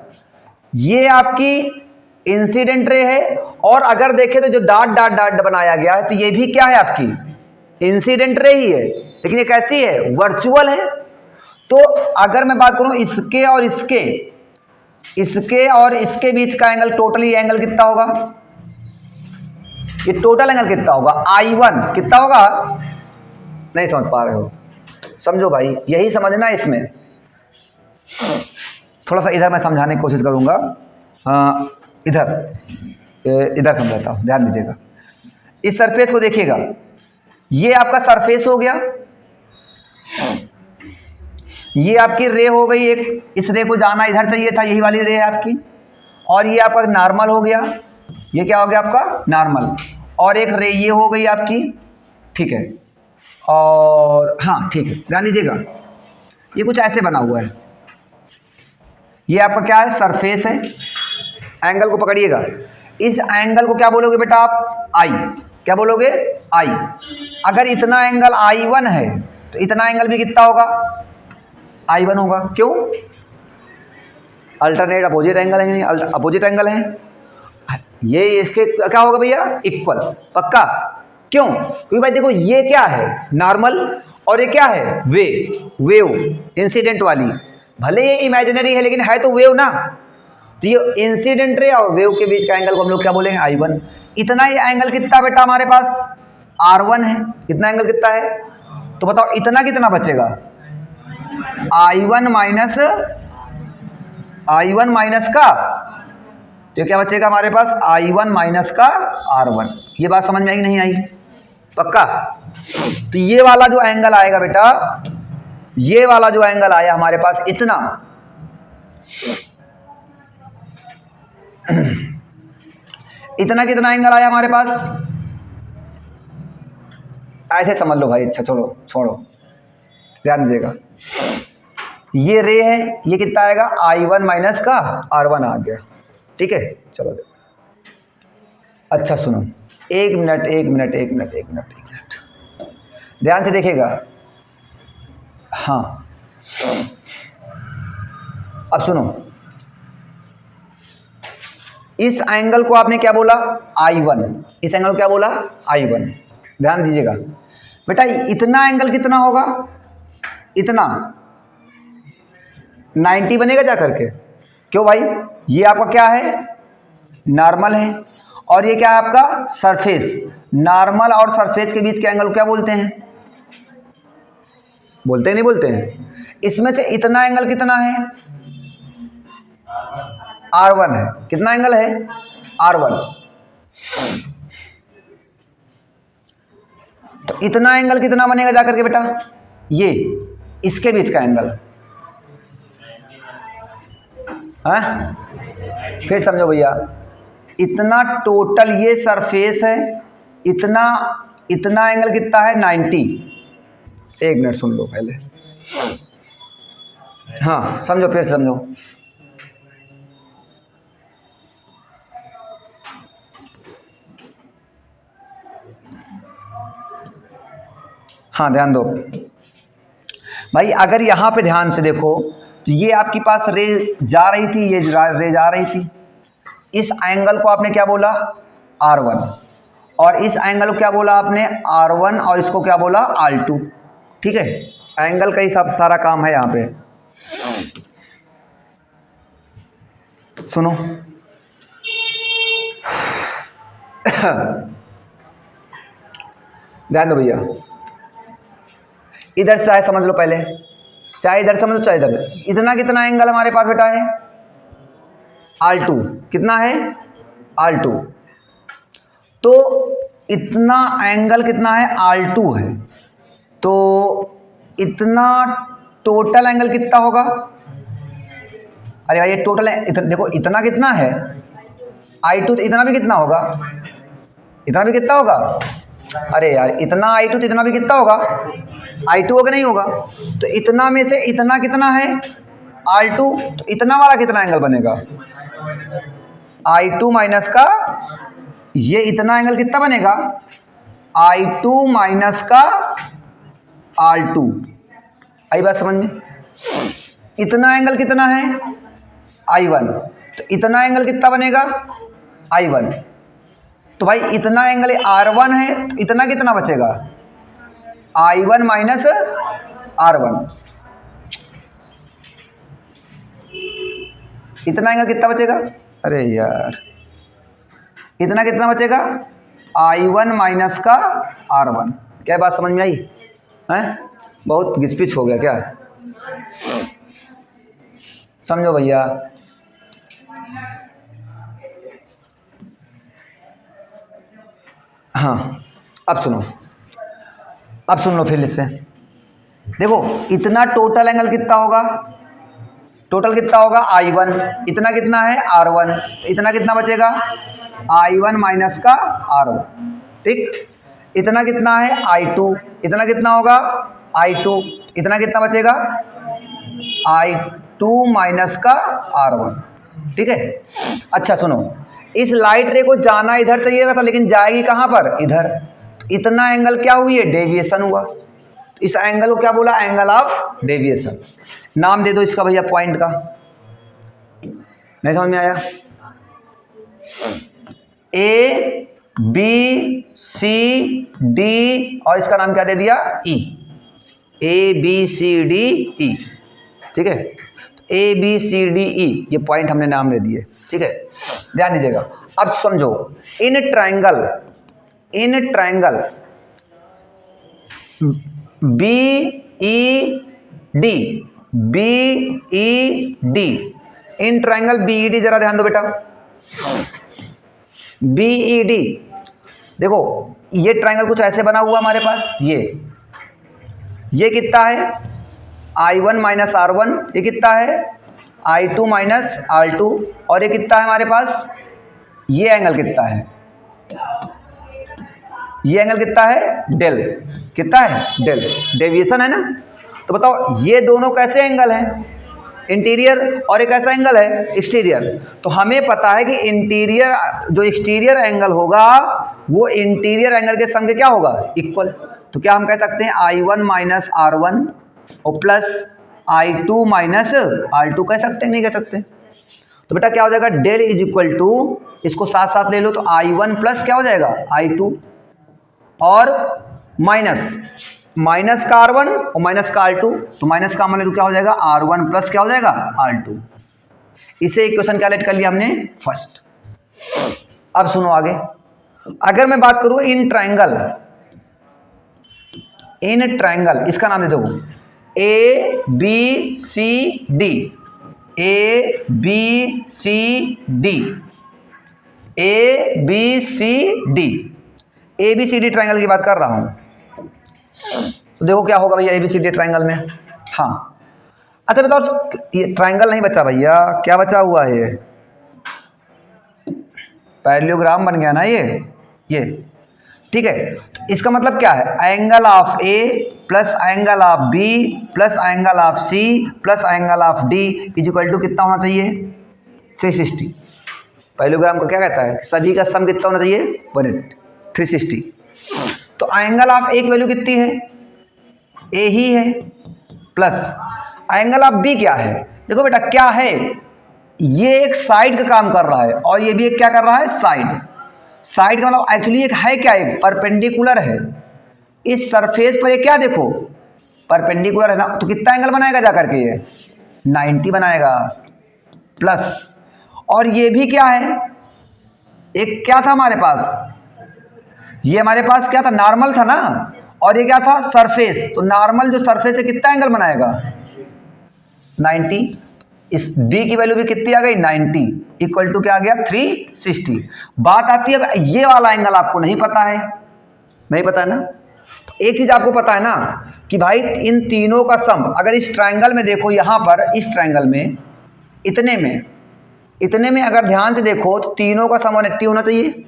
ये आपकी इंसिडेंट रे है, और अगर देखें तो जो डॉट डॉट डॉट बनाया गया है तो ये भी क्या है आपकी, इंसिडेंट रे ही है, लेकिन ये कैसी है, वर्चुअल है। तो अगर मैं बात करूं इसके और इसके, इसके और इसके बीच का एंगल, टोटली एंगल कितना होगा, ये टोटल एंगल कितना होगा, I1 कितना होगा, नहीं समझ पा रहे हो, समझो भाई, यही समझना है इसमें। थोड़ा सा इधर मैं समझाने की कोशिश करूंगा, इधर समझाता हूँ, ध्यान दीजिएगा। इस सरफेस को देखिएगा, ये आपका सरफेस हो गया, ये आपकी रे हो गई एक, इस रे को जाना इधर चाहिए था, यही वाली रे है आपकी। और ये आपका नॉर्मल हो गया, ये क्या हो गया आपका, नॉर्मल। और एक रे ये हो गई आपकी, ठीक है। और हाँ ठीक है, ध्यान दीजिएगा, ये कुछ ऐसे बना हुआ है, ये आपका क्या है, सरफेस है। एंगल को पकड़िएगा, इस एंगल को क्या बोलोगे बेटा आप, I। क्या बोलोगे, I। अगर इतना एंगल I1 है तो इतना एंगल भी कितना होगा, I1 होगा। क्यों, अल्टरनेट अपोजिट एंगल है, अपोजिट एंगल है, ये इसके क्या होगा भैया, इक्वल, पक्का। क्यों, क्योंकि भाई देखो ये क्या है, नॉर्मल, और ये क्या है, वेव, इंसिडेंट वाली। भले ये इमेजिनरी है लेकिन है तो वेव ना। तो ये इंसिडेंट रे और वेव के बीच का एंगल को हम लोग क्या बोलेंगे, I1। इतना ये एंगल कितना बेटा हमारे पास, R1 है। इतना एंगल कितना है, तो बताओ इतना कितना बचेगा, I1 माइनस का, तो क्या बचेगा हमारे पास, I1 माइनस का R1। ये बात समझ में आई नहीं आई, पक्का। तो ये वाला जो एंगल आएगा बेटा, ये वाला जो एंगल आया हमारे पास इतना, इतना कितना एंगल आया हमारे पास, ऐसे समझ लो भाई। अच्छा छोड़ो, ध्यान दीजिएगा, ये रे है, ये कितना आएगा, I1 माइनस का R1 आ गया, ठीक है। चलो अच्छा सुनो, एक मिनट, ध्यान से देखिएगा। हाँ अब सुनो, इस एंगल को आपने क्या बोला, I1, इस एंगल को क्या बोला, I1। ध्यान दीजिएगा बेटा, इतना एंगल कितना होगा, इतना 90 बनेगा जा करके। क्यों भाई, ये आपका क्या है, नॉर्मल है, और ये क्या है आपका सरफेस। नॉर्मल और सरफेस के बीच के एंगल को क्या बोलते हैं, बोलते हैं नहीं बोलते हैं। इसमें से इतना एंगल कितना है, R1 है। कितना एंगल है, R1। तो इतना एंगल कितना बनेगा जाकर के बेटा, ये इसके बीच का एंगल। हाँ, फिर समझो भैया, इतना टोटल ये सरफेस है, इतना इतना एंगल कितना है, 90। एक मिनट सुन लो पहले, हाँ समझो, फिर समझो। हाँ ध्यान दो भाई, अगर यहाँ पे ध्यान से देखो तो ये आपके पास रे जा रही थी, ये रे जा रही थी। इस एंगल को आपने क्या बोला, R1, और इस एंगल को क्या बोला आपने, R1, और इसको क्या बोला, R2। ठीक है, एंगल का ही सब सारा काम है यहाँ पे। सुनो ध्यान दो भैया, इधर से चाहे समझ लो पहले, चाहे इधर समझ लो चाहे इधर। इतना कितना एंगल हमारे पास बेटा है, R2। कितना है, R2। तो इतना एंगल कितना है, R2 है। तो इतना टोटल एंगल कितना होगा, अरे भाई ये टोटल है, देखो इतना कितना है, I2, तो इतना भी कितना होगा, इतना भी कितना होगा, अरे यार इतना I2 तो इतना भी कितना होगा, I2 होगा नहीं होगा। तो इतना में से इतना कितना है, R2, तो इतना वाला कितना एंगल बनेगा, I2 माइनस का ये इतना एंगल कितना बनेगा, I2 माइनस का R2। आई बात समझ में, इतना एंगल कितना है, I1, तो इतना एंगल कितना बनेगा, I1। तो भाई इतना एंगल R1 है, तो इतना कितना बचेगा, I1 माइनस R1। इतना एंगल कितना बचेगा, अरे यार इतना कितना बचेगा, I1 माइनस का R1। क्या बात समझ में आई है, बहुत घिचपिच हो गया क्या, समझो भैया। हाँ अब सुनो, अब सुन लो फिर इससे देखो, इतना टोटल एंगल कितना होगा, टोटल कितना होगा, I1, इतना कितना है, R1, तो इतना कितना बचेगा, I1 माइनस का R1। ठीक, इतना कितना है, I2, इतना कितना होगा, I2, इतना कितना बचेगा, I2 माइनस का R1। ठीक है, अच्छा सुनो, इस लाइट रे को जाना इधर चाहिए था, लेकिन जाएगी कहाँ पर, इधर। इतना एंगल क्या हुई है, डेविएशन हुआ। इस एंगल को क्या बोला, एंगल ऑफ डेविएशन। नाम दे दो इसका भैया, पॉइंट का। नहीं समझ में आया, A B C D और इसका नाम क्या दे दिया, E। A B C D E। ठीक है, A B C D E ये पॉइंट हमने नाम दे दिए। ठीक है, ध्यान दीजिएगा। अब समझो, in triangle BED, in triangle BED जरा ध्यान दो बेटा। BED देखो, ये ट्रायंगल कुछ ऐसे बना हुआ हमारे पास, ये कितना है, I1 माइनस R1, ये कितना है, I2 माइनस R2, और ये कितना है हमारे पास, ये एंगल कितना है, ये एंगल कितना है, डेल। कितना है, डेल, डेविएशन है ना। तो बताओ ये दोनों कैसे एंगल हैं, इंटीरियर, और एक ऐसा एंगल है एक्सटीरियर। तो हमें पता है कि इंटीरियर जो एक्सटीरियर एंगल होगा वो इंटीरियर एंगल के सम के क्या होगा, इक्वल। तो क्या हम कह सकते हैं, I1 माइनस R1 और प्लस I2 माइनस R2 कह सकते हैं, नहीं कह सकते? तो बेटा क्या हो जाएगा, डेल इज इक्वल टू, इसको साथ साथ ले लो तो I1 प्लस क्या हो जाएगा I2 और माइनस का R1 और माइनस का R2, तो माइनस का मान क्या हो जाएगा R1 प्लस क्या हो जाएगा R2। इसे इक्वेशन कैलकुलेट कर लिया हमने फर्स्ट। अब सुनो आगे, अगर मैं बात करूं इन ट्रायंगल, इसका नाम दे दो ABCD, ABCD ट्रायंगल की बात कर रहा हूं। तो देखो क्या होगा भैया ABCD ट्रायंगल में। हाँ अच्छा बताओ, ये ट्रायंगल नहीं बचा भैया, क्या बचा हुआ है, ये पैरेललोग्राम बन गया ना ये ठीक है। तो इसका मतलब क्या है, angle of A plus angle of B plus angle of C plus angle of D is equal to कितना होना चाहिए 360। पैरेललोग्राम को क्या कहता है, सभी का सम कितना होना चाहिए 360। तो एंगल ऑफ A की वैल्यू कितनी है, A ही है, प्लस एंगल ऑफ B क्या है, देखो बेटा क्या है, ये एक साइड का काम कर रहा है और ये भी एक क्या कर रहा है साइड का मतलब एक्चुअली एक है क्या, एक परपेंडिकुलर है इस सरफेस पर, ये क्या देखो परपेंडिकुलर है ना, तो कितना एंगल बनाएगा जाकर के ये 90 बनाएगा, प्लस और ये भी क्या है, एक क्या था हमारे पास, ये हमारे पास क्या था नॉर्मल था ना, और ये क्या था सरफेस, तो नॉर्मल जो सरफेस है कितना एंगल बनाएगा 90। इस D की वैल्यू भी कितनी आ गई 90 इक्वल टू क्या आ गया 360। बात आती है ये वाला एंगल आपको नहीं पता है, नहीं पता है ना। तो एक चीज आपको पता है ना कि भाई इन तीनों का सम, अगर इस ट्रायंगल में देखो, यहां पर इस ट्रायंगल में इतने में अगर ध्यान से देखो तो तीनों का सम 180 होना चाहिए।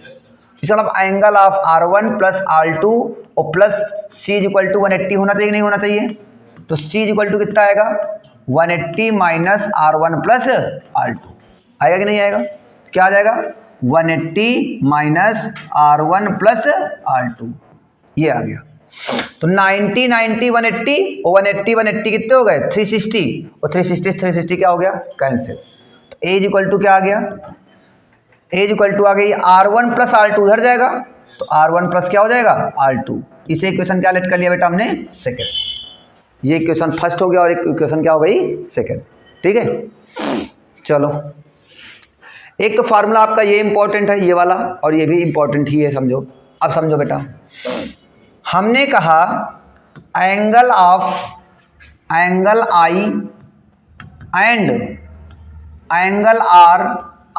इसका मतलब angle of R1 plus R2 और प्लस C इक्वल टू 180 होना चाहिए, नहीं होना चाहिए। तो C इक्वल टू कितना आएगा 180 माइनस R1 प्लस R2 आएगा कि नहीं आएगा, क्या आ जाएगा 180 माइनस R1 प्लस R2, ये आ गया। तो 90 90 180 और 180 कितने हो गए 360 और 360 क्या हो गया कैंसिल। तो एज इक्वल टू क्या आ गया, एज इक्वल टू आ गई R1 प्लस R2 उधर जाएगा, तो R1 प्लस क्या हो जाएगा R2। इसे इक्वेशन क्या लेट कर लिया बेटा हमने सेकंड, ये इक्वेशन फर्स्ट हो गया और एक इक्वेशन क्या हो गई सेकंड, ठीक है। चलो एक तो फार्मूला आपका ये इंपॉर्टेंट है ये वाला, और ये भी इंपॉर्टेंट ही है, समझो। अब समझो बेटा, हमने कहा angle I and angle R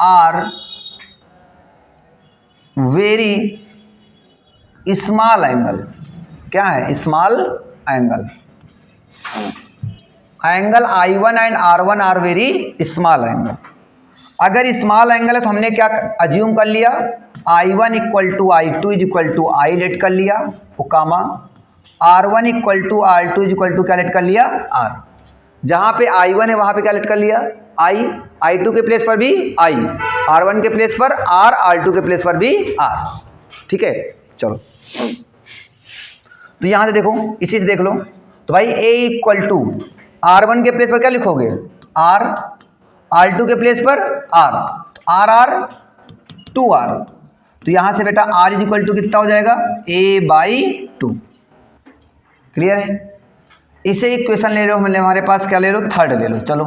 are very small angle, क्या है small angle. Angle I1 and R1 are very small angle. अगर स्मॉल एंगल है तो हमने क्या अज्यूम कर लिया I1 equal to I2 is equal to I let कर लिया वो comma, R1 equal to R2 is equal to क्या लेट कर लिया R। जहां पे I1 है वहां पे क्या लेट कर लिया I, I2 के प्लेस पर भी I, R1 के प्लेस पर R, R2 के प्लेस पर भी R, ठीक है। चलो तो यहां से देखो, इसी से देख लो, तो भाई A इक्वल टू R1 के प्लेस पर क्या लिखोगे R, R2 के प्लेस पर R, R R 2R। तो यहां से बेटा R इज इक्वल टू कितना हो जाएगा A/2, क्लियर है। इसे इक्वेशन ले लो, हमारे पास क्या ले लो थर्ड ले लो। चलो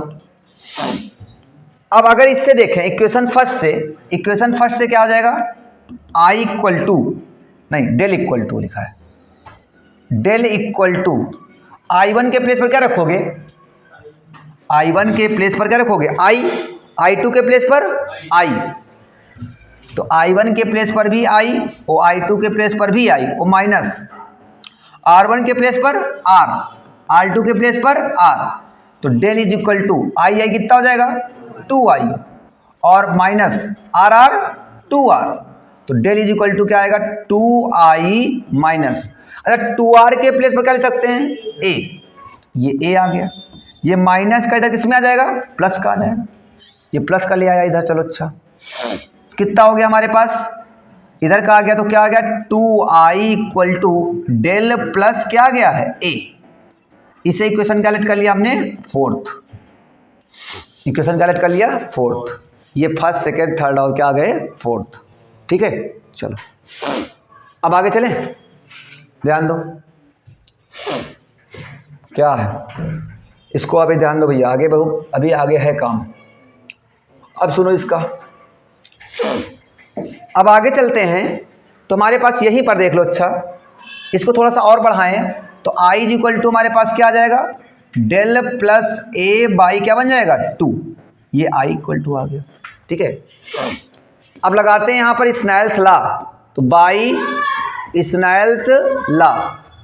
अब अगर इससे देखें इक्वेशन फर्स्ट से क्या हो जाएगा I इक्वल टू नहीं डेल इक्वल टू लिखा है, डेल इक्वल टू I1 के प्लेस पर क्या रखोगे, I1 के प्लेस पर क्या रखोगे I, I2 के प्लेस पर I, तो I1 के प्लेस पर भी I और I2 के प्लेस पर भी I और माइनस R1 के प्लेस पर R, R2 के प्लेस पर R। तो del is equal to I कितना हो जाएगा 2I और माइनस R 2R। तो डेल इज इक्वल टू क्या आएगा 2I माइनस, अच्छा 2R के प्लेस पर क्या लिख सकते हैं A, ये A आ गया, ये माइनस का इधर किस में आ जाएगा प्लस का आ जाएगा, ये प्लस का ले आया इधर। चलो अच्छा कितना हो गया हमारे पास इधर का आ गया, तो क्या आ गया 2I equal to del plus क्या आ गया है A। इसे इक्वेशन कैलकुलेट कर लिया हमने फोर्थ, इक्वेशन कैलकुलेट कर लिया फोर्थ, ये फर्स्ट सेकेंड थर्ड और क्या आ गए फोर्थ। ठीक है, चलो अब आगे चलें, ध्यान दो क्या है, इसको अभी ध्यान दो भैया, आगे बहु अभी आगे है काम। अब सुनो इसका, अब आगे चलते हैं तो हमारे पास यहीं पर देख लो। अच्छा, इसको थोड़ा सा और बढ़ाएं तो i इज इक्वल टू हमारे पास क्या आ जाएगा, डेल प्लस ए बाई क्या बन जाएगा 2, ये i इक्वल टू आ गया। ठीक है, अब लगाते हैं यहाँ पर स्नेल्स लॉ, तो बाई स्नेल्स लॉ,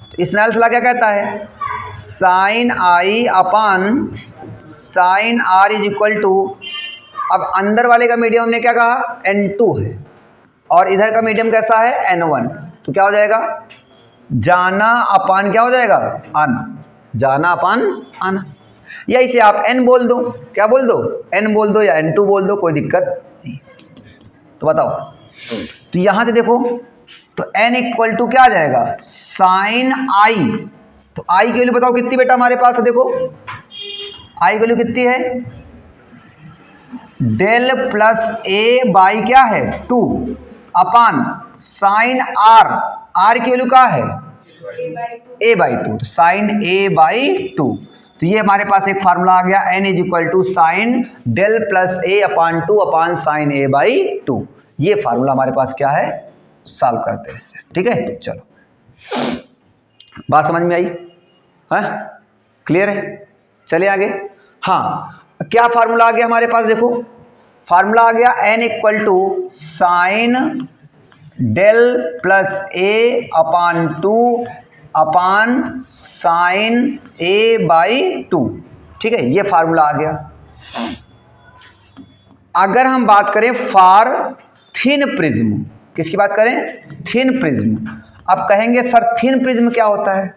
तो स्नेल्स लॉ क्या कहता है, sine I upon sine R is equal to, अब अंदर वाले का मीडियम हमने क्या कहा n2 है और इधर का मीडियम कैसा है n1, तो क्या हो जाएगा जाना अपान क्या हो जाएगा आना, जाना अपान आना, या इसे आप n बोल दो, क्या बोल दो n बोल दो या n2 बोल दो, कोई दिक्कत नहीं। तो बताओ, तो यहां से देखो तो n इक्वल टू क्या आ जाएगा साइन आई, तो i की वैल्यू बताओ कितनी बेटा हमारे पास है, देखो i की वैल्यू कितनी है, डेल प्लस ए बाई क्या है 2 अपान साइन आर, आर की वैल्यू क्या है a बाई 2, तो साइन a बाई 2, तो ये हमारे पास एक फार्मूला आ गया n is equal to sine del plus A upon 2 upon sine a by 2, ये फार्मूला हमारे पास क्या है, सॉल्व करते हैं इससे। ठीक है, चलो बात समझ में आई है, क्लियर है, चले आगे। हाँ, क्या फार्मूला आ गया हमारे पास, देखो फार्मूला आ गया n equal to sine del plus A upon 2 upon sine a by 2। ठीक है, ये फार्मूला आ गया। अगर हम बात करें फॉर थिन प्रिज्म, किसकी बात करें, थिन प्रिज्म, अब कहेंगे सर थिन प्रिज्म क्या होता है,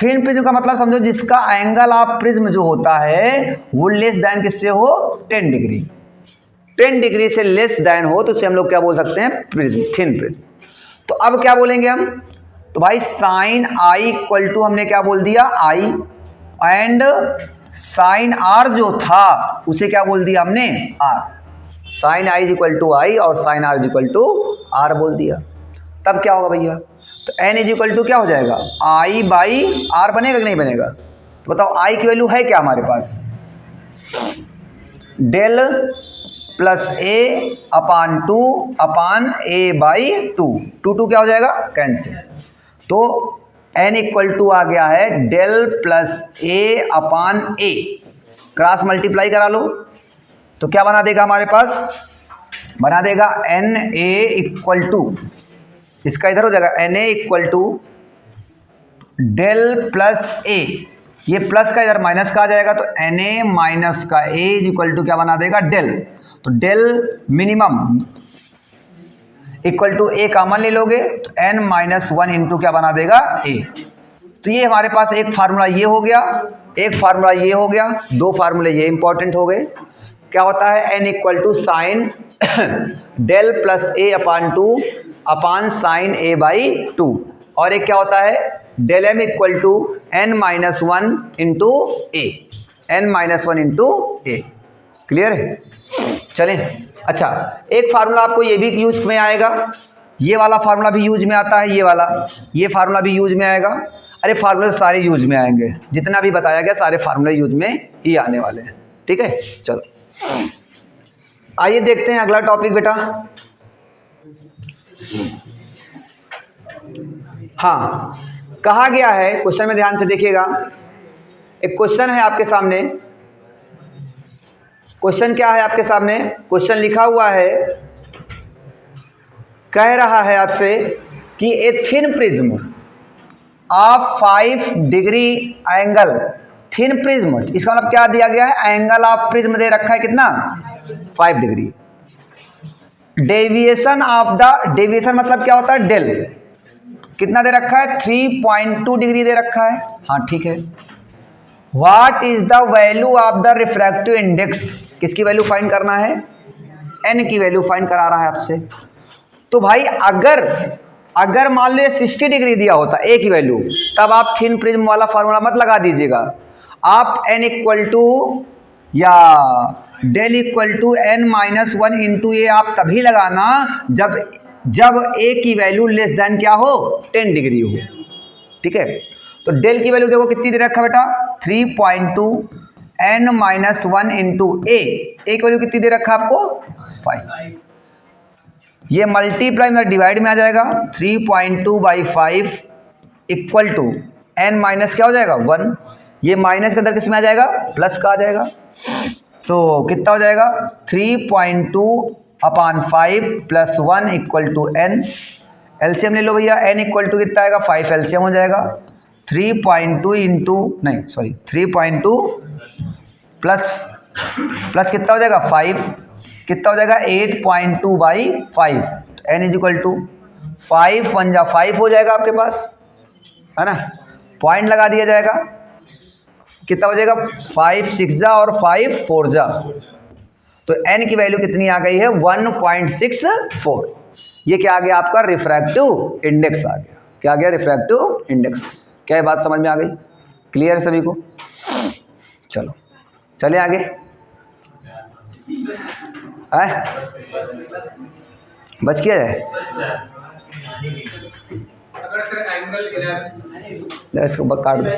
थिन प्रिज्म का मतलब समझो जिसका एंगल ऑफ प्रिज्म जो होता है वो लेस देन किससे हो 10 डिग्री, 10 डिग्री से लेस देन हो तो उसे हम लोग क्या बोल सकते हैं प्रिज्म, थिन प्रिज्म। तो अब क्या बोलेंगे हम, तो भाई साइन आई इक्वल टू हमने क्या बोल दिया आई, एंड साइन आर जो था उसे क्या बोल दिया हमने R, sine I is equal to I और sine R is equal to R बोल दिया। तब क्या होगा भैया, तो n इज इक्वल टू क्या हो जाएगा i बाई आर, बनेगा कि नहीं बनेगा, तो बताओ i की वैल्यू है क्या हमारे पास, del plus A upon 2 upon A by 2, 2 क्या हो जाएगा कैंसिल, तो n इक्वल टू आ गया है डेल प्लस ए अपान ए, क्रॉस मल्टीप्लाई करा लो तो क्या बना देगा हमारे पास, बना देगा एन ए इक्वल टू, इसका इधर हो जाएगा N A equal to del plus A, ये प्लस का इधर माइनस का आ जाएगा तो एन ए माइनस का ए इज इक्वल टू क्या बना देगा डेल, तो del minimum equal to a common ले लोगे तो एन माइनस 1 इंटू क्या बना देगा ए। तो ये हमारे पास एक फार्मूला ये हो गया, एक फार्मूला ये हो गया, दो फार्मूले ये इंपॉर्टेंट हो गए। क्या होता है n equal to sine del plus A upon 2 upon sine a by 2, और एक क्या होता है del m equal to n minus 1 into a, n minus 1 into a. Clear है, चलें। अच्छा, एक फार्मूला आपको ये भी यूज में आएगा, ये वाला फार्मूला भी यूज में आता है, ये वाला, ये फार्मूला भी यूज में आएगा। अरे फार्मूले सारे यूज में आएंगे, जितना भी बताया गया सारे फार्मूले यूज में ही आने वाले हैं। ठीक है, चलो आइए देखते हैं अगला टॉपिक बेटा। हाँ, कहा गया है, क्वेश्चन में ध्यान से देखिएगा, एक क्वेश्चन है आपके सामने। क्वेश्चन क्या है आपके सामने, क्वेश्चन लिखा हुआ है, कह रहा है आपसे कि a thin prism of 5 degree angle, thin prism, इसका मतलब क्या दिया गया है, एंगल ऑफ प्रिज्म दे रखा है कितना 5 degree. Deviation of the, deviation मतलब क्या होता है डेल, कितना दे रखा है 3.2 डिग्री दे रखा है। हाँ ठीक है। What is the value of the refractive index, किसकी वैल्यू फाइंड करना है, एन की वैल्यू फाइंड करा रहा है आपसे। तो भाई अगर अगर मान लो 60 डिग्री दिया होता ए की वैल्यू, तब आप थिन प्रिज्म वाला फार्मूला मत लगा दीजिएगा। आप n इक्वल टू या del equal to n minus 1 into A आप तभी लगाना जब ए की वैल्यू लेस देन क्या हो, 10 डिग्री हो। ठीक है, तो डेल की वैल्यू देखो कितनी दे रखा बेटा, 3.2 n माइनस 1 इंटू ए की वैल्यू कितनी दे रखा आपको, 5। ये मल्टीप्लाई में डिवाइड में आ जाएगा, 3.2 by 5 equal to n minus क्या हो जाएगा 1, ये माइनस के अंदर किस में आ जाएगा, प्लस का आ जाएगा। तो कितना हो जाएगा 3.2 upon 5 plus 1 equal to n। LCM ले लो भैया, n इक्वल टू कितना आएगा 5, एलसीएम हो जाएगा 3.2 इंटू 3.2 प्लस कितना हो जाएगा 5, कितना हो जाएगा 8.2 बाई 5। तो n इज इक्वल टू 5 1 जा 5 हो जाएगा आपके पास, है ना, पॉइंट लगा दिया जाएगा। कितना हो जाएगा 5 6 जा और 5 4 जा, तो n की वैल्यू कितनी आ गई है 1.64। ये क्या आ गया आपका रिफ्रैक्टिव इंडेक्स आ गया। क्या आ गया, रिफ्रैक्टिव इंडेक्स। क्या ये बात समझ में आ गई, क्लियर है सभी को? चलो चले आगे। है बच किया जाए, इसको काट दो।